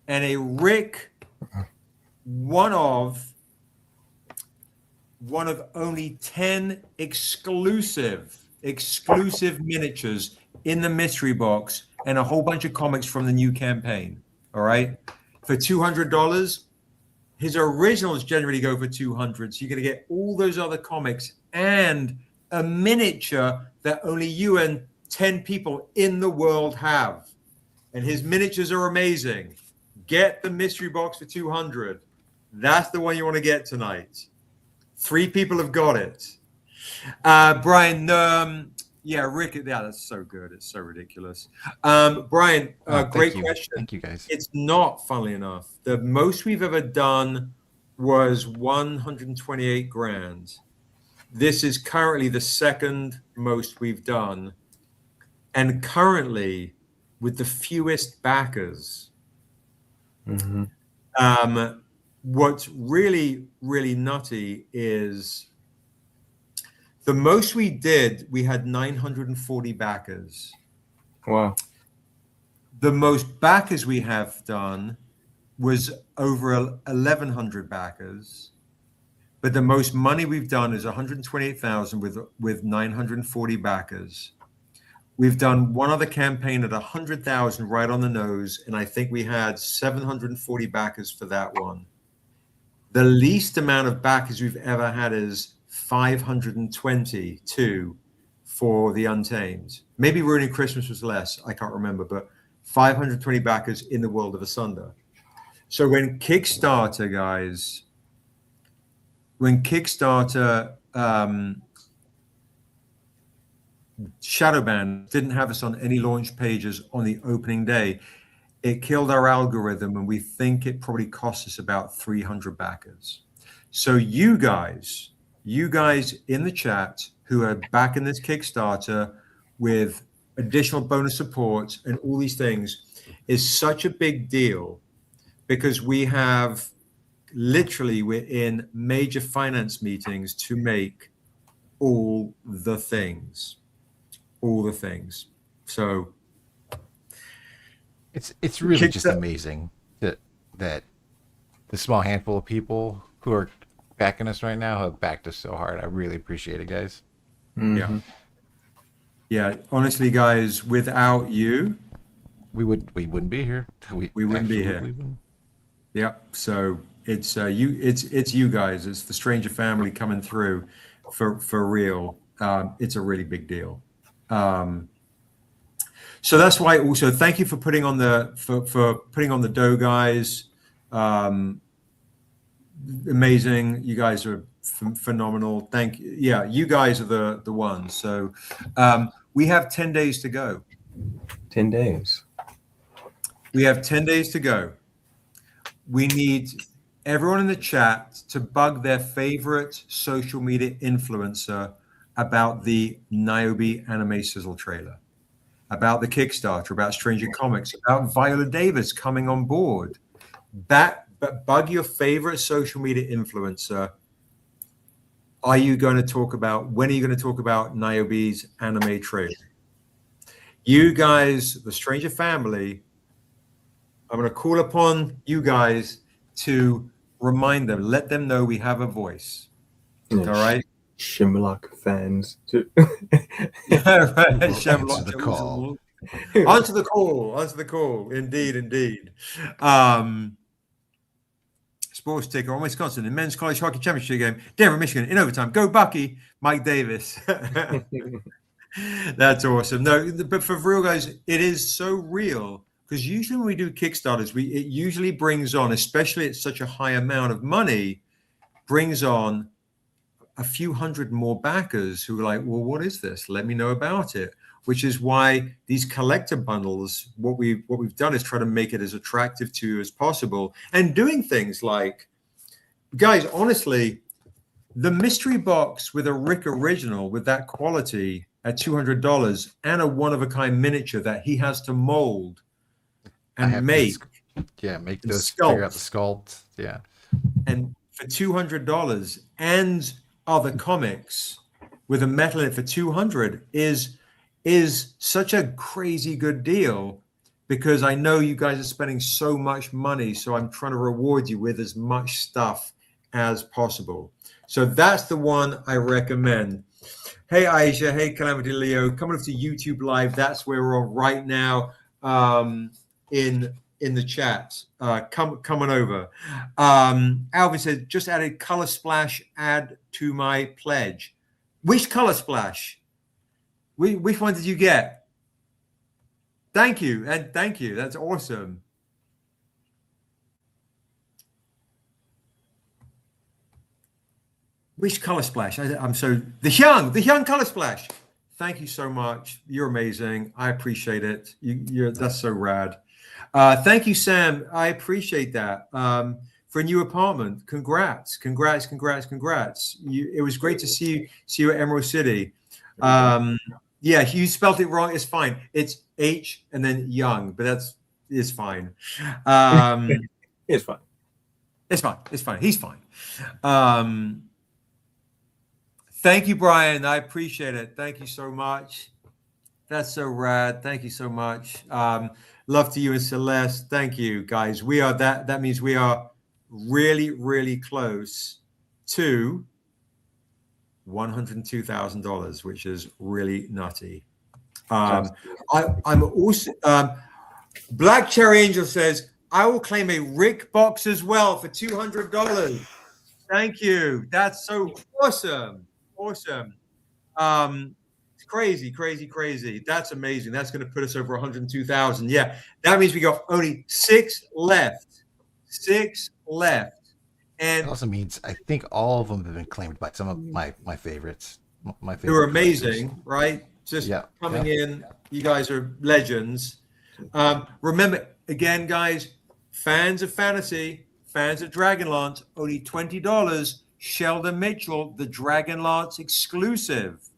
A: and a Rick one of only 10 exclusive miniatures in the mystery box and a whole bunch of comics from the new campaign. All right. For $200, his originals generally go for $200. So you're going to get all those other comics and a miniature that only you and 10 people in the world have. And his miniatures are amazing. Get the mystery box for $200. That's the one you want to get tonight. 3 people have got it. Brian, Yeah, Rick. Yeah, that's so good. It's so ridiculous. Brian, great question.
C: Thank you, guys.
A: It's not, funnily enough. The most we've ever done was 128 grand. This is currently the second most we've done, and currently with the fewest backers.
D: Mm-hmm.
A: What's really, really nutty is the most we did, we had 940 backers.
D: Wow.
A: The most backers we have done was over 1,100 backers. But the most money we've done is 128,000 with 940 backers. We've done one other campaign at 100,000 right on the nose, and I think we had 740 backers for that one. The least amount of backers we've ever had is 522 for the Untamed. Maybe Ruining Christmas was less, I can't remember, but 520 backers in the world of Asunder. So when Kickstarter, guys, Shadowban didn't have us on any launch pages on the opening day, it killed our algorithm, and we think it probably cost us about 300 backers. So you guys in the chat who are backing this Kickstarter with additional bonus support and all these things is such a big deal, because we're in major finance meetings to make all the things. So
C: it's really just amazing that the small handful of people who are backing us right now have backed us so hard. I really appreciate it, guys.
D: Mm-hmm.
A: Yeah. Honestly, guys, without you,
C: we wouldn't be here.
A: We wouldn't be here. Yeah. So it's you guys. It's the Stranger family coming through for real. It's a really big deal. So that's why also thank you for putting on the dough, guys. Amazing. You guys are phenomenal. Thank you. Yeah, you guys are the ones. So we have 10 days to go.
D: 10 days.
A: We have 10 days to go. We need everyone in the chat to bug their favorite social media influencer about the Niobe anime sizzle trailer, about the Kickstarter, about Stranger Comics, about Viola Davis coming on board. But bug your favorite social media influencer. When are you going to talk about Niobe's anime trailer? You guys, the Stranger family, I'm going to call upon you guys to remind them, let them know we have a voice. All right?
D: Shimlock fans.
A: Right.
C: Answer the call.
A: Answer the call. Indeed. Sports ticker on Wisconsin in men's college hockey championship game. Denver, Michigan in overtime. Go Bucky, Mike Davis. That's awesome. No, but for real, guys, it is so real, because usually when we do Kickstarters, it usually brings on, especially at such a high amount of money, brings on a few hundred more backers who are like, well, what is this? Let me know about it. Which is why these collector bundles, what we've done is try to make it as attractive to you as possible, and doing things like, guys, honestly, the mystery box with a Rick original with that quality at $200 and a one-of-a-kind miniature that he has to mold and make
C: those, figure out the sculpt,
A: and for $200, and other comics with a metal in it for $200 is such a crazy good deal, because I know you guys are spending so much money, so I'm trying to reward you with as much stuff as possible. So that's the one I recommend. Hey Aisha, hey Calamity Leo, coming up to YouTube Live. That's where we're on right now, in the chat. Coming over. Alvin said, just added color splash, add to my pledge. Which color splash? Which one did you get? Thank you. That's awesome. Which color splash? I'm so the young color splash. thank you so much. You're amazing. I appreciate it. That's so rad. Thank you, Sam. I appreciate that. For a new apartment, congrats. It was great to see you at Emerald City. Yeah, you spelled it wrong. It's fine. It's H and then Young, but it's fine.
D: It's fine.
A: It's fine. He's fine. Thank you, Brian. I appreciate it. Thank you so much. That's so rad. Thank you so much. Love to you and Celeste. Thank you, guys. We are that means we are really, really close to $102,000, which is really nutty. I'm also Black Cherry Angel says, I will claim a Rick box as well for $200. Thank you. That's so awesome. It's crazy. That's amazing. That's going to put us over 102,000. Yeah, that means we got only 6 left. 6 left. And
C: it also means I think all of them have been claimed by some of my favorites. My favorite.
A: Who are amazing, right? Just coming in. You guys are legends. Remember, again, guys, fans of fantasy, fans of Dragonlance, only $20. Sheldon Mitchell, the Dragonlance exclusive.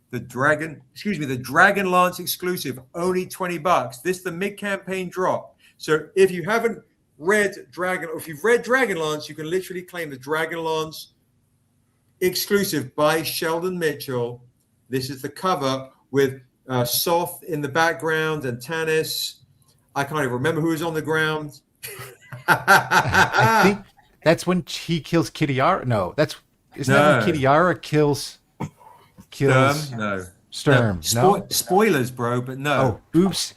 A: The Dragonlance exclusive, only $20. This is the mid-campaign drop. So if you haven't read if you've read Dragonlance, you can literally claim the Dragonlance exclusive by Sheldon Mitchell. This is the cover with Soth in the background and Tannis. I can't even remember who was on the ground.
C: I think that's when he kills Kitiara. No, that when Kitiara kills Sturm. No.
A: Spoilers, bro, but no.
C: Oh, oops.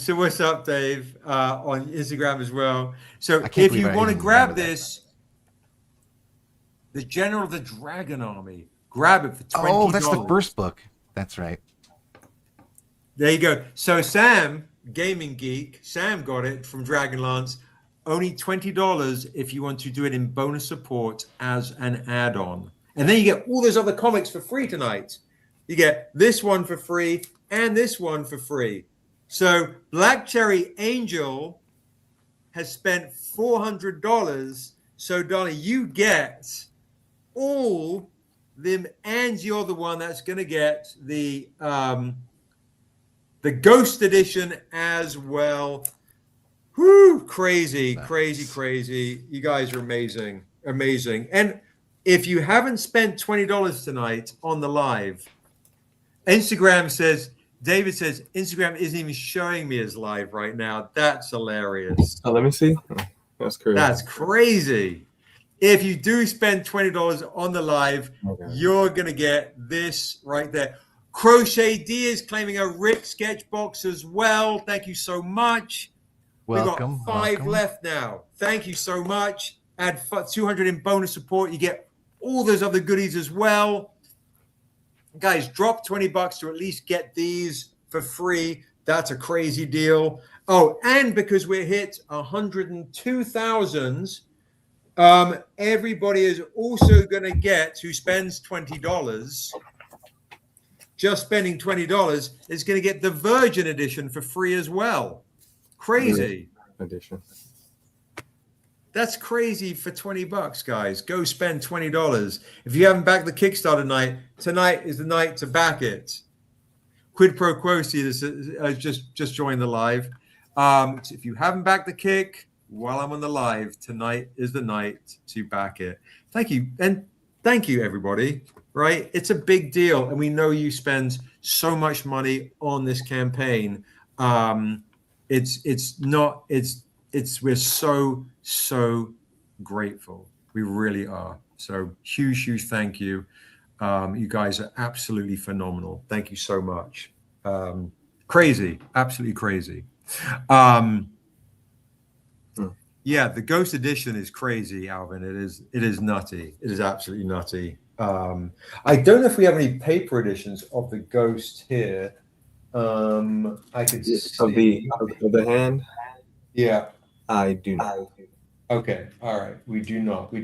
A: So what's up, Dave? On Instagram as well. So if you want to grab this, the General of the Dragon Army, grab it for $20.
C: Oh, that's the first book. That's right.
A: There you go. So Sam, Gaming Geek, Sam got it from Dragonlance. Only $20 if you want to do it in bonus support as an add-on. And then you get all those other comics for free tonight. You get this one for free and this one for free. So Black Cherry Angel has spent $400. So Donnie, you get all them, and you're the one that's going to get the Ghost Edition as well. Whoo! Crazy. You guys are amazing. And if you haven't spent $20 tonight on the live, David says, Instagram isn't even showing me as live right now. That's hilarious.
D: Oh, let me see. That's crazy.
A: That's crazy. If you do spend $20 on the live, you're going to get this right there. Crochet D is claiming a Rick sketch box as well. Thank you so much.
C: Welcome.
A: We've got 5 left now. Thank you so much. Add 200 in bonus support. You get all those other goodies as well. Guys, drop $20 to at least get these for free. That's a crazy deal. Oh, and because we're hit 102,000, everybody is also going to get, who spends $20, just spending $20, is going to get the Virgin Edition for free as well. Crazy.
D: Edition.
A: That's crazy for $20, guys. Go spend $20. If you haven't backed the Kickstarter tonight is the night to back it. Quid pro quo, see this just joined the live. If you haven't backed the kick while I'm on the live, tonight is the night to back it. Thank you. And thank you, everybody. Right? It's a big deal. And we know you spend so much money on this campaign. We're so grateful. We really are. So huge thank you. You guys are absolutely phenomenal. Thank you so much. Crazy, absolutely crazy. Yeah, the Ghost Edition is crazy, Alvin. It is nutty. It is absolutely nutty. I don't know if we have any paper editions of the Ghost here. I could see
D: of the hand.
A: Yeah,
D: I do not.
A: Okay. All right. We do not.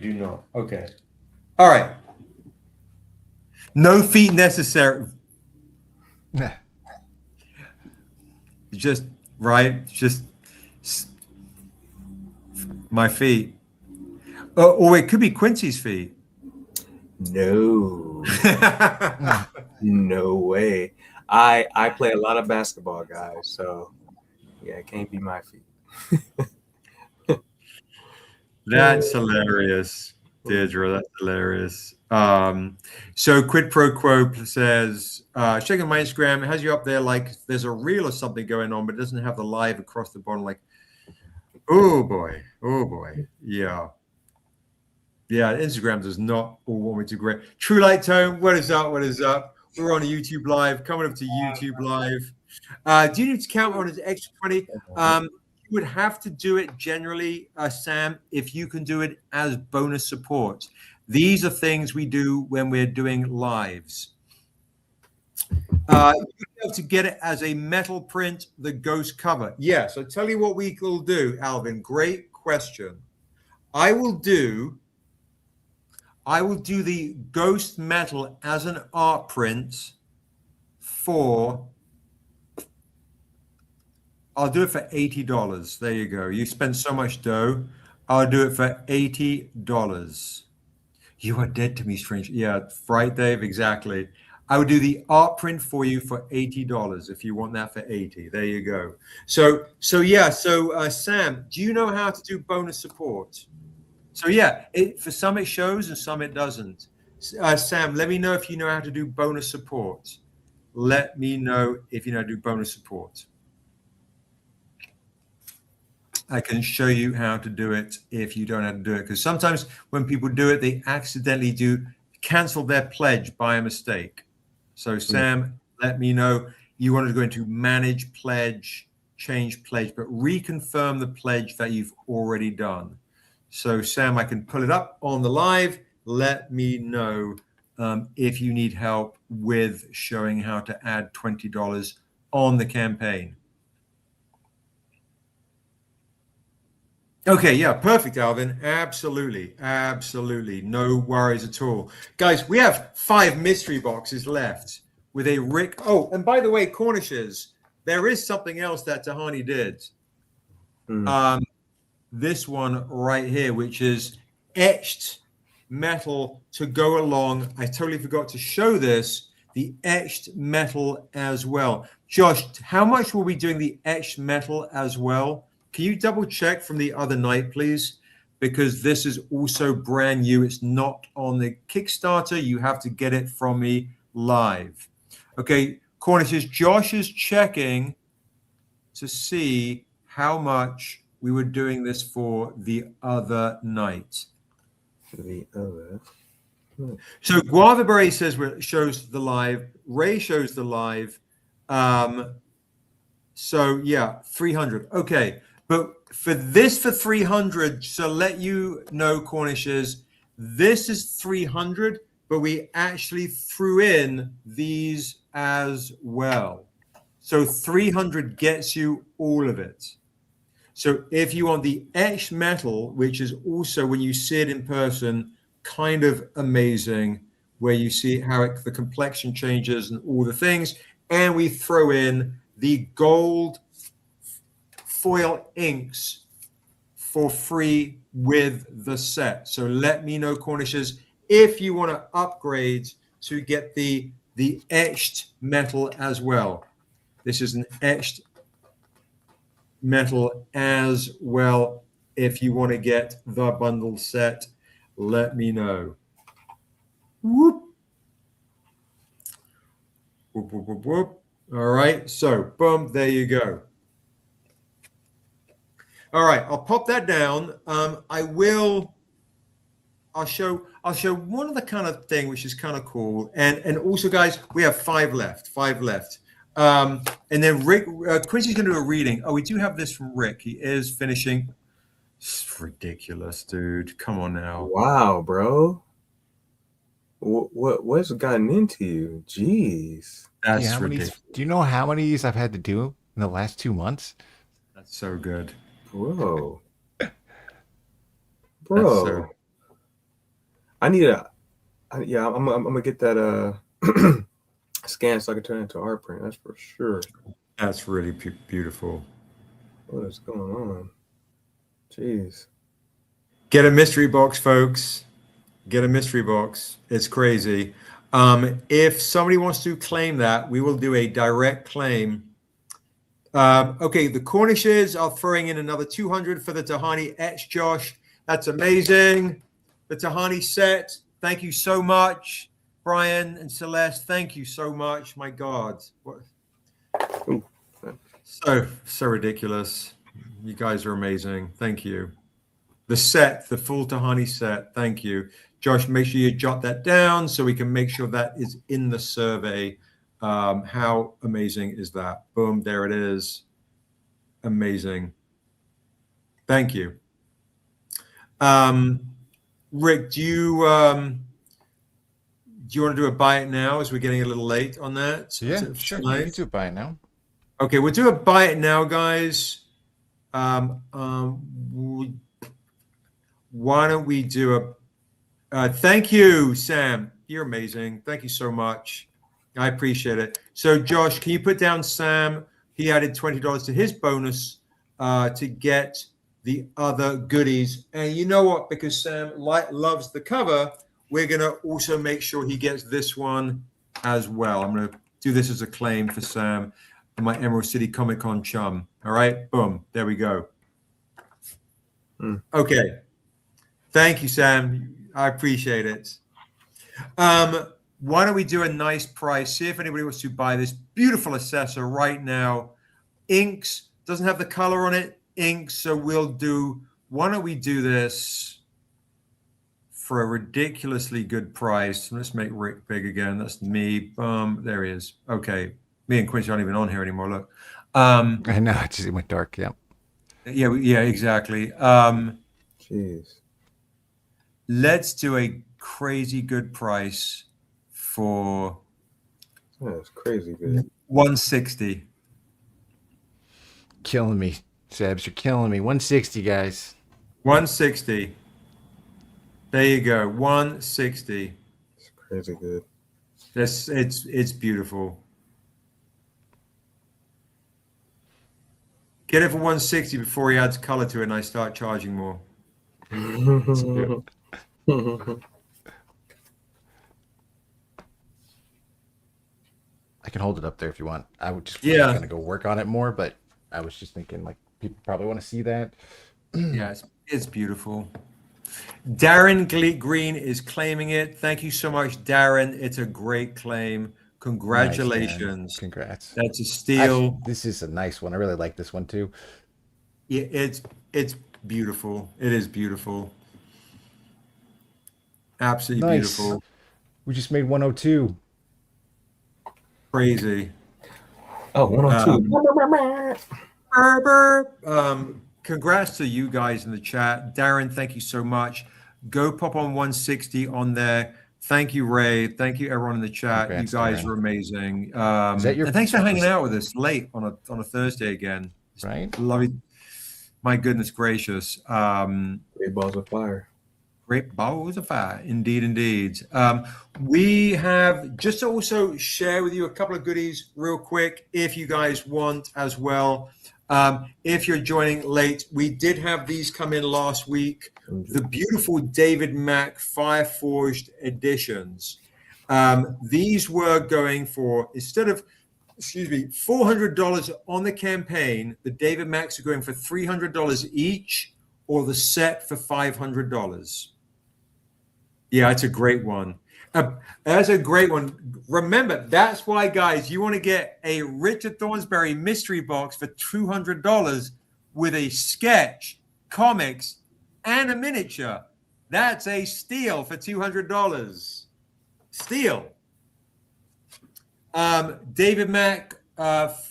A: Okay. All right. No feet necessary. Just right. Just my feet. Or it could be Quincy's feet.
D: No, no way. I play a lot of basketball, guys. So yeah, it can't be my feet.
A: That's hilarious, Deirdre. That's hilarious. So Quid Pro Quo says, checking my Instagram, it has you up there like there's a reel or something going on, but it doesn't have the live across the bottom. Like, oh boy. Yeah. Yeah, Instagram does not all want me to great. True Light Tone, what is up? We're on a YouTube Live, coming up to YouTube Live. Do you need to count on an extra 20? You would have to do it generally, Sam, if you can do it as bonus support. These are things we do when we're doing lives. You'll be able to get it as a metal print, the ghost cover. Yes, I'll tell you what we will do, Alvin. Great question. I will do the ghost metal as an art print for, I'll do it for $80. There you go. You spent so much dough. I'll do it for $80. You are dead to me, strange. Yeah, right, Dave. Exactly. I would do the art print for you for $80 if you want that for 80. There you go. So Sam, do you know how to do bonus support? So yeah, for some it shows and some it doesn't. Sam, let me know if you know how to do bonus support. Let me know if you know how to do bonus support. I can show you how to do it if you don't know how to do it. Because sometimes when people do it, they accidentally cancel their pledge by a mistake. So Sam, let me know. You want to go into manage pledge, change pledge, but reconfirm the pledge that you've already done. So Sam, I can pull it up on the live. Let me know if you need help with showing how to add $20 on the campaign. Okay, yeah, perfect, Alvin. Absolutely. No worries at all. Guys, we have 5 mystery boxes left with a Rick. Oh, and by the way, Cornishes, there is something else that Tahani did. This one right here, which is etched metal to go along. I totally forgot to show this, the etched metal as well. Josh, how much were we doing the etched metal as well? Can you double check from the other night, please? Because this is also brand new. It's not on the Kickstarter. You have to get it from me live. Okay, Cornish says Josh is checking to see how much we were doing this for the other night. So Guavaberry says shows the live. Ray shows the live. So yeah, 300. Okay. But for 300, so let you know, Cornishes, this is 300, but we actually threw in these as well. So 300 gets you all of it. So if you want the etched metal, which is also, when you see it in person, kind of amazing, where you see how the complexion changes and all the things, and we throw in the gold foil inks for free with the set. So let me know, Cornishes, if you want to upgrade to get the etched metal as well. This is an etched metal as well. If you want to get the bundle set, let me know. Whoop. Whoop, whoop, whoop, whoop. All right, so boom, there you go. All right, I'll pop that down. I'll show one other kind of thing which is kind of cool. And also, guys, we have 5 left. And then Rick, Quincy's going to do a reading. Oh, we do have this from Rick. He is finishing. It's ridiculous, dude. Come on now.
D: Wow, bro. What's gotten into you? Jeez.
A: That's ridiculous.
C: Do you know how many of these I've had to do in the last 2 months?
A: That's so good.
D: Bro. I need Yeah, I'm gonna get that scan so I can turn it into art print. That's for sure.
A: That's really beautiful.
D: What is going on? Jeez.
A: Get a mystery box, folks. Get a mystery box. It's crazy. If somebody wants to claim that, we will do a direct claim. Okay, the Cornishes are throwing in another 200 for the Tahani etch, Josh. That's amazing. The Tahani set. Thank you so much, Brian and Celeste. Thank you so much. My God, what?
D: Ooh.
A: So ridiculous. You guys are amazing. Thank you. The set, the full Tahani set. Thank you, Josh. Make sure you jot that down so we can make sure that is in the survey. How amazing is that? Boom, there it is. Amazing. Thank you. Rick, do you want to do a buy it now as we're getting a little late on that?
C: Yeah, sure. You can do a buy it now.
A: Okay, we'll do a buy it now, guys. Why don't we do a thank you, Sam. You're amazing. Thank you so much. I appreciate it. So, Josh, can you put down Sam? He added $20 to his bonus to get the other goodies. And you know what? Because Sam loves the cover, we're going to also make sure he gets this one as well. I'm going to do this as a claim for Sam and my Emerald City Comic Con chum. All right. Boom. There we go. Okay. Thank you, Sam. I appreciate it. Why don't we do a nice price? See if anybody wants to buy this beautiful assessor right now. Inks doesn't have the color on it. Inks. So why don't we do this for a ridiculously good price? Let's make Rick big again. That's me. There he is. Okay. Me and Quincy aren't even on here anymore. Look.
C: I know. It went dark. Yeah.
A: Yeah, exactly.
D: Jeez.
A: Let's do a crazy good price for
D: That's crazy good.
A: 160.
C: Killing me, Sebs. You're killing me. 160, guys.
A: 160. There you go. 160.
D: It's crazy good.
A: It's beautiful. Get it for 160 before he adds color to it and I start charging more.
C: I can hold it up there if you want. I would just gonna go work on it more, but I was just thinking like people probably want to see that.
A: Yeah, it's beautiful. Darren Green is claiming it. Thank you so much, Darren. It's a great claim. Congratulations.
C: Nice, congrats.
A: That's a steal.
C: Actually, this is a nice one. I really like this one too.
A: Yeah, it's beautiful. It is beautiful. Absolutely
C: nice.
A: Beautiful.
C: We just made 102.
A: Crazy.
D: Oh, 102.
A: Congrats to you guys in the chat. Darren, thank you so much. Go pop on 160 on there. Thank you, Ray. Thank you, everyone in the chat. Congrats, you guys Darren. Are amazing. Is that and thanks for hanging out with us late on a Thursday again.
C: Right.
A: Love you. My goodness gracious.
D: Great balls of fire.
A: Great balls of fire. Indeed. We have just to also share with you a couple of goodies real quick if you guys want as well. If you're joining late, we did have these come in last week. The beautiful David Mack Fire Forged editions. These were going for, instead of, $400 on the campaign, the David Macks are going for $300 each, or the set for $500. Yeah, it's a great one. That's a great one. Remember, that's why, guys, you want to get a Richard Thornsberry mystery box for $200 with a sketch, comics, and a miniature. That's a steal for $200. Steal. David Mack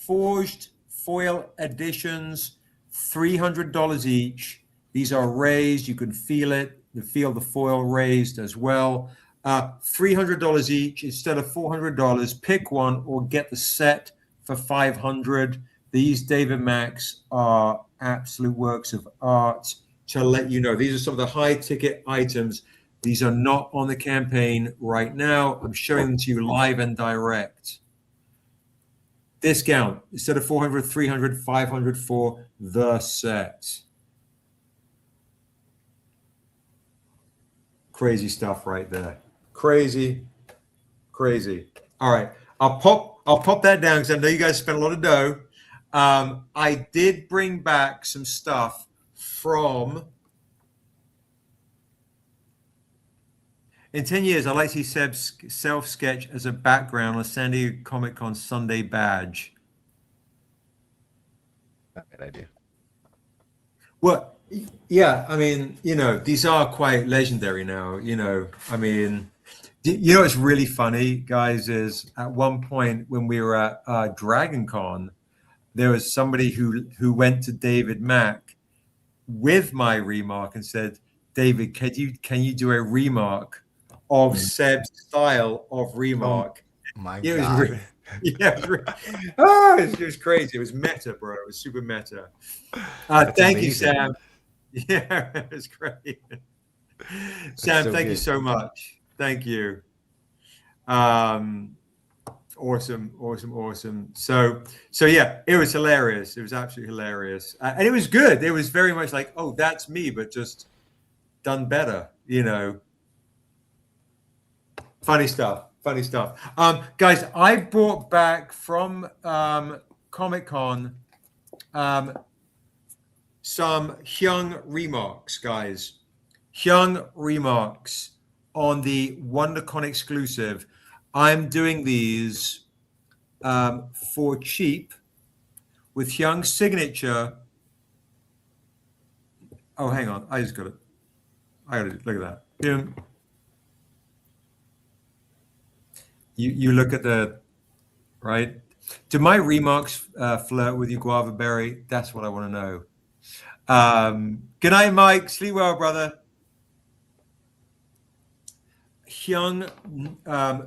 A: forged foil editions, $300 each. These are raised. You can feel it. You feel the foil raised as well. $300 each instead of $400. Pick one or get the set for $500. These David Macks are absolute works of art. To let you know, these are some of the high ticket items These are not on the campaign right now. I'm showing them to you live and direct. Discount, instead of 400, 300, 500 for the set. Crazy stuff right there. Crazy. All right. I'll pop that down because I know you guys spent a lot of dough. I did bring back some stuff from. In 10 years, I'd like to see Seb's self-sketch as a background on San Diego Comic-Con Sunday badge.
C: Not a bad idea.
A: Well, yeah, I mean, these are quite legendary now, I mean, what's really funny, guys, is at one point when we were at Dragon Con, there was somebody who went to David Mack with my remark and said, David, can you do a remark of Seb's style of remark?
C: My
A: It was
C: God.
A: really, it was crazy. It was meta, bro. It was super meta. Thank
C: amazing.
A: you, Sam. Yeah, it was great. Sam,
C: so
A: thank you
C: good.
A: so much. Thank you. Awesome. So yeah, it was hilarious. It was absolutely hilarious. And it was good. It was very much like, oh, that's me, but just done better, Funny stuff. Guys, I brought back from Comic-Con some Hyung remarks, guys. Hyung remarks on the WonderCon exclusive. I'm doing these for cheap with Hyung's signature. Oh, hang on. I just got it. Look at that. Hyung. You look at the, right? Do my remarks flirt with you, Guava Berry? That's what I want to know. Good night, Mike. Sleep well, brother. Hyung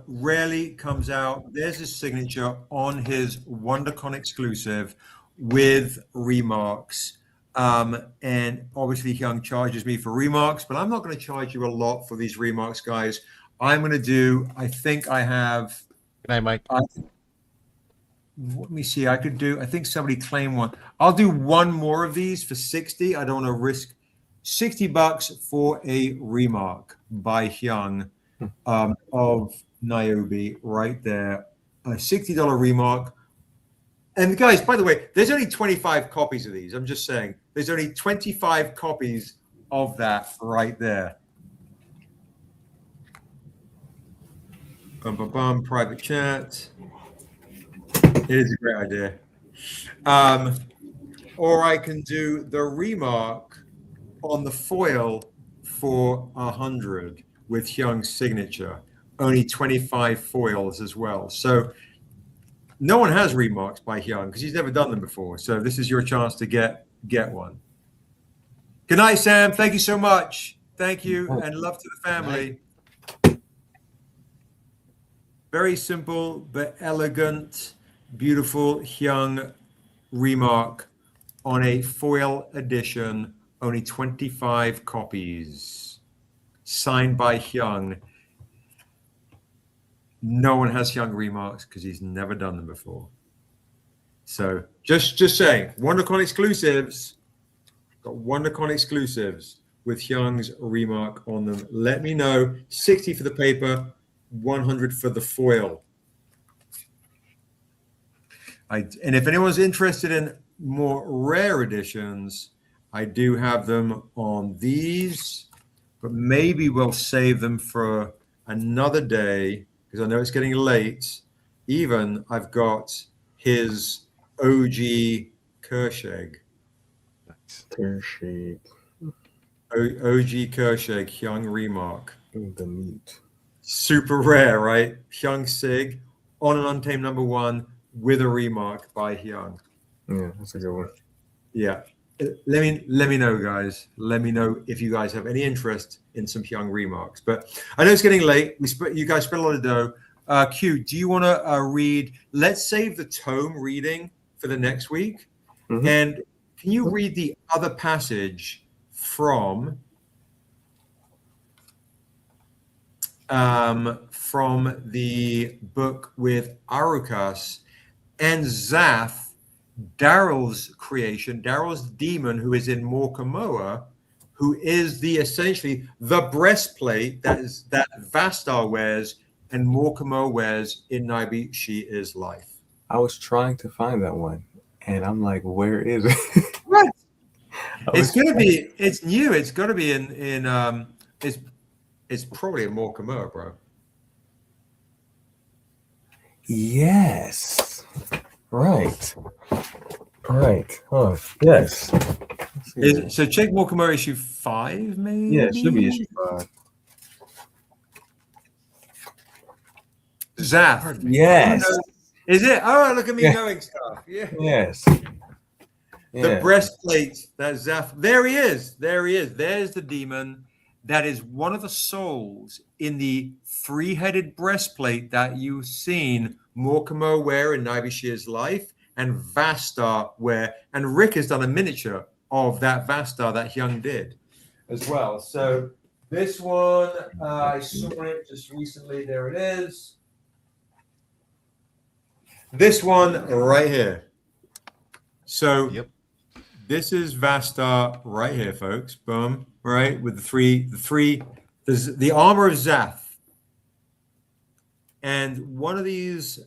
A: rarely comes out. There's his signature on his WonderCon exclusive with remarks. And obviously Hyung charges me for remarks, but I'm not going to charge you a lot for these remarks, guys. I'm going to do, I think I have.
C: Good night, Mike.
A: Let me see. I think somebody claimed one. I'll do one more of these for 60. I don't want to risk $60 for a remark by Hyung of Niobe right there. A $60 remark. And guys, by the way, there's only 25 copies of these. I'm just saying. There's only 25 copies of that right there. Private chat. It is a great idea. Or I can do the remark on the foil for 100 with Hyung's signature. Only 25 foils as well. So no one has remarks by Hyung because he's never done them before. So this is your chance to get one. Good night, Sam. Thank you so much. Thank you, and love to the family. Very simple but elegant, beautiful Hyung remark on a foil edition. Only 25 copies. Signed by Hyung. No one has Hyung remarks because he's never done them before. So just saying, WonderCon exclusives. Got WonderCon exclusives with Hyung's remark on them. Let me know. 60 for the paper, 100 for the foil. And if anyone's interested in more rare editions, I do have them on these, but maybe we'll save them for another day because I know it's getting late. Even I've got his OG Kersheg.
D: Kersheg.
A: OG Kersheg, Hyung remark.
D: The meat.
A: Super rare, right? Hyung Sig on an Untamed #1 with a remark by Hyung.
D: Yeah, that's a good one.
A: Yeah. Let me know, guys. Let me know if you guys have any interest in some Hyung remarks. But I know it's getting late. You guys spent a lot of dough. Q, do you want to read? Let's save the tome reading for the next week.
D: Mm-hmm.
A: And can you read the other passage from from the book with Arukas and Zath, Daryl's creation, Daryl's demon, who is in Morkamoa, who is essentially the breastplate that Vastar wears and Morkamoa wears in Niobe. She is life.
D: I was trying to find that one, and I'm like, where is it?
A: Right. It's gonna be. It's new. It's got to be in. It's probably in Morkamoa, bro.
D: Yes. Right. Oh, yes.
A: So check Morkamoa issue 5, maybe.
D: Yeah, it should be issue 5.
A: Zath.
D: Yes.
A: Is it? Oh, look at me knowing stuff. Yeah.
D: Yes.
A: The breastplate. That Zath. There he is. There's the demon. That is one of the souls in the 3-headed breastplate that you've seen Morkamoa wear in Niobe Shear's life, and Vastar wear. And Rick has done a miniature of that Vastar that Young did as well. So this one, I saw it just recently. There it is. This one right here. So this is Vastar right here, folks. Boom. Right, with the armor of Zath. And one of these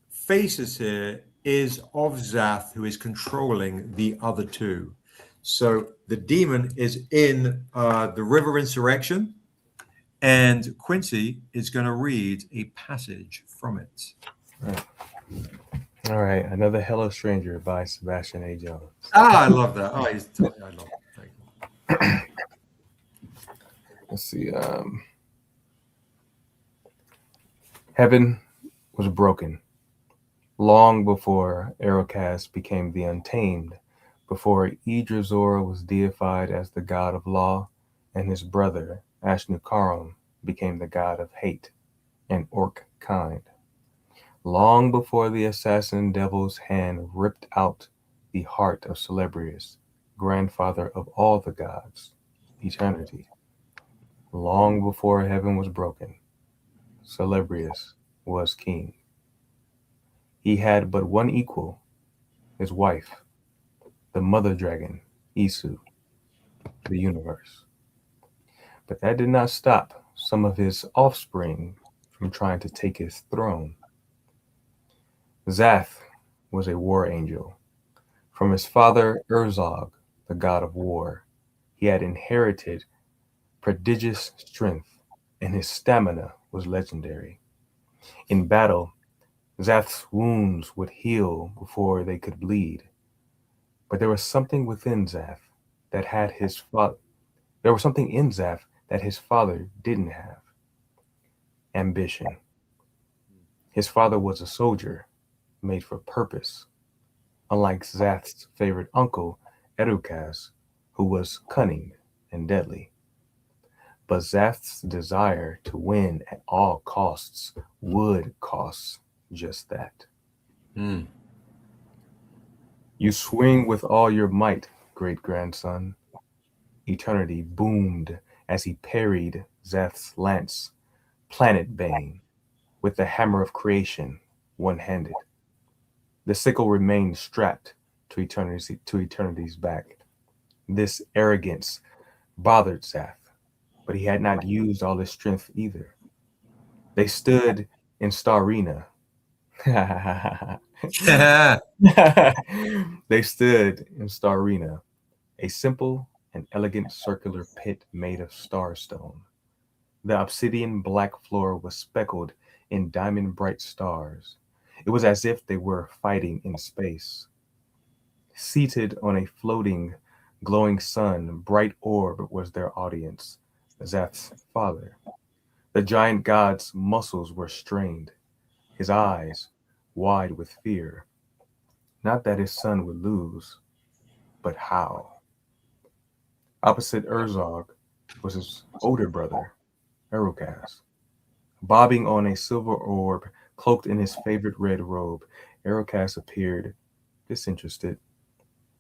A: faces here is of Zath, who is controlling the other two. So the demon is in the River Insurrection, and Quincy is going to read a passage from it.
D: All right, Another Hello Stranger by Sebastian A. Jones.
A: I love that. I love it.
D: Let's see. Heaven was broken long before Arocast became the Untamed, before Idrazor was deified as the god of law, and his brother Ashnukarum became the god of hate and orc kind. Long before the assassin devil's hand ripped out the heart of Celebrius, grandfather of all the gods, eternity. Long before heaven was broken, Celebrius was king. He had but one equal, his wife, the mother dragon, Isu, the universe. But that did not stop some of his offspring from trying to take his throne. Zath was a war angel. From his father Urzog, the god of war, he had inherited prodigious strength, and his stamina was legendary. In battle, Zath's wounds would heal before they could bleed. But there was something within Zath that had his father. There was something in Zath that his father didn't have. Ambition. His father was a soldier, made for purpose, unlike Zath's favorite uncle, Erukaz, who was cunning and deadly. But Zath's desire to win at all costs would cost just that. You swing with all your might, great-grandson. Eternity boomed as he parried Zath's lance, planet bane, with the hammer of creation, one-handed. The sickle remained strapped to eternity's back. This arrogance bothered Zath, but he had not used all his strength either. They stood in Starina. They stood in Starina, a simple and elegant circular pit made of starstone. The obsidian black floor was speckled in diamond-bright stars. It was as if they were fighting in space. Seated on a floating, glowing sun, bright orb was their audience, Zath's father. The giant god's muscles were strained, his eyes wide with fear. Not that his son would lose, but how? Opposite Urzog was his older brother, Erukaz. Bobbing on a silver orb, cloaked in his favorite red robe, Erukaz appeared disinterested,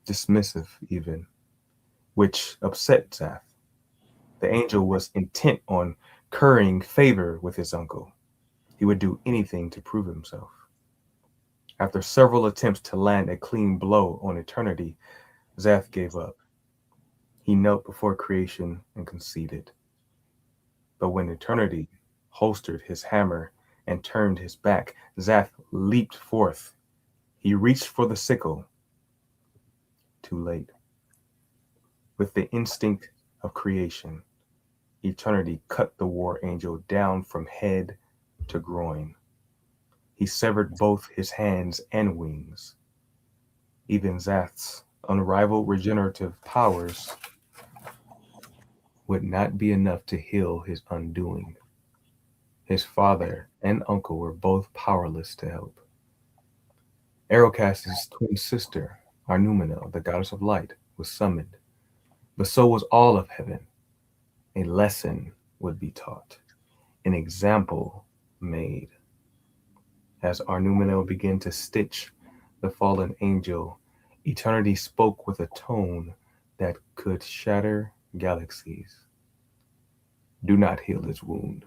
D: dismissive even, which upset Zath. The angel was intent on currying favor with his uncle. He would do anything to prove himself. After several attempts to land a clean blow on eternity, Zath gave up. He knelt before creation and conceded. But when eternity holstered his hammer and turned his back, Zath leaped forth. He reached for the sickle. Too late. With the instinct of creation, eternity cut the war angel down from head to groin. He severed both his hands and wings. Even Zath's unrivaled regenerative powers would not be enough to heal his undoing. His father and uncle were both powerless to help. Arrowcast's twin sister, Arnumino, the goddess of light, was summoned, but so was all of heaven. A lesson would be taught, an example made. As Arnumino began to stitch the fallen angel, eternity spoke with a tone that could shatter galaxies. Do not heal his wound.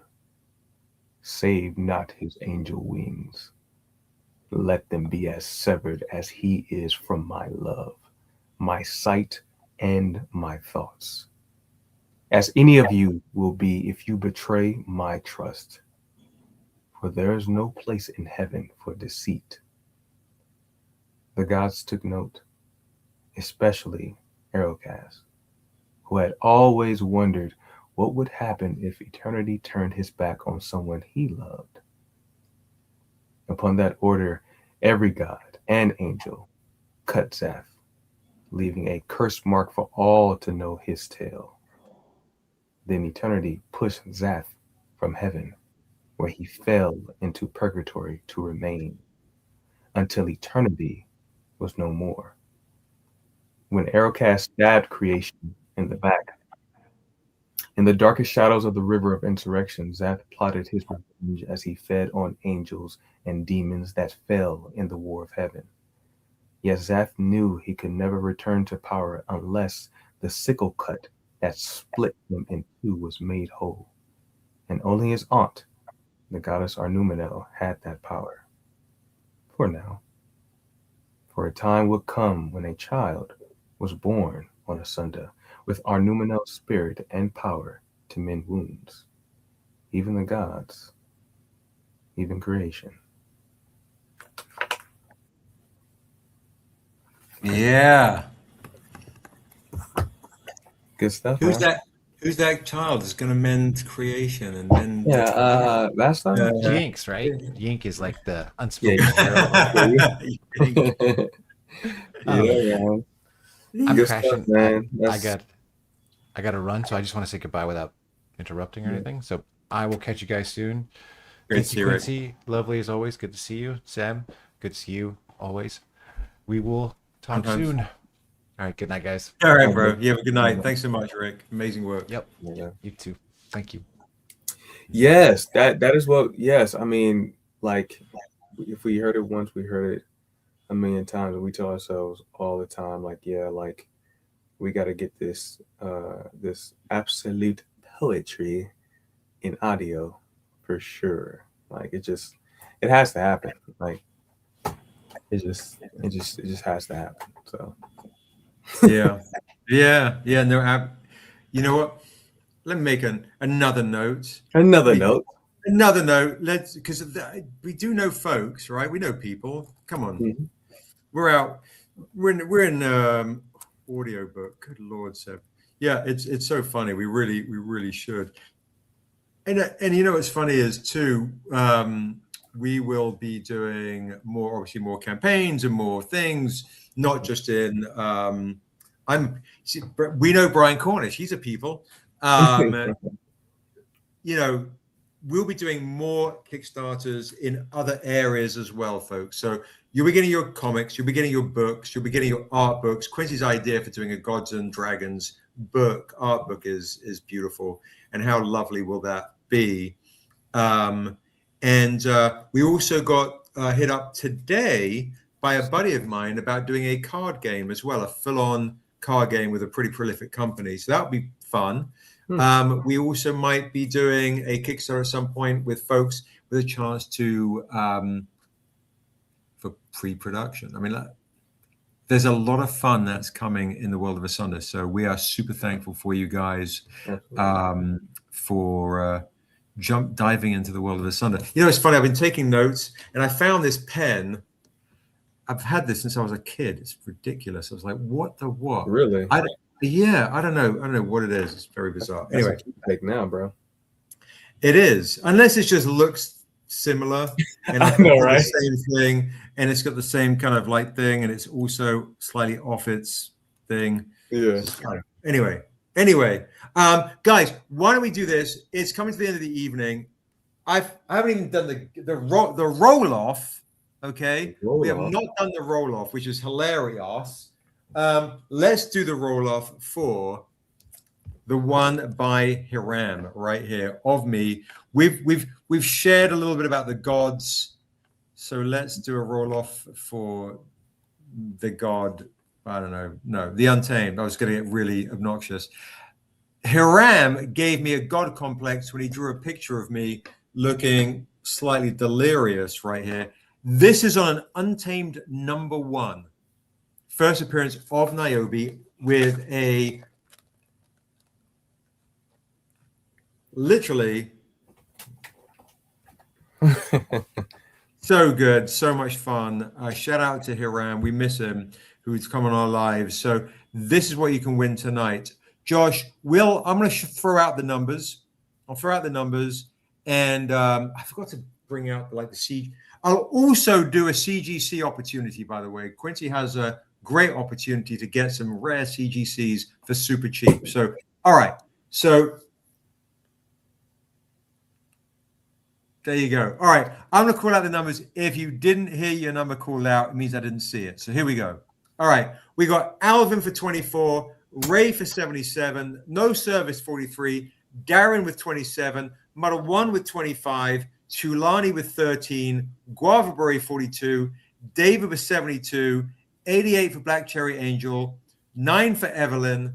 D: Save not his angel wings. Let them be as severed as he is from my love, my sight, and my thoughts. As any of you will be if you betray my trust. For there is no place in heaven for deceit. The gods took note, especially Arrowcast, who had always wondered what would happen if eternity turned his back on someone he loved. Upon that order, every god and angel cut Zath, leaving a curse mark for all to know his tale. Then eternity pushed Zath from heaven, where he fell into purgatory to remain, until eternity was no more. When Arrowcast stabbed creation in the back, in the darkest shadows of the river of insurrection, Zath plotted his revenge as he fed on angels and demons that fell in the war of heaven. Yet Zath knew he could never return to power unless the sickle cut that split him in two was made whole. And only his aunt, the goddess Arnumino, had that power. For now. For a time would come when a child was born on Asunda, with Arnumino's spirit and power to mend wounds. Even the gods, even creation.
A: Yeah.
D: Good stuff.
A: Who's
D: man.
A: that? Who's that child that's going to mend creation and mend?
D: Last time.
C: Jinx, right? Yink is like the unspoken
D: Yeah.
C: hero.
D: Man.
C: I'm
D: Good
C: crashing.
D: stuff, man.
C: I got to run, so I just want to say goodbye without interrupting or anything. So I will catch you guys soon.
A: Great
C: Thank you, Quincy. Lovely as always. Good to see you. Sam, good to see you always. We will talk soon. All right. Good night, guys.
A: All right, bro. You have a good night. Thanks so much, Rick. Amazing work.
C: Yep.
D: Yeah.
C: You too. Thank you.
D: Yes, that is what. Yes, I mean, like, if we heard it once, we heard it a million times, and we tell ourselves all the time, like, yeah, like, we got to get this this absolute poetry in audio for sure. Like, it has to happen. Like, it just has to happen. So
A: Yeah. No, you know what? Let me make another note.
D: another note.
A: Another note. Let's, because we do know folks, right? We know people. Come on,
D: Mhm.
A: we're out. We're in audiobook. Good Lord, Seb. Yeah, it's so funny. We really should. And you know what's funny is too. We will be doing obviously more campaigns and more things, not just in. We know Brian Cornish. He's a people. You know, we'll be doing more Kickstarters in other areas as well, folks. So you'll be getting your comics, you'll be getting your books, you'll be getting your art books. Quincy's idea for doing a Gods and Dragons art book is beautiful. And how lovely will that be? And we also got hit up today by a buddy of mine about doing a card game as well, a full-on card game with a pretty prolific company. So that would be fun. We also might be doing a Kickstarter at some point with folks with a chance to for pre-production. I mean, there's a lot of fun that's coming in the world of Asunder. So we are super thankful for you guys for diving into the world of Asunder. You know, it's funny. I've been taking notes, and I found this pen. I've had this since I was a kid. It's ridiculous. I was like, what the what?
D: Really?
A: I don't know. I don't know what it is. It's very bizarre. Anyway,
D: take now, bro.
A: It is, unless it just looks similar and
D: I know, right?
A: the same thing, and it's got the same kind of light thing, and it's also slightly off its thing.
D: Yeah.
A: Anyway, guys, why don't we do this? It's coming to the end of the evening. I haven't even done the roll off. Okay, we have not done the roll off, which is hilarious. Let's do the roll off for the one by Hiram right here of me. We've shared a little bit about the gods, so let's do a roll off for the god. I don't know. No, the Untamed. I was going to get really obnoxious. Hiram gave me a god complex when he drew a picture of me looking slightly delirious right here. This is on an Untamed #1. First appearance of Niobe with a literally so good, so much fun. Shout out to Hiram. We miss him, who's come on our lives. So this is what you can win tonight. Josh, I'm going to throw out the numbers. I'll throw out the numbers. And I forgot to bring out the CG. I'll also do a CGC opportunity, by the way. Quincy has a great opportunity to get some rare CGCs for super cheap. So, all right. So there you go. All right. I'm going to call out the numbers. If you didn't hear your number called out, it means I didn't see it. So here we go. All right. We got Alvin for 24, Ray for 77, No Service 43, Darren with 27, Mother One with 25, Chulani with 13, Guavaberry 42, David with 72, 88 for Black Cherry Angel, 9 for Evelyn.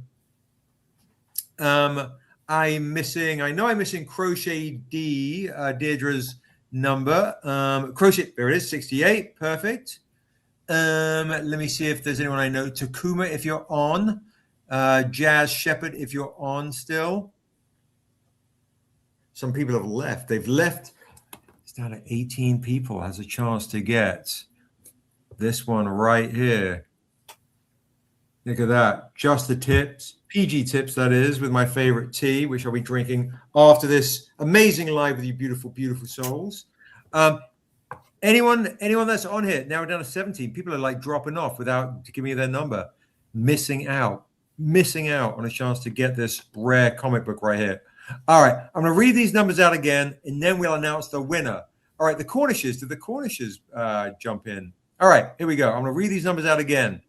A: I'm missing Crochet D, Deirdre's number. Crochet, there it is, 68, perfect. Let me see if there's anyone I know. Takuma, if you're on. Jazz Shepherd, if you're on still. Some people have left. They've left. It's down to 18 people has a chance to get this one right here. Look at that. Just the tips. PG tips, that is, with my favorite tea, which I'll be drinking after this amazing live with you beautiful, beautiful souls. Anyone that's on here, now we're down to 17. People are like dropping off without giving me their number. Missing out on a chance to get this rare comic book right here. All right, I'm going to read these numbers out again, and then we'll announce the winner. All right, the Cornishes. Did the Cornishes jump in? All right, here we go. I'm going to read these numbers out again.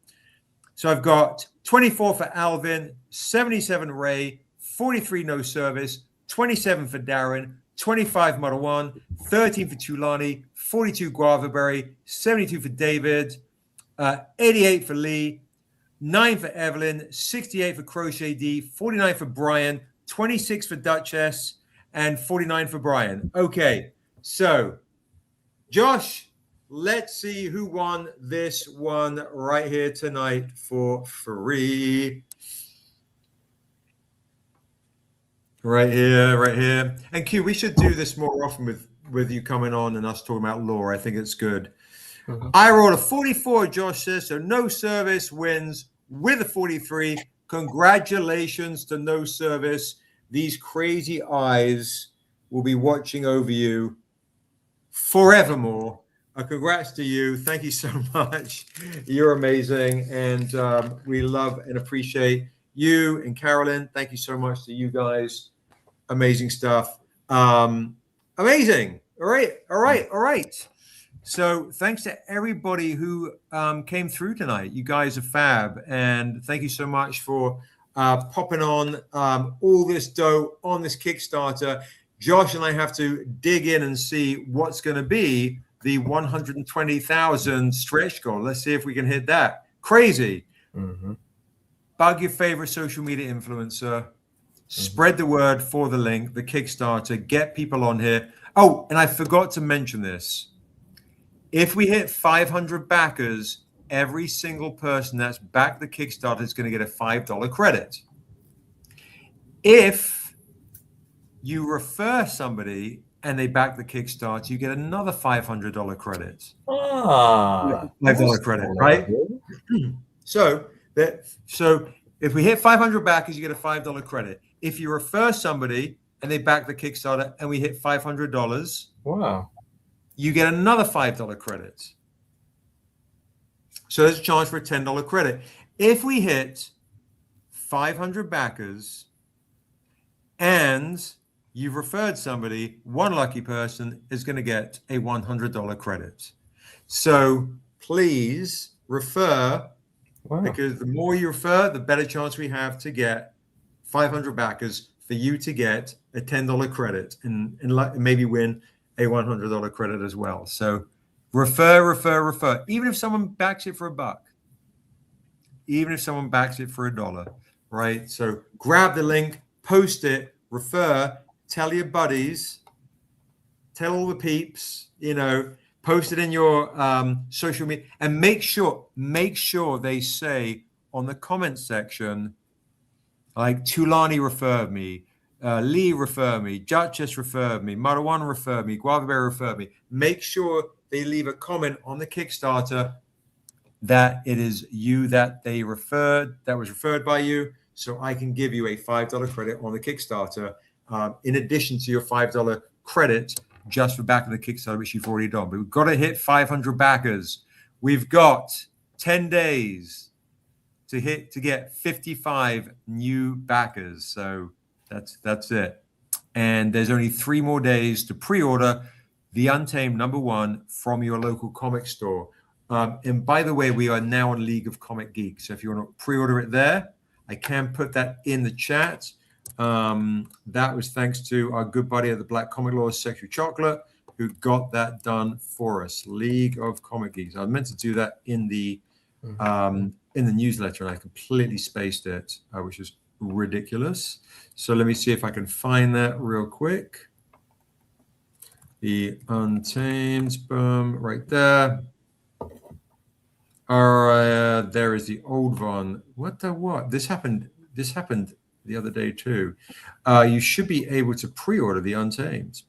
A: So I've got 24 for Alvin, 77 Ray, 43 No Service, 27 for Darren, 25 Mother One, 13 for Tulani, 42 Guavaberry, 72 for David, 88 for Lee, 9 for Evelyn, 68 for Crochet D, 49 for Brian, 26 for Duchess, and 49 for Brian. Okay, so Josh, let's see who won this one right here tonight for free. Right here. And Q, we should do this more often with you coming on and us talking about lore. I think it's good. Mm-hmm. I rolled a 44, Josh says, so No Service wins with a 43. Congratulations to No Service. These crazy eyes will be watching over you forevermore. Congrats to you. Thank you so much. You're amazing. And we love and appreciate you and Carolyn. Thank you so much to you guys. Amazing stuff. Amazing. All right. So thanks to everybody who came through tonight. You guys are fab. And thank you so much for popping on all this dough on this Kickstarter. Josh and I have to dig in and see what's going to be the 120,000 stretch goal. Let's see if we can hit that. Crazy. Mm-hmm. Bug your favorite social media influencer. Spread the word for the link, the Kickstarter, get people on here. Oh, and I forgot to mention this. If we hit 500 backers, every single person that's backed the Kickstarter is going to get a $5 credit. If you refer somebody and they back the Kickstarter, you get another $500 credit. $5 credit, right? So if we hit 500 backers, you get a $5 credit. If you refer somebody and they back the Kickstarter and we hit $500,
D: wow,
A: you get another $5 credit. So there's a chance for a $10 credit. If we hit 500 backers and you've referred somebody, one lucky person is going to get a $100 credit. So please refer, because the more you refer, the better chance we have to get 500 backers for you to get a $10 credit and maybe win a $100 credit as well. So refer. Even if someone backs it for $1, even if someone backs it for $1, right? So grab the link, post it, refer, tell your buddies, tell all the peeps, post it in your social media, and make sure they say on the comment section, like Tulani referred me, Lee referred me, Duchess referred me, Marwan referred me, Guava Bear referred me. Make sure they leave a comment on the Kickstarter that it is you that they referred, that was referred by you, so I can give you a $5 credit on the Kickstarter, in addition to your $5 credit just for backing the Kickstarter, which you've already done. But we've got to hit 500 backers. We've got 10 days to get 55 new backers. So that's it. And there's only 3 more days to pre-order The Untamed #1 from your local comic store. And by the way, we are now on League of Comic Geeks. So if you want to pre-order it there, I can put that in the chat. That was thanks to our good buddy at the Black Comic Laws, Sexual Chocolate, who got that done for us. League of Comic Geeks. I meant to do that in the newsletter, and I completely spaced it, which is ridiculous. So let me see if I can find that real quick. The Untamed, boom, right there. All right, there is the old one. What? This happened the other day too. You should be able to pre-order the Untamed.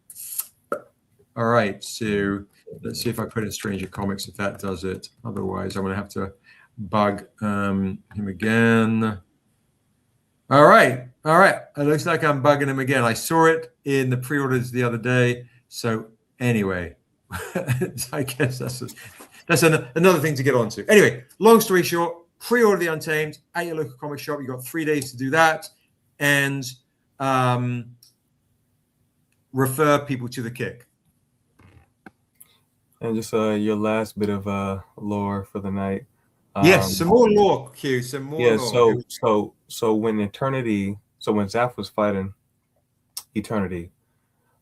A: All right, so let's see if I put in Stranger Comics, if that does it. Otherwise, I'm going to have to bug him again. All right. It looks like I'm bugging him again. I saw it in the pre-orders the other day. So anyway, I guess that's another thing to get onto. Anyway, long story short, pre-order the Untamed at your local comic shop. You've got 3 days to do that, and refer people to the kick.
D: And just your last bit of lore for the night.
A: Yes, some more lore, Q. Some more.
D: Yeah.
A: Lore.
D: So when when Zaph was fighting Eternity,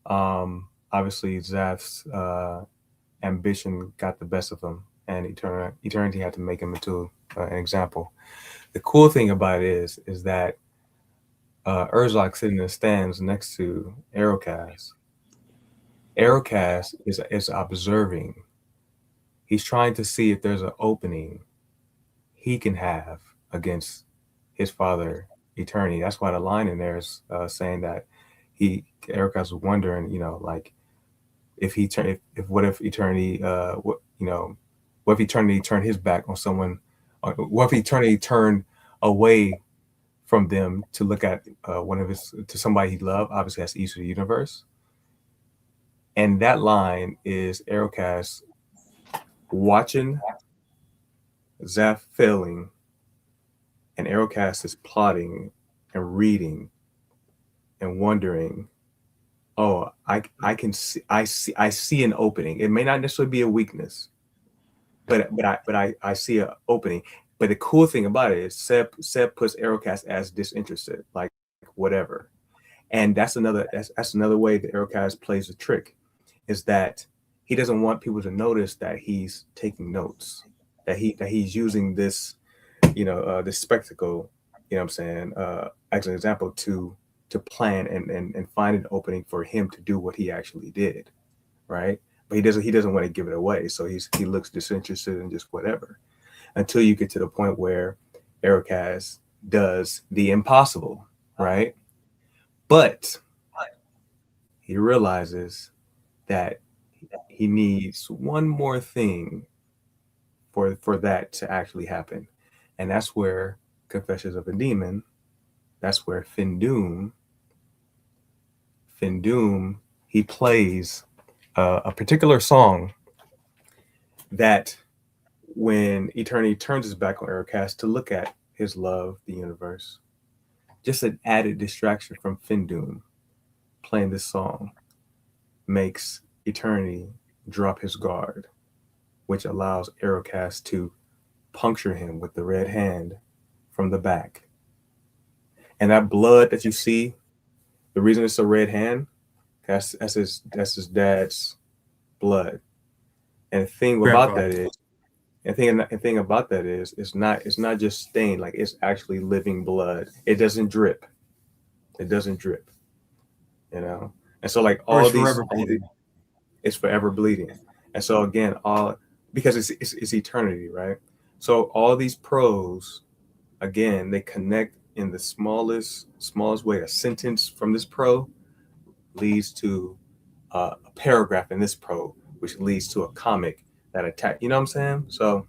D: obviously Zaph's ambition got the best of him, and Eternity had to make him into an example. The cool thing about it is that Urzak sitting in the stands next to Aerocast. Aerocast is observing. He's trying to see if there's an opening he can have against his father, Eternity. That's why the line in there is saying that Aerocast was wondering, like if Eternity, what if Eternity turned his back on someone, or what if Eternity turned away from them to look at to somebody he loved. Obviously, that's East of the Universe. And that line is Aerocast watching Zaph failing, and Aerocast is plotting and reading and wondering, oh, I see an opening. It may not necessarily be a weakness, but I see an opening. But the cool thing about it is Seb puts Aerocast as disinterested, like whatever. And that's another way that Aerocast plays a trick, is that he doesn't want people to notice that he's taking notes, that he's using this, this spectacle, as an example to to plan and find an opening for him to do what he actually did, right? But he doesn't want to give it away, so he looks disinterested and just whatever, until you get to the point where Ericaz does the impossible, right? But he realizes that he needs one more thing for that to actually happen, and that's where Confessions of a Demon. That's where Findoom, he plays a particular song that when Eternity turns his back on Ericaz to look at his love, the universe, just an added distraction from Findoom playing this song makes Eternity drop his guard, which allows Ericaz to puncture him with the red hand from the back. And that blood that you see, the reason it's a red hand, that's his dad's blood. And the thing about that is, it's not just stained, like it's actually living blood. It doesn't drip. You know. And so like all these, it's forever bleeding. And so again, because it's eternity, right? So all these prose, again, they connect in the smallest way. A sentence from this pro leads to a paragraph in this pro, which leads to a comic that attack. You know what I'm saying?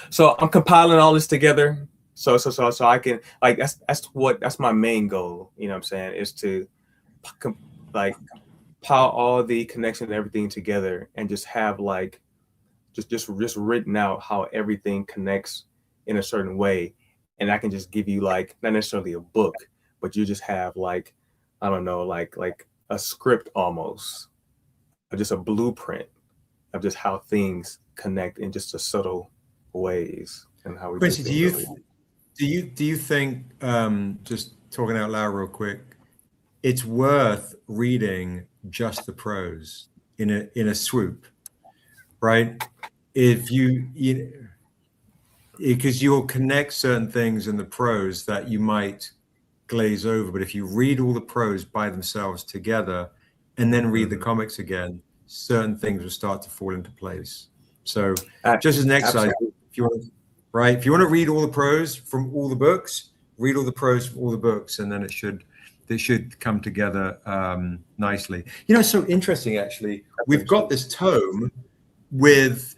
D: So I'm compiling all this together. So I can, like, that's my main goal. You know what I'm saying? Is to like pile all the connections and everything together and just have like just written out how everything connects in a certain way. And I can just give you like not necessarily a book, but you just have like, I don't know, like a script almost, or just a blueprint of just how things connect in just a subtle ways and how we.
A: Quincy, do you think, just talking out loud real quick, it's worth reading just the prose in a swoop, right? If because you'll connect certain things in the prose that you might glaze over, but if you read all the prose by themselves together and then read the comics again, certain things will start to fall into place. So just as an exercise, if you want to read all the prose from all the books, read all the prose from all the books, and then they should come together nicely. You know, it's so interesting actually. We've got this tome with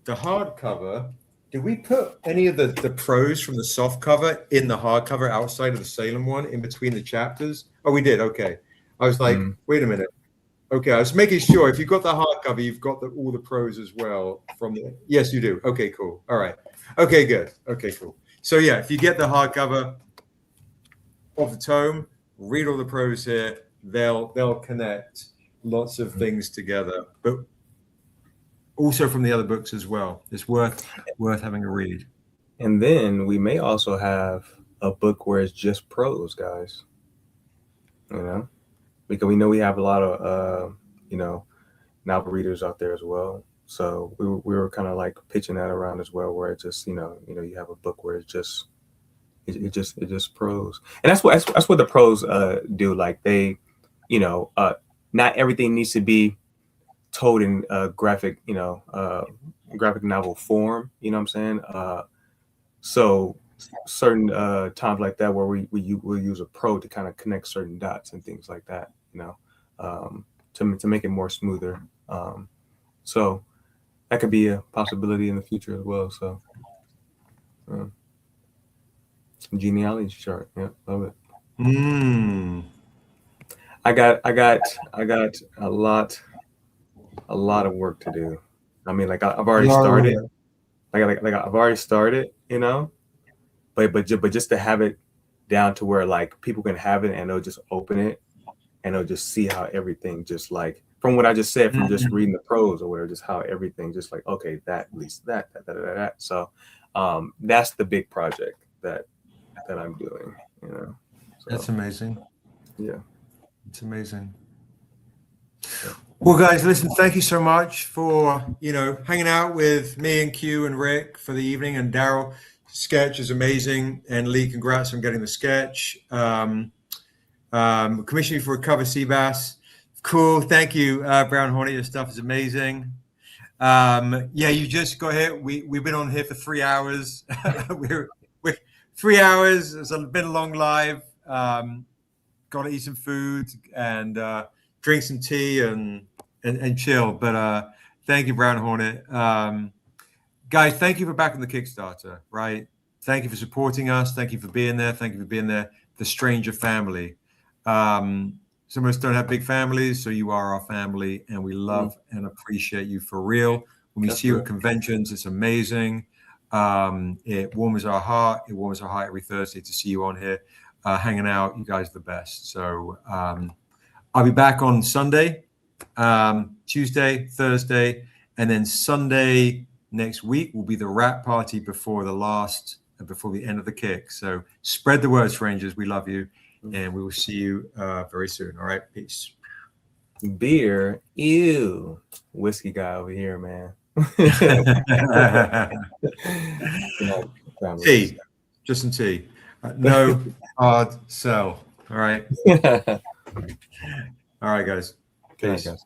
A: the hardcover. Did we put any of the prose from the soft cover in the hardcover outside of the Salem one in between the chapters? Oh, we did. Okay. I was like, wait a minute. Okay, I was making sure if you've got the hardcover, you've got all the prose as well from the. Yes, you do. Okay, cool. All right. Okay, good. Okay, cool. So yeah, if you get the hardcover of the tome, read all the prose here. They'll connect lots of things together, but also from the other books as well. It's worth having a read.
D: And then we may also have a book where it's just prose, guys. You know, because we know we have a lot of novel readers out there as well. So we were kind of like pitching that around as well, where it just you have a book where it's just prose, and that's what the pros do. Like they, not everything needs to be told in graphic novel form. You know what I'm saying? So certain times like that where we'll use a pro to kind of connect certain dots and things like that. To make it more smoother. So that could be a possibility in the future as well. So genealogy chart, yeah, love it. I got a lot of work to do. I mean, like I've already started. Like I've already started, but just to have it down to where like people can have it and they'll just open it and they'll just see how everything just like from what I just said from just reading the prose or whatever, just how everything just like okay, that at least that. So that's the big project that I'm doing. So,
A: that's amazing.
D: Yeah,
A: it's amazing. Well, guys, listen, thank you so much for, hanging out with me and Q and Rick for the evening, and Daryl. sketch is amazing. And Lee, congrats on getting the sketch. Commissioning for a cover sea bass. Cool. Thank you, Brown Hornet. Your stuff is amazing. Yeah, you just got here. We've been on here for 3 hours. we're 3 hours. It's been a long live. Got to eat some food and drink some tea and chill. But thank you, Brown Hornet. Guys, thank you for backing the Kickstarter, right? Thank you for supporting us. Thank you for being there. Thank you for being there. The Stranger family. Some of us don't have big families, so you are our family, and we love and appreciate you for real. When we see you at conventions, it's amazing. It warms our heart. It warms our heart every Thursday to see you on here, hanging out. You guys are the best. So I'll be back on Sunday, Tuesday, Thursday, and then Sunday next week will be the wrap party before the end of the kick. So spread the word, strangers. We love you, and we will see you very soon. All right, peace.
D: Beer, ew, whiskey guy over here, man.
A: Tea, just some tea. No hard sell. All right. All right, guys.
D: Good night,
A: Peace.
D: guys.